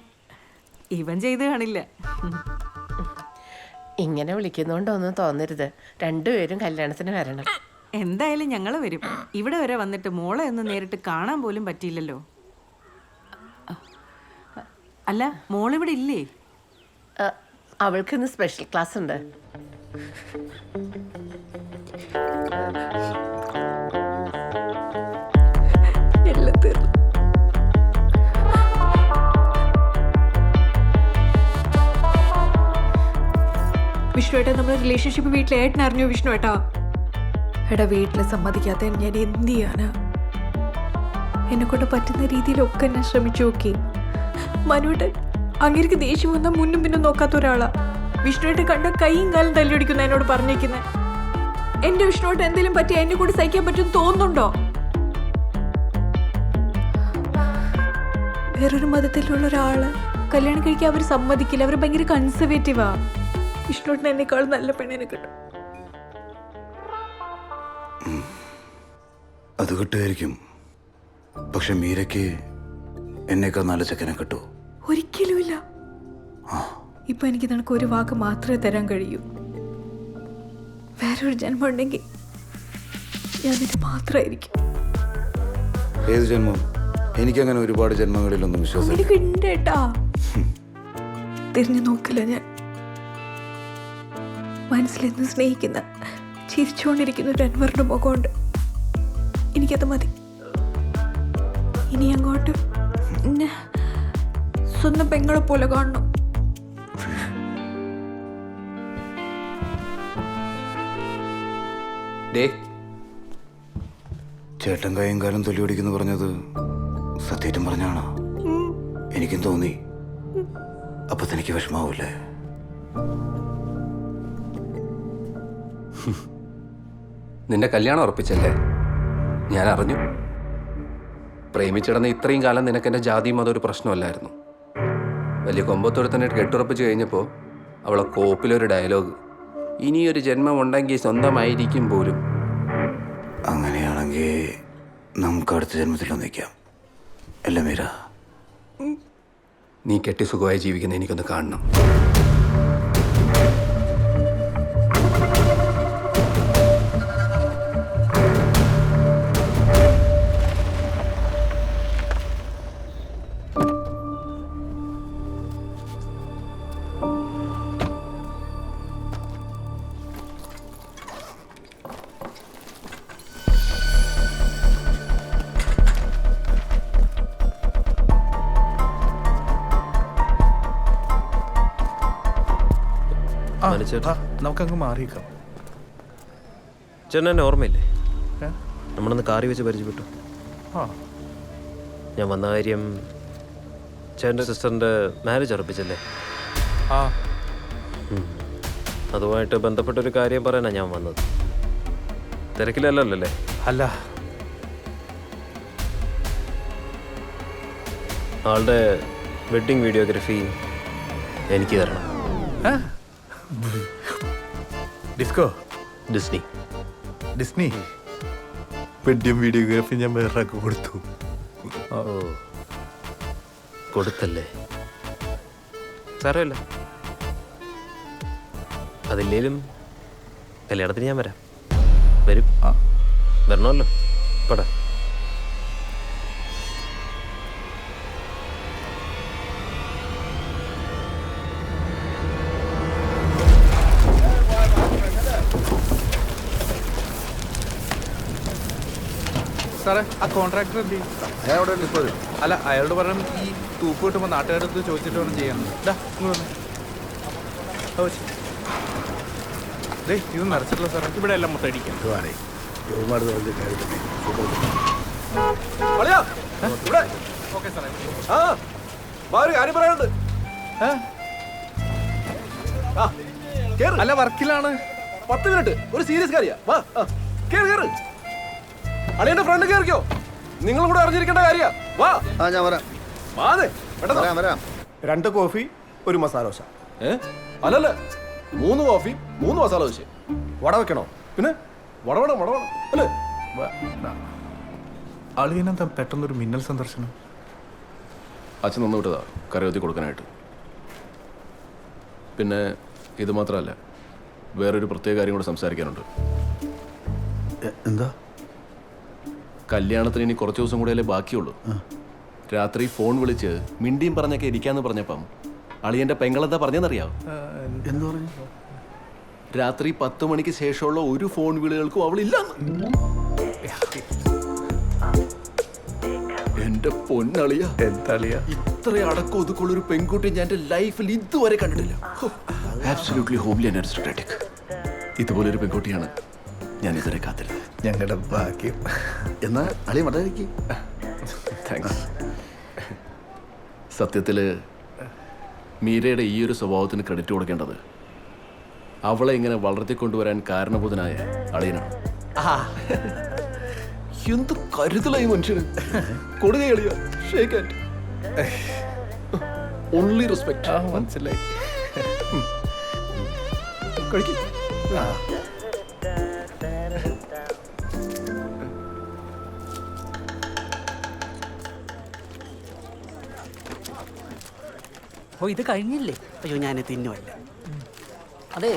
ഇവൻ ചെയ്ത് കാണില്ല. ഇങ്ങനെ വിളിക്കുന്നോണ്ടൊന്നും തോന്നരുത്. രണ്ടുപേരും കല്യാണത്തിന് വരണം. എന്തായാലും ഞങ്ങൾ വരും. ഇവിടെ വരെ വന്നിട്ട് മോളെ ഒന്ന് നേരിട്ട് കാണാൻ പോലും പറ്റിയില്ലല്ലോ. അല്ല, മോളിവിടെ ഇല്ലേ? അവൾക്കിന്ന് സ്പെഷ്യൽ ക്ലാസ് ഉണ്ട്. വിഷ്ണുവേട്ടാ, നമ്മുടെ റിലേഷൻഷിപ്പ് വീട്ടിൽ ഏട്ടൻ അറിഞ്ഞു വിഷ്ണുവേട്ടാ? എടാ, വീട്ടിൽ സമ്മതിക്കാത്ത ഞാൻ എന്ത് ചെയ്യാനാ? എന്നെ കൊണ്ട് പറ്റുന്ന രീതിയിലൊക്കെ ഞാൻ ശ്രമിച്ചു നോക്കി. മനുവേട്ടൻ അങ്ങേർക്ക് ദേഷ്യം വന്നാൽ മുന്നും പിന്നും നോക്കാത്ത ഒരാളാ. വിഷ്ണുവേട്ടൻ കണ്ട കൈയും കാലും തല്ലിയൊടിക്കുന്ന എന്നോട് പറഞ്ഞേക്കുന്നത്. എന്റെ വിഷ്ണുവേട്ടൻ എന്തെങ്കിലും പറ്റി എന്നെ കൂടി സഹിക്കാൻ പറ്റും തോന്നുന്നുണ്ടോ? വേറൊരു മതത്തിലുള്ള ഒരാള് കല്യാണം കഴിക്കാൻ അവർ സമ്മതിക്കില്ല. അവർ ഭയങ്കര കൺസർവേറ്റീവാ. വിഷ്ണുവേട്ടൻ എന്നെക്കാളും നല്ല പെണ്ണിനെ കിട്ടും. അത് കിട്ടുമായിരിക്കും. പക്ഷെ മീരയ്ക്ക് എന്നേക്കാൾ നല്ല ചെക്കനെ കിട്ടൂ. ഒരിക്കലുമില്ല. ഇപ്പൊ എനിക്ക് നിനക്ക് ഒരു വാക്ക് മാത്രമേ തരാൻ കഴിയൂ. വേറൊരു ജന്മം ഉണ്ടെങ്കിൽ ഞാൻ നിന്റെ മാത്രമായിരിക്കും. ഏത് ജന്മം? എനിക്കങ്ങനെ ഒരുപാട് ജന്മങ്ങളിലൊന്നും വിശ്വാസം എനിക്ക് ഉണ്ടേട്ടാ. തിരിഞ്ഞു നോക്കില്ല ഞാൻ. മനസ്സിലെന്ന് സ്നേഹിക്കുന്ന ചിരിച്ചുകൊണ്ടിരിക്കുന്ന ഒരു അൻവറിന്റെ മുഖമുണ്ട്. എനിക്കത് മതി. ഇനി അങ്ങോട്ട് എന്നെ സ്വന്തം പെങ്ങളെ പോലെ കാണണം. ചേട്ടൻ കൈയും കാലം തൊല്ലി ഓടിക്കുന്നു പറഞ്ഞത് സത്യേറ്റം പറഞ്ഞാണോ? എനിക്കും തോന്നി. അപ്പൊ തനിക്ക് വിഷമാവൂല്ലേ? നിന്റെ കല്യാണം ഉറപ്പിച്ചല്ലേ? ഞാൻ അറിഞ്ഞു. പ്രേമിച്ചിടന്ന് ഇത്രയും കാലം നിനക്ക് എൻ്റെ ജാതിയും മതം ഒരു പ്രശ്നമല്ലായിരുന്നു. വലിയ കൊമ്പത്തോടെ തന്നെ കെട്ടുറപ്പിച്ച് കഴിഞ്ഞപ്പോൾ അവളെ കോപ്പിലൊരു ഡയലോഗ്, ഇനിയൊരു ജന്മം ഉണ്ടെങ്കിൽ സ്വന്തമായിരിക്കും പോലും. അങ്ങനെയാണെങ്കിൽ നമുക്ക് അടുത്ത ജന്മത്തിൽ ഒന്നിക്കാം അല്ല മീര? നീ കെട്ടി സുഖമായി ജീവിക്കുന്ന എനിക്കൊന്ന് കാണണം. നമുക്കങ്ങ് മാറിയേക്കാം. ചേട്ടൻ എന്നെ ഓർമ്മയില്ലേ? നമ്മളൊന്ന് കാറി വെച്ച് പരിചയപ്പെട്ടു. ഞാൻ വന്ന കാര്യം ചേട്ടൻ്റെ സിസ്റ്ററിൻ്റെ മാരേജ് ഉറപ്പിച്ചല്ലേ? അതുമായിട്ട് ബന്ധപ്പെട്ടൊരു കാര്യം പറയാനാണ് ഞാൻ വന്നത്. തിരക്കിലല്ലോ അല്ലേ? അല്ല, ആളുടെ വെഡ്ഡിങ് വീഡിയോഗ്രാഫി എനിക്ക് തരണം. Disco? Disney. Disney wedding videography ഞാൻ വേറൊരാൾക്ക് കൊടുത്തു. ഓ, കൊടുത്തല്ലേ? സാരമില്ല, അതില്ലേലും കല്യാണത്തിന് ഞാൻ വരാം. വരും. വരണമല്ലോ. പടാ. സാറേ, ആ കോൺട്രാക്ടർ എന്ത് ചെയ്യും? അല്ല, അയാളോട് പറയണം ഈ തൂപ്പ് കിട്ടുമ്പോൾ നാട്ടുകാരടുത്ത് ചോദിച്ചിട്ട് വേണം ചെയ്യാൻ. ഇത് നിറച്ചിട്ടില്ല സാറേ. ഇവിടെ എല്ലാം മൊത്തം അടിക്കാം. അല്ല, വർക്കിലാണ്. 10 മിനിറ്റ്, ഒരു സീരിയസ് കാര്യ. അളിയന്റെ ഫ്രണ്ട് കേറിക്കോ. നിങ്ങൾ കൂടെ അറിഞ്ഞിരിക്കേണ്ട കാര്യ. വാ. ഞാൻ വരാം. 2 കോഫി, 1 മസാല ദോശ. അല്ലല്ല, 3 കോഫി, 3 മസാല ദോശ. വട വെക്കണോ? പിന്നെ വട അല്ലേ? അളിയനെന്താ പെട്ടെന്നൊരു മിന്നൽ സന്ദർശനം? അച്ഛൻ തന്നു വിട്ടതാ കരകത്തി കൊടുക്കാനായിട്ട്. പിന്നെ ഇത് മാത്രമല്ല, വേറൊരു പ്രത്യേക കാര്യം കൂടെ സംസാരിക്കാനുണ്ട്. എന്താ? കല്യാണത്തിന് ഇനി കുറച്ച് ദിവസം കൂടെയല്ലേ ബാക്കിയുള്ളൂ. രാത്രി ഫോൺ വിളിച്ച് മിണ്ടിയും പറഞ്ഞൊക്കെ ഇരിക്കാന്ന് പറഞ്ഞപ്പം അളിയന്റെ പെങ്ങളെന്താ പറഞ്ഞെന്നറിയാവോ? എന്ത് പറഞ്ഞു? രാത്രി 10 മണിക്ക് ശേഷമുള്ള ഒരു ഫോൺ വിളികൾക്കും അവളില്ലെന്ന്. എന്റെ പൊന്നളിയ, എന്താളിയ, ഇത്ര അടക്കം ഒതുക്കുള്ളൊരു പെൺകുട്ടി ഞാൻ എന്റെ ലൈഫിൽ ഇതുവരെ കണ്ടിട്ടില്ല. Absolutely homely and aristocratic. ഇതുപോലൊരു പെൺകുട്ടിയാണ് ഞാൻ ഇതുവരെ കാത്തിരുന്നത്. ഞങ്ങളുടെ ഭാഗ്യം. എന്നാ അളിയ മടക്കി. താങ്ക്സ്. സത്യത്തിൽ മീരയുടെ ഈ ഒരു സ്വഭാവത്തിന് ക്രെഡിറ്റ് കൊടുക്കേണ്ടത് അവളെ ഇങ്ങനെ വളർത്തിക്കൊണ്ടുവരാൻ കാരണഭൂതനായ അളിയനാണ്. എന്ത് കരുതലായി മനുഷ്യന്. കൊടുകൈ അളിയ. Shake hand. Only respect. മനസ്സിലായി. കഴിക്കും. ഓ ഇത് കഴിഞ്ഞില്ലേ? അയ്യോ ഞാൻ തിന്നുമല്ല. അതെ,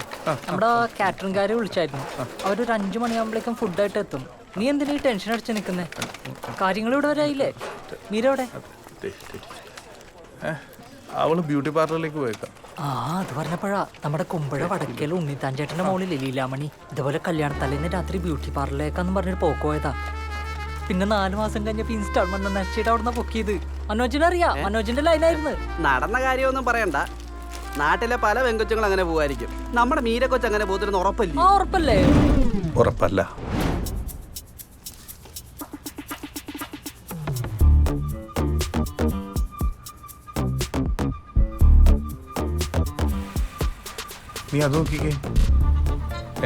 നമ്മുടെ കാറ്ററിംഗുകാരെ വിളിച്ചായിരുന്നു. അവരൊരു 5 മണിയാകുമ്പോഴേക്കും ഫുഡായിട്ട് എത്തും. നീ എന്തിനാ ഈ ടെൻഷൻ അടിച്ച് നിൽക്കുന്നേ? കാര്യങ്ങൾ ഇവിടെ വരായില്ലേ? മീര എവിടെ? അവള് ബ്യൂട്ടി പാർലറിലേക്ക് പോയേക്കാം. ആ അത് പറഞ്ഞപ്പോഴാ നമ്മുടെ കുമ്പഴ വടക്കേൽ ഉണ്ണിത്താഞ്ചേട്ടന്റെ മോളിൽ ലീലാമണി ഇതുപോലെ കല്യാണത്തലേന്ന് രാത്രി ബ്യൂട്ടി പാർലറിലേക്കാന്ന് പറഞ്ഞൊരു പോക്ക് പോയതാ. പിന്നെ 4 മാസം കഴിഞ്ഞപ്പോ ഇൻസ്റ്റാൾമെന്റ് നച്ചിട്ട് അവിടെ നിന്ന് പൊക്കിയത്. മനോജിനറിയാ? മനോജിന്റെ ലൈനായിരുന്നു. നടന്ന കാര്യമൊന്നും പറയണ്ട. നാട്ടിലെ പല പെങ്കൊച്ചുങ്ങളും അങ്ങനെ പോവായിരിക്കും. നമ്മുടെ മീര കൊച്ച് അങ്ങനെ പോകത്തിരുന്ന് ഉറപ്പല്ലേ? ആ ഉറപ്പല്ലേ? ഉറപ്പല്ല. നീ അത് നോക്കിക്കേ,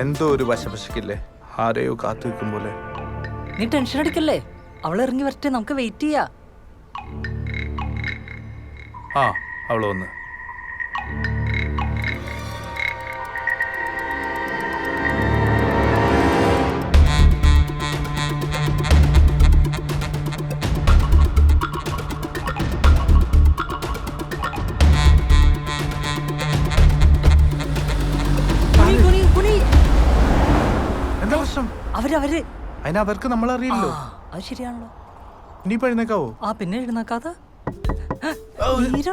എന്തോ ഒരു വശപശക്കില്ലേ, ആരെയോ കാത്തു വെക്കും പോലെ. നീ ടെൻഷൻ അടിക്കല്ലേ, അവൾ ഇറങ്ങി വരട്ടെ, നമുക്ക് വെയിറ്റ് ചെയ്യാ. ആ അവള് വന്ന്. എന്താ പ്രശ്നം? അവര് അതിനവർക്ക് നമ്മളറിയില്ലോ. അത് ശരിയാണല്ലോ. നീ എഴുന്നേക്കാവോ? ആ പിന്നെ എഴുന്നേക്കാതെ. മീര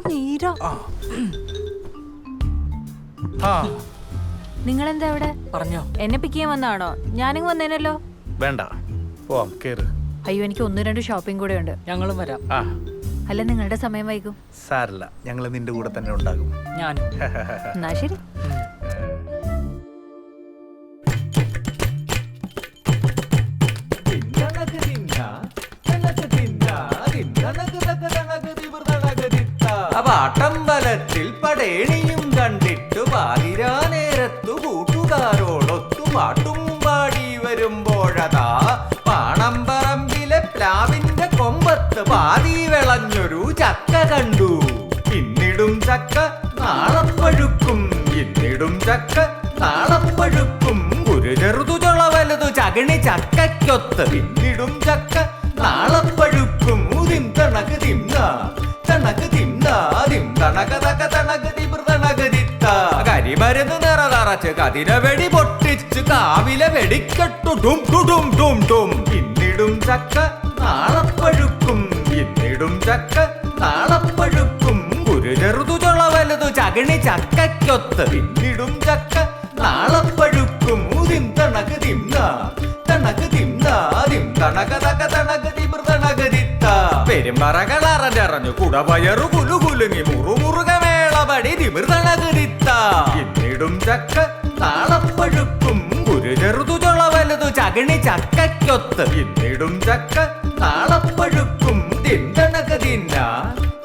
നിങ്ങളെന്താ ഇവിടെ? പറഞ്ഞോ. എന്നെ പിക്ക് ചെയ്യാൻ വന്നാണോ? ഞാനിങ് വന്നേനല്ലോ. വേണ്ട, പോവാം, കേറ്. അയ്യോ എനിക്ക് 1-2 ഷോപ്പിംഗ് കൂടെ ഉണ്ട്. ഞങ്ങളും വരാം. അല്ല നിങ്ങളുടെ സമയം വൈകും. സാരല്ല, ഞങ്ങൾ നിന്റെ കൂടെ തന്നെ ഉണ്ടാകും. ഞാൻ എന്നാ ശരി. പാട്ടമ്പലത്തിൽ പടേണിയും കണ്ടിട്ടു പാതിരാ നേരത്തു കൂട്ടുകാരോടൊത്തു പാട്ടും പാടി വരുമ്പോഴതാ പാണമ്പറമ്പിലെ പ്ലാവിന്റെ കൊമ്പത്ത് പാതി വിളഞ്ഞൊരു ചക്ക കണ്ടു. ഇന്നിടും ചക്ക നാളെ പഴുക്കും, ഇന്നിടും ചക്ക നാളെ പഴുക്കും. ഒരു ചെറുതു ചുള വലുതു ചകിണി ചക്കൊത്ത്. ഇന്നിടും ചക്ക നാളെ പഴുക്കും. ഉദിം തണക്ക് തിന്ന തണക്ക് തിന്ന തിം തണക തക തണക തിമൃ തണക തിത്ത. കരിമരുന്ന് നിറ നിറച്ച് കതിര വെടി പൊട്ടിച്ച് കാവിലെ വെടിക്കെട്ടു ഡും ഡും ഡും ഡും. ഇന്നിടും ചക്ക നാളെ പഴുക്കും, ഇന്നിടും ചക്ക നാളെ പഴുക്കും. ഒരു ചെറുതു ചുള വലുതു ചകിണി ചക്കൊത്ത്. ഇന്നിടും ചക്ക നാളെ പഴുക്കും. ഉദിം തണക്ക് തിന്ന തണക്ക് തിന്ന തിം തണക തക തണക തിമൃ തണക തിത്ത. പെരുമ്പറകളറിഞ്ഞു കുടവയറു കുലുകുലുങ്ങി മുറുമുറുക മേളപടി തിമിർ തണക തിത്ത. ഇന്നിടും ചക്ക നാളെ പഴുക്കും. ഒരു ചെറുതു ചുള വലുതു ചകിണി ചക്കൊത്ത്. ഇന്നിടും ചക്ക നാളെ പഴുക്കും. തിണ്ടണക തിന്ന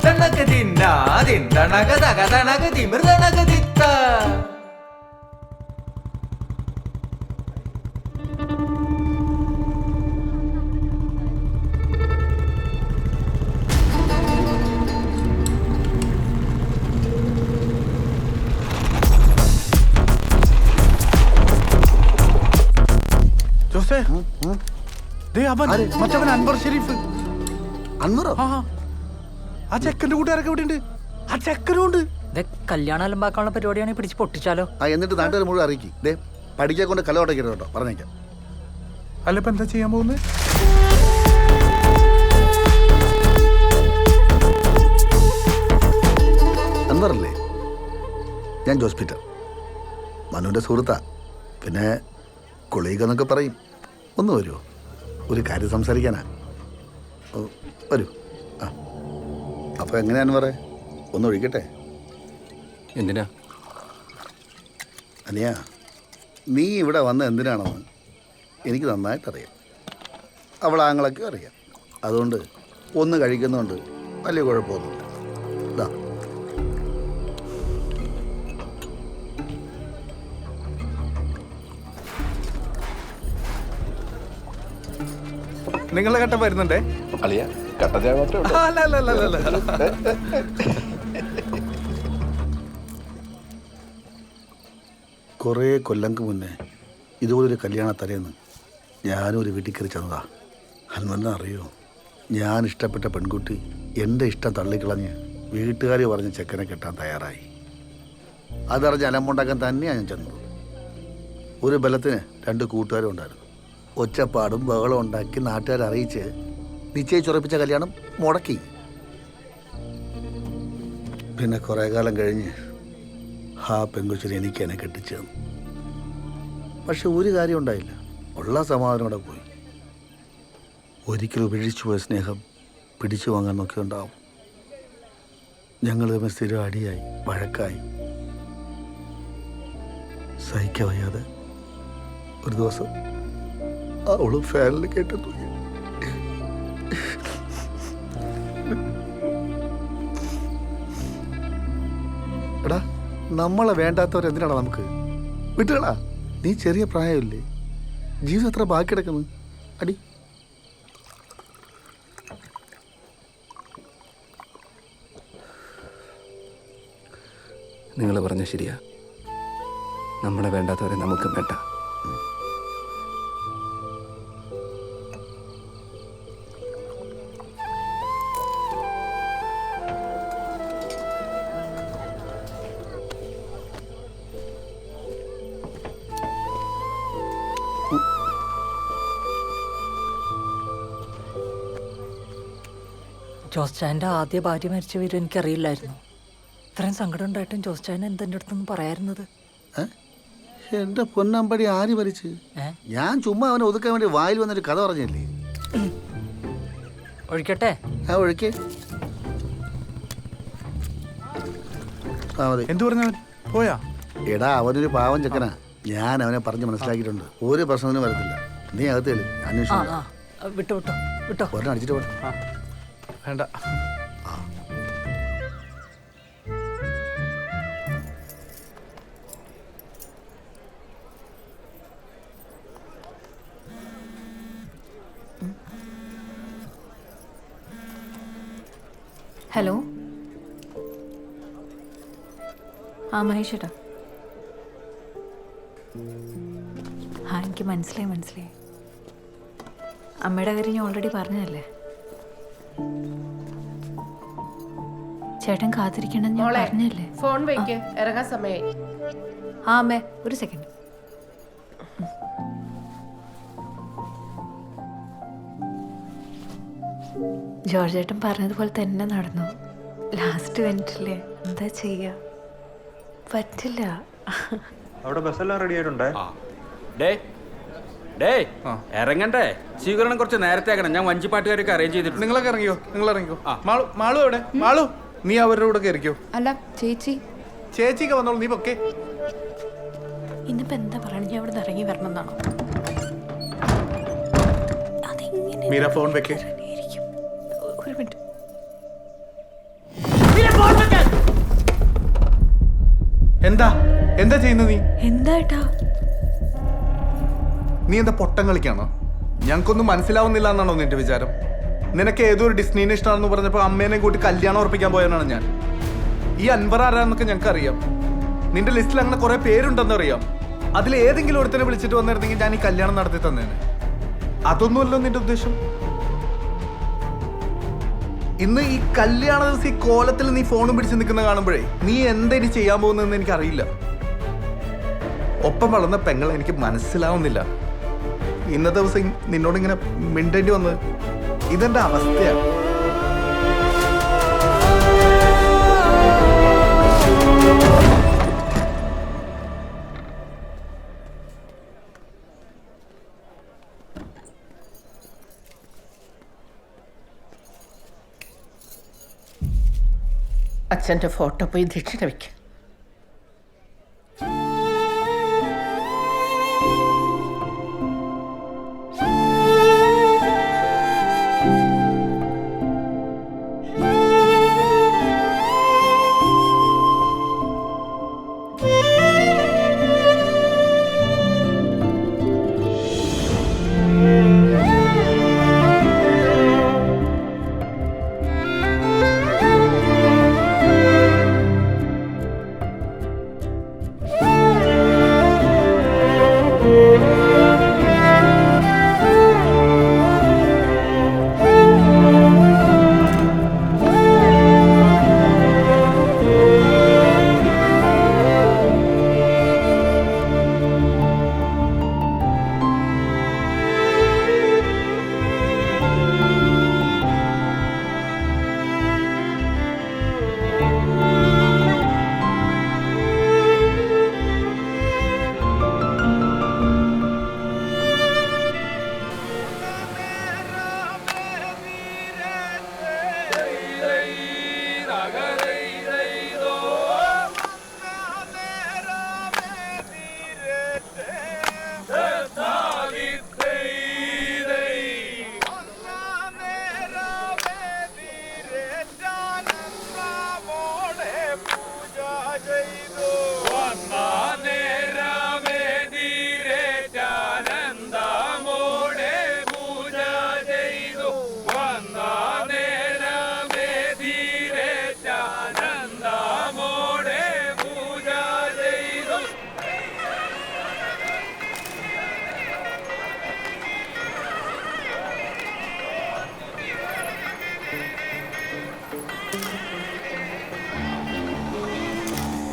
തണക തിന്ന തിണ്ടണക തക തണക തിമിർ തണക തിത്ത. ജോസേ, ദേ അവൻ, മറ്റവൻ അൻവർ ഷെരീഫ്. അൻവറോ? ആ ചെക്കന്റെ കൂട്ടുകാരൊക്കെ ഇവിടെ ഉണ്ട്. ആ ചെക്കനും ഉണ്ട്. കല്യാണം അലമ്പാക്കാനുള്ള പരിപാടിയാണെങ്കിൽ പിടിച്ച് പൊട്ടിച്ചാലോ? എന്നിട്ട് നാട്ടുകാർ മുഴുവൻ അറിയിക്കും. ദേ പഠിക്കാൻ കൊണ്ട് കലോടക്കരുത് കേട്ടോ, പറഞ്ഞേക്കാം. അല്ല ഇപ്പൊ എന്താ ചെയ്യാൻ പോകുന്നത്? അൻവറല്ലേ? ഞാൻ ജോസ് പീറ്റർ, മനുവിൻ്റെ സുഹൃത്താ. പിന്നെ കൊളീഗ് എന്നൊക്കെ പറയും. ഒന്ന് വരുമോ? ഒരു കാര്യം സംസാരിക്കാനാ. വരൂ. ആ അപ്പോൾ എങ്ങനെയാന്ന് പറ, ഒന്ന് ഒഴിക്കട്ടെ. എന്തിനാ? അനിയാ, നീ ഇവിടെ വന്ന എന്തിനാണെന്ന് എനിക്ക് നന്നായിട്ടറിയാം. അവളാങ്ങളൊക്കെ അറിയാം. അതുകൊണ്ട് ഒന്ന് കഴിക്കുന്നതുകൊണ്ട് വലിയ കുഴപ്പമൊന്നുമില്ല. ഇതാ നിങ്ങളെ ഘട്ടം വരുന്നുണ്ടേ. കുറേ കൊല്ലങ്ങൾക്ക് മുന്നേ ഇതുപോലൊരു കല്യാണ തലേന്ന് ഞാനും ഒരു വീട്ടിൽ കയറി ചെന്നതാ. അൻവറിനെ അറിയോ? ഞാൻ ഇഷ്ടപ്പെട്ട പെൺകുട്ടി എൻ്റെ ഇഷ്ടം തള്ളിക്കളഞ്ഞ് വീട്ടുകാർ പറഞ്ഞ് ചെക്കനെ കെട്ടാൻ തയ്യാറായി. അതറിഞ്ഞ് അലമ്പുണ്ടാക്കാൻ തന്നെയാണ് ഞാൻ ചെന്നത്. ഒരു ബലത്തിന് 2 കൂട്ടുകാരും ഉണ്ടായിരുന്നു. ഒച്ചപ്പാടും ബഹളം ഉണ്ടാക്കി നാട്ടുകാരെ അറിയിച്ച് നിശ്ചയിച്ചുറപ്പിച്ച കല്യാണം മുടക്കി. പിന്നെ കുറേ കാലം കഴിഞ്ഞ് ആ പെങ്കുച്ചിനെ എനിക്ക് എന്നെ കെട്ടിച്ചു തന്നു. പക്ഷെ ഒരു കാര്യം ഉണ്ടായില്ല, ഉള്ള സമാധാനം കൂടെ പോയി. ഒരിക്കലും ഉപേക്ഷിച്ചു പോയ സ്നേഹം പിടിച്ചു വാങ്ങാൻ നോക്കിയുണ്ടാവും. ഞങ്ങൾ തമ്മിൽ സ്ഥിരം അടിയായി, വഴക്കായി. സഹിക്കാൻ വയ്യാതെ ഒരു ദിവസം അവളും ഫാനിൽ കേട്ടു തൂങ്ങി. എടാ, നമ്മളെ വേണ്ടാത്തവരെന്തിനാണ് നമുക്ക്? വിട്ടുകളാ, നീ ചെറിയ പ്രായമില്ലേ, ജീവിതം എത്ര ബാക്കി കിടക്കുന്നു. അടി. നിങ്ങൾ പറഞ്ഞ ശരിയാ, നമ്മളെ വേണ്ടാത്തവരെ നമുക്ക് വേണ്ട. ജോസ് ചായൻ്റെ ആദ്യ ഭാര്യ മരിച്ച വിവരം എനിക്കറിയില്ലായിരുന്നു. ഇത്രയും സങ്കടം ഉണ്ടായിട്ടും ജോസ് ചായൻ എന്തെൻ്റെ അടുത്തൊന്നും പറയാറുന്നത്? എൻ്റെ പൊന്നമ്പടി ആര് മരിച്ച്? ഞാൻ ചുമ്മാ അവനെ ഒതുക്കാൻ വേണ്ടി വായിൽ വന്നൊരു കഥ പറഞ്ഞല്ലേ. ഒഴിക്കട്ടെ? ഒഴിക്കേ. എന്തു പറഞ്ഞവൻ പോയാ? എടാ, അവനൊരു പാവം ചെക്കനാ. ഞാൻ അവനെ പറഞ്ഞ് മനസ്സിലാക്കിയിട്ടുണ്ട്. ഒരു പ്രശ്നത്തിനും വരത്തില്ല. നീ അകത്തേല് അന്വേഷിച്ചു. വിട്ടോ വിട്ടോ വിട്ടോ. ഒരെണ്ണം അടിച്ചിട്ട് പോട്ടെ. വേണ്ട. ഹലോ, ആ മഹേഷ് ചേട്ടാ. ആ, എനിക്ക് മനസ്സിലായി. അമ്മയുടെ കാര്യം ഞാൻ ഓൾറെഡി പറഞ്ഞതല്ലേ. ചേട്ടൻ കാത്തിരിക്കണമെന്ന് ഞാൻ പറഞ്ഞല്ലേ. ഫോൺ വെക്ക്, ഇറങ്ങാൻ സമയമായി. ആ അമ്മേ, ഒരു സെക്കൻഡ്. ജോർജ് ചേട്ടൻ പറഞ്ഞതുപോലെ തന്നെ നടന്നു. ലാസ്റ്റ് മിനിറ്റില്ലേ, എന്താ ചെയ്യാ, പറ്റില്ല. അവിടെ ബസ്സെല്ലാം റെഡി ആയിട്ടുണ്ടേ. ഇറങ്ങണ്ടേ? സ്വീകരണം കുറച്ച് നേരത്തെ ആക്കണം. ഞാൻ വഞ്ചിപ്പാട്ടുകാരൊക്കെ അറേഞ്ച് ചെയ്തിട്ടുണ്ട്. നിങ്ങളൊക്കെ ഇറങ്ങിയോ? നിങ്ങൾ ഇറങ്ങിക്കോ. മാളു എവിടെ? മാളു, നീ അവരുടെ കൂടെ കയറിക്കോ. അല്ല ചേച്ചിക്ക് വന്നോളൂ, നീ പൊക്കെ. ഇന്നിപ്പോ എന്താ പറയുക, ഞാൻ ഇവിടെ ഇറങ്ങി വരണം എന്നാണോ? മീര ഫോൺ വെക്കേ. ഒരു മിനിറ്റ്. എന്താ ചെയ്യുന്നത് നീ? എന്താ നീ എന്താ പൊട്ടം കളിക്കാണോ? ഞങ്ങൾക്കൊന്നും മനസ്സിലാവുന്നില്ല എന്നാണോ നിന്റെ വിചാരം? നിനക്ക് ഏതോ ഒരു ഡിസ്നീനെ ഇഷ്ടമാണെന്ന് പറഞ്ഞപ്പോൾ അമ്മേനെ കൂട്ടി കല്യാണം ഉറപ്പിക്കാൻ പോയവനാണ് ഞാൻ. ഈ അൻവർ ആരാന്നൊക്കെ ഞങ്ങൾക്ക് അറിയാം. നിന്റെ ലിസ്റ്റിൽ അങ്ങനെ കുറെ പേരുണ്ടെന്ന് അറിയാം. അതിൽ ഏതെങ്കിലും ഒരുത്തനെ വിളിച്ചിട്ട് വന്നിരുന്നെങ്കിൽ ഞാൻ ഈ കല്യാണം നടത്തി തന്നേനെ. അതൊന്നുമല്ലോ നിന്റെ ഉദ്ദേശം. ഇന്ന് ഈ കല്യാണ ദിവസം ഈ കോലത്തിൽ നീ ഫോണും പിടിച്ച് നിൽക്കുന്ന കാണുമ്പോഴേ നീ എന്താ ഇനി ചെയ്യാൻ പോകുന്നതെന്ന് എനിക്കറിയില്ല. ഒപ്പം വളർന്ന പെങ്ങളെ എനിക്ക് മനസ്സിലാവുന്നില്ല. ഇന്നത്തെ ദിവസം നിന്നോടിങ്ങനെ മിണ്ടേണ്ടി വന്നത് ഇതെന്റെ അവസ്ഥയാണ്. അച്ഛൻ്റെ ഫോട്ടോ പോയി ദക്ഷിണ വയ്ക്കുക.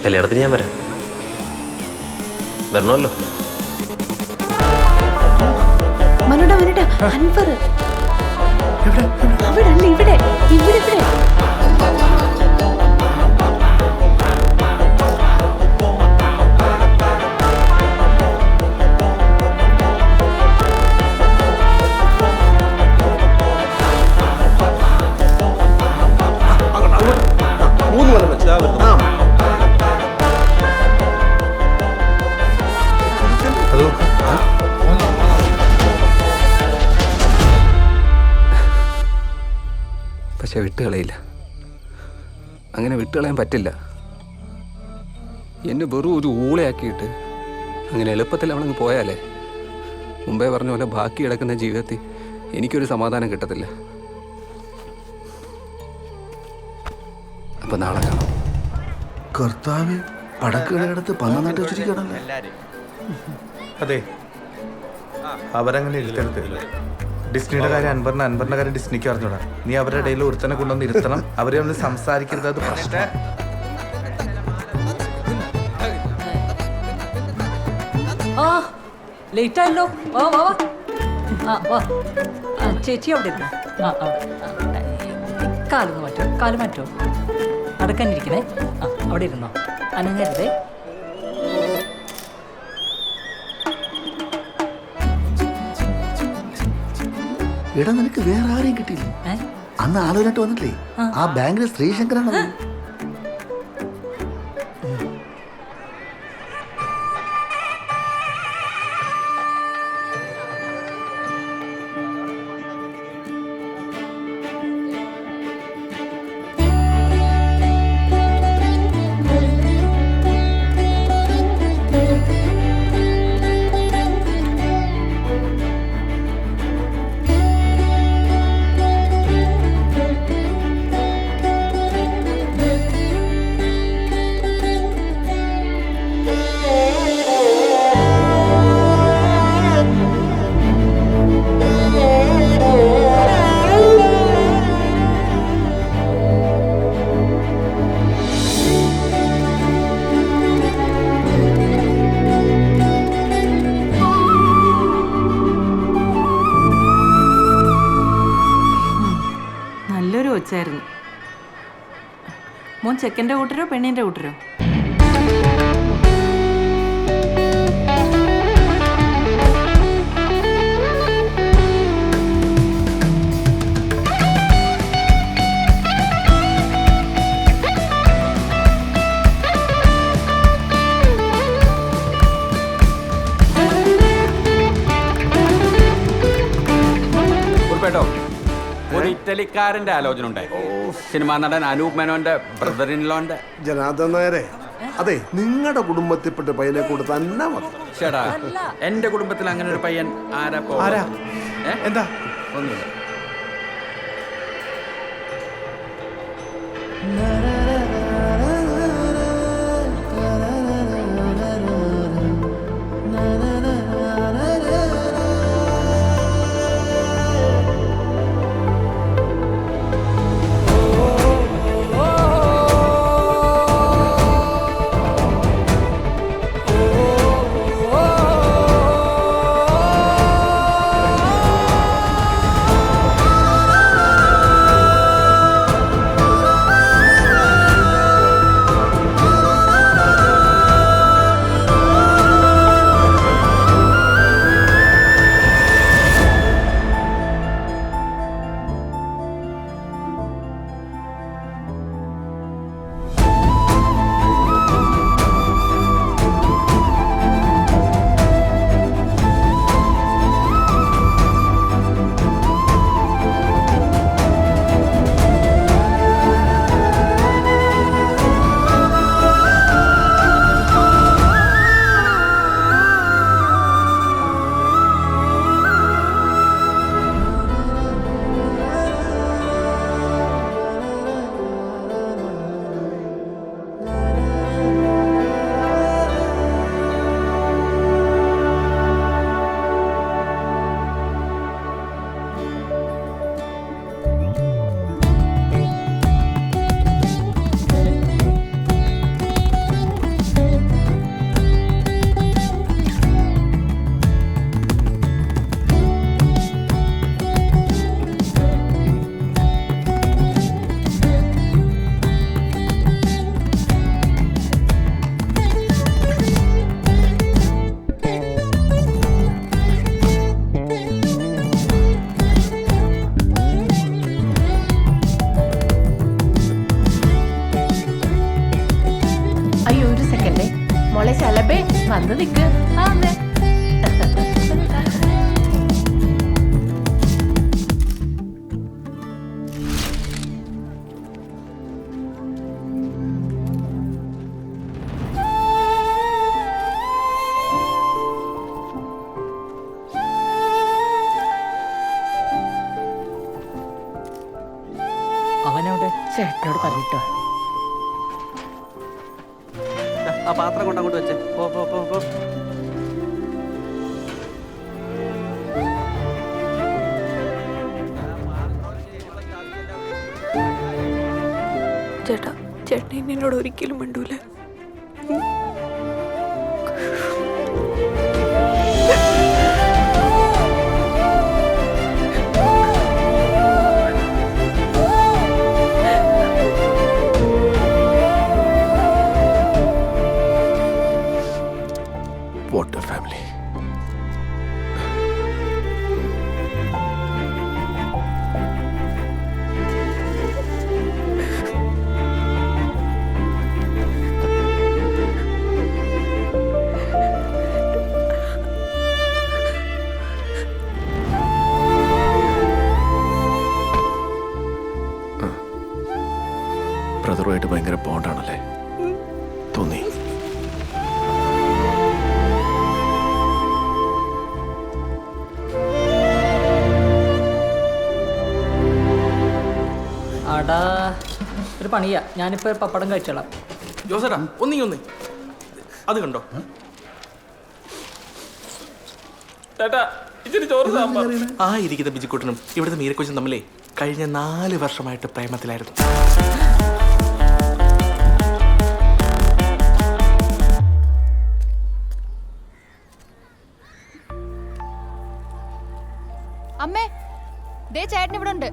കല്യാണത്തിന് ഞാൻ വരാം. വരണമല്ലോ. മനുടാ മനുടാ അൻവർ അവിടെ അല്ല ഇവിടെ ഇവിടെ ഇവിടെ പക്ഷെ വിട്ടുകളയില്ല. അങ്ങനെ വിട്ടുകളയാൻ പറ്റില്ല. എന്നെ വെറും ഒരു ഊളയാക്കിയിട്ട് അങ്ങനെ എളുപ്പത്തിൽ അവളങ്ങ് പോയാലേ മുമ്പേ പറഞ്ഞ പോലെ ബാക്കി കിടക്കുന്ന ജീവിതത്തിൽ എനിക്കൊരു സമാധാനം കിട്ടത്തില്ല. അപ്പൊ നാളെ കാണാം. കർത്താവ് പടക്കുകളിടത്ത് പന്ന നട്ട് വെച്ചിരിക്കണല്ലോ. അതെ, അവരങ്ങനെ ഇരുത്തരുത്. ഡിസ്നിയുടെ കാര്യം അൻവറിന്, അൻവറിന്റെ കാര്യം ഡിസ്നിക്ക് അറിഞ്ഞൂടാ. നീ അവരുടെ ഇടയിൽ ഒരുത്തനെ കൊണ്ടുവന്ന് ഇരുത്തണം. അവരെ ഒന്ന് സംസാരിക്കരുത്, അത് പ്രശ്നം. ആ ലേറ്റ് ആയല്ലോ. വാ വാ വാ. ആ വാ. ആ ചേച്ചി അവിടെ ഇരുന്നു. ആ അവിടെ കാലൊന്ന് മാറ്റോ, കാല് മാറ്റോ. അടക്കാനിരിക്കണേ. ആ അവിടെ ഇരുന്നോ, അനങ്ങരുതേ. എടാ നിനക്ക് വേറെ ആരെയും കിട്ടിയില്ല? അന്ന് ആലോചനട്ട് വന്നിട്ടില്ലേ ആ ബാങ്കിലെ ശ്രീശങ്കരാണ്. വെച്ചായിരുന്നു. മോൻ ചെക്കൻ്റെ കൂട്ടരോ പെണ്ണിൻ്റെ കൂട്ടരോ? ഒരു ഇറ്റലിക്കാരന്റെ ആലോചന ഉണ്ടായി. സിനിമാ നടൻ അനൂപ് മേനോന്റെ ബ്രദർ ഇൻ ലോന്റെ. ജനാർദ്ദൻ നായരെ, അതെ, നിങ്ങളുടെ കുടുംബത്തിൽപ്പെട്ട പയ്യനെ കൂടെ തന്നെ മതി. ചേട്ടാ, എന്റെ കുടുംബത്തിൽ അങ്ങനെ ഒരു പയ്യൻ ആരാ? എന്താ? ഒന്നുമില്ല. ശലഭേ വന്ന് നിക്ക്. അവനവിടെ ചേട്ടനോട് പറഞ്ഞിട്ടോ. ആ പാത്രം കൊണ്ട് അങ്ങോട്ട് വെച്ചേ. പോ പോ പോ പോ. ചേട്ടാ ചേട്ടൻ എന്നോട് ഒരിക്കലും മിണ്ടൂല. What a family. ബ്രദറുമായിട്ട് ഭയങ്കര ബോണ്ടാണല്ലേ തോന്നി? അടാ ഒരു പണിയാ, ഞാനിപ്പോൾ പപ്പടം കഴിച്ചോളാം. ജോസേട്ടാ ഒന്നേ അത് കണ്ടോ ചേട്ടാ, ഇച്ചിരി ചോറ് സാമ്പാർ. ആ ഇരിക്കുന്ന ബിജിക്കുട്ടനും ഇവിടുത്തെ മീരക്കൊച്ചും തമ്മിലേ കഴിഞ്ഞ 4 വർഷമായിട്ട് പ്രേമത്തിലായിരുന്നു. അമ്മേ ദേ ചേട്ടൻ ഇവിടെ ഉണ്ട്.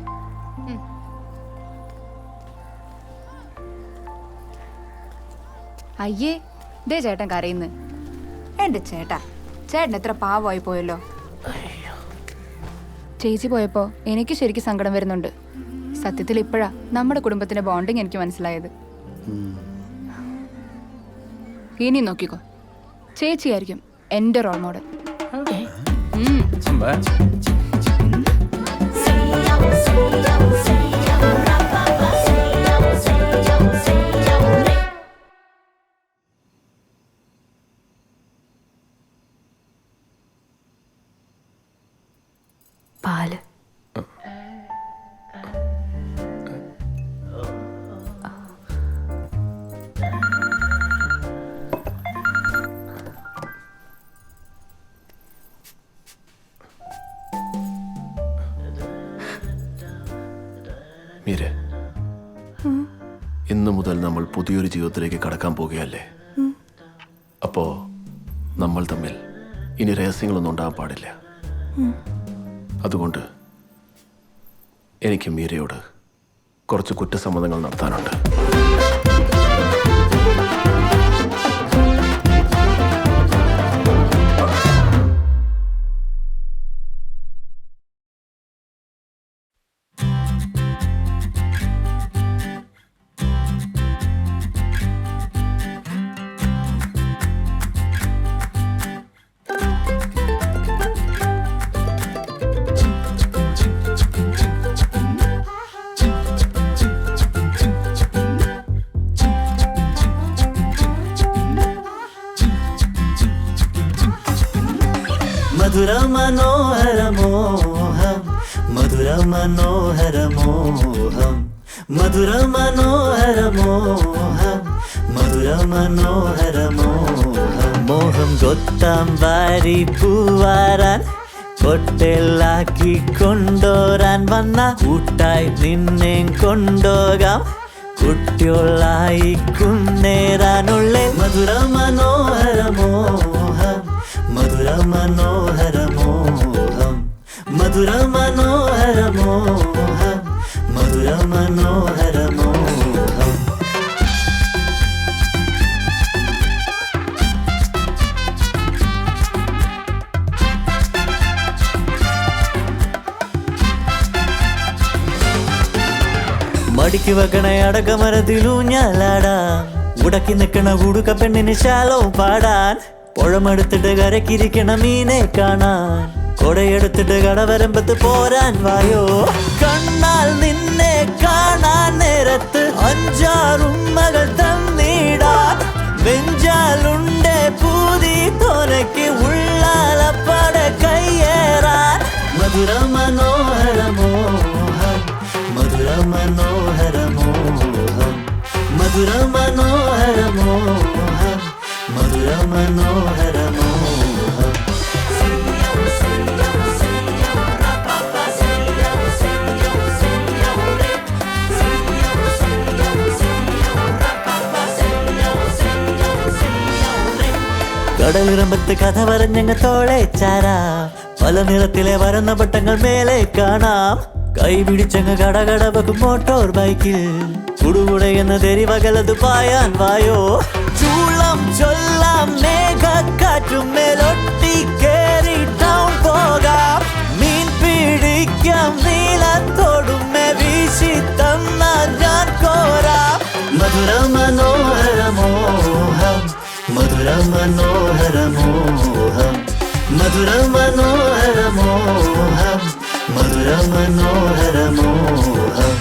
അയ്യേ ദേ ചേട്ടൻ കരയുന്നു. എന്റെ ചേട്ടാ, ചേട്ടൻ എത്ര പാവമായി പോയല്ലോ. ചേച്ചി പോയപ്പോ എനിക്ക് ശരിക്കും സങ്കടം വരുന്നുണ്ട്. സത്യത്തിൽ ഇപ്പോഴാ നമ്മുടെ കുടുംബത്തിന്റെ ബോണ്ടിങ് എനിക്ക് മനസ്സിലായത്. ഇനി നോക്കിക്കോ, ചേച്ചിയായിരിക്കും എന്റെ റോൾ മോഡൽ. പാല് മീരെ, ഇന്നു മുതൽ നമ്മൾ പുതിയൊരു ജീവിതത്തിലേക്ക് കടക്കാൻ പോകുകയല്ലേ? അപ്പോ നമ്മൾ തമ്മിൽ ഇനി രഹസ്യങ്ങളൊന്നും ഉണ്ടാകാൻ പാടില്ല. അതുകൊണ്ട് എനിക്ക് മീരയോട് കുറച്ച് കുറ്റസമ്മതങ്ങൾ നടത്താനുണ്ട്. മധുര മനോഹര മോഹം, മധുര മനോഹര മോഹം, മധുര മനോഹര മോഹം, മധുര മനോഹര മോഹം. മോഹം ഗൊത്താം വാരി പൂവാരാൻ കൊട്ടലാക്കി കൊണ്ടോരാൻ വന്ന കൂട്ടായി നിന്നെ കൊണ്ടോകാം കുട്ടിയോളായി കുന്നേറാനുള്ള മധുര മനോഹര മോഹം, മധുര മനോഹര മോഹം, മധുര മനോഹര മോഹം, മധുര മനോഹര മോഹം. മടിക്ക് വെക്കണ അടക്കമരത്തിലൂഞ്ഞാലാടാം, ഉടക്കി നിൽക്കണ ഉടുക്ക പെണ്ണിന് ശാലോ പാടാൻ പുഴമെടുത്തിട്ട് കരക്കിരിക്കണ മീനെ കാണാൻ കൊടയെടുത്തിട്ട് കടവരമ്പത്ത് പോരാൻ വായോ കണ്ണാൽ നിന്നെ കാണാൻ നേരത്ത് 5-6 ഉമ്മകൾ തന്നിടാൻ വെഞ്ചാലുണ്ട് പൂതി തോനയ്ക്ക് ഉള്ളാലപ്പാടെ കയ്യേറാൻ മധുര മനോഹരമോഹം മധുര മനോഹരമോഹം മധുര മനോഹരമോഹം മധുര മനോഹരമോഹം കടലിറമ്പത്ത് കഥ പറഞ്ഞങ്ങ് തോളെ ചാരാ പല നിറത്തിലെ വരുന്ന പട്ടങ്ങൾ മേലെ കാണാം കൈ പിടിച്ചങ്ങ് കടകടവക്കും മോട്ടോർ ബൈക്കിൽ കുടുകുടയെന്ന് തെരിവകലത് പായാൻ വായോ ചൂളം ചൊല്ലാം മേഘക്കാറ്റും മേലൊട്ടി കേറി ടൗൺ പോകാം മീൻ പിടിക്കാം നീലത്തോടുമേ വീശി തന്നാൽ ഞാൻ കോരാം മധുര മനോഹരമോഹം മധുര മനോഹരമോഹം മധുര മനോഹരമോഹം മധുര മനോഹരമോഹം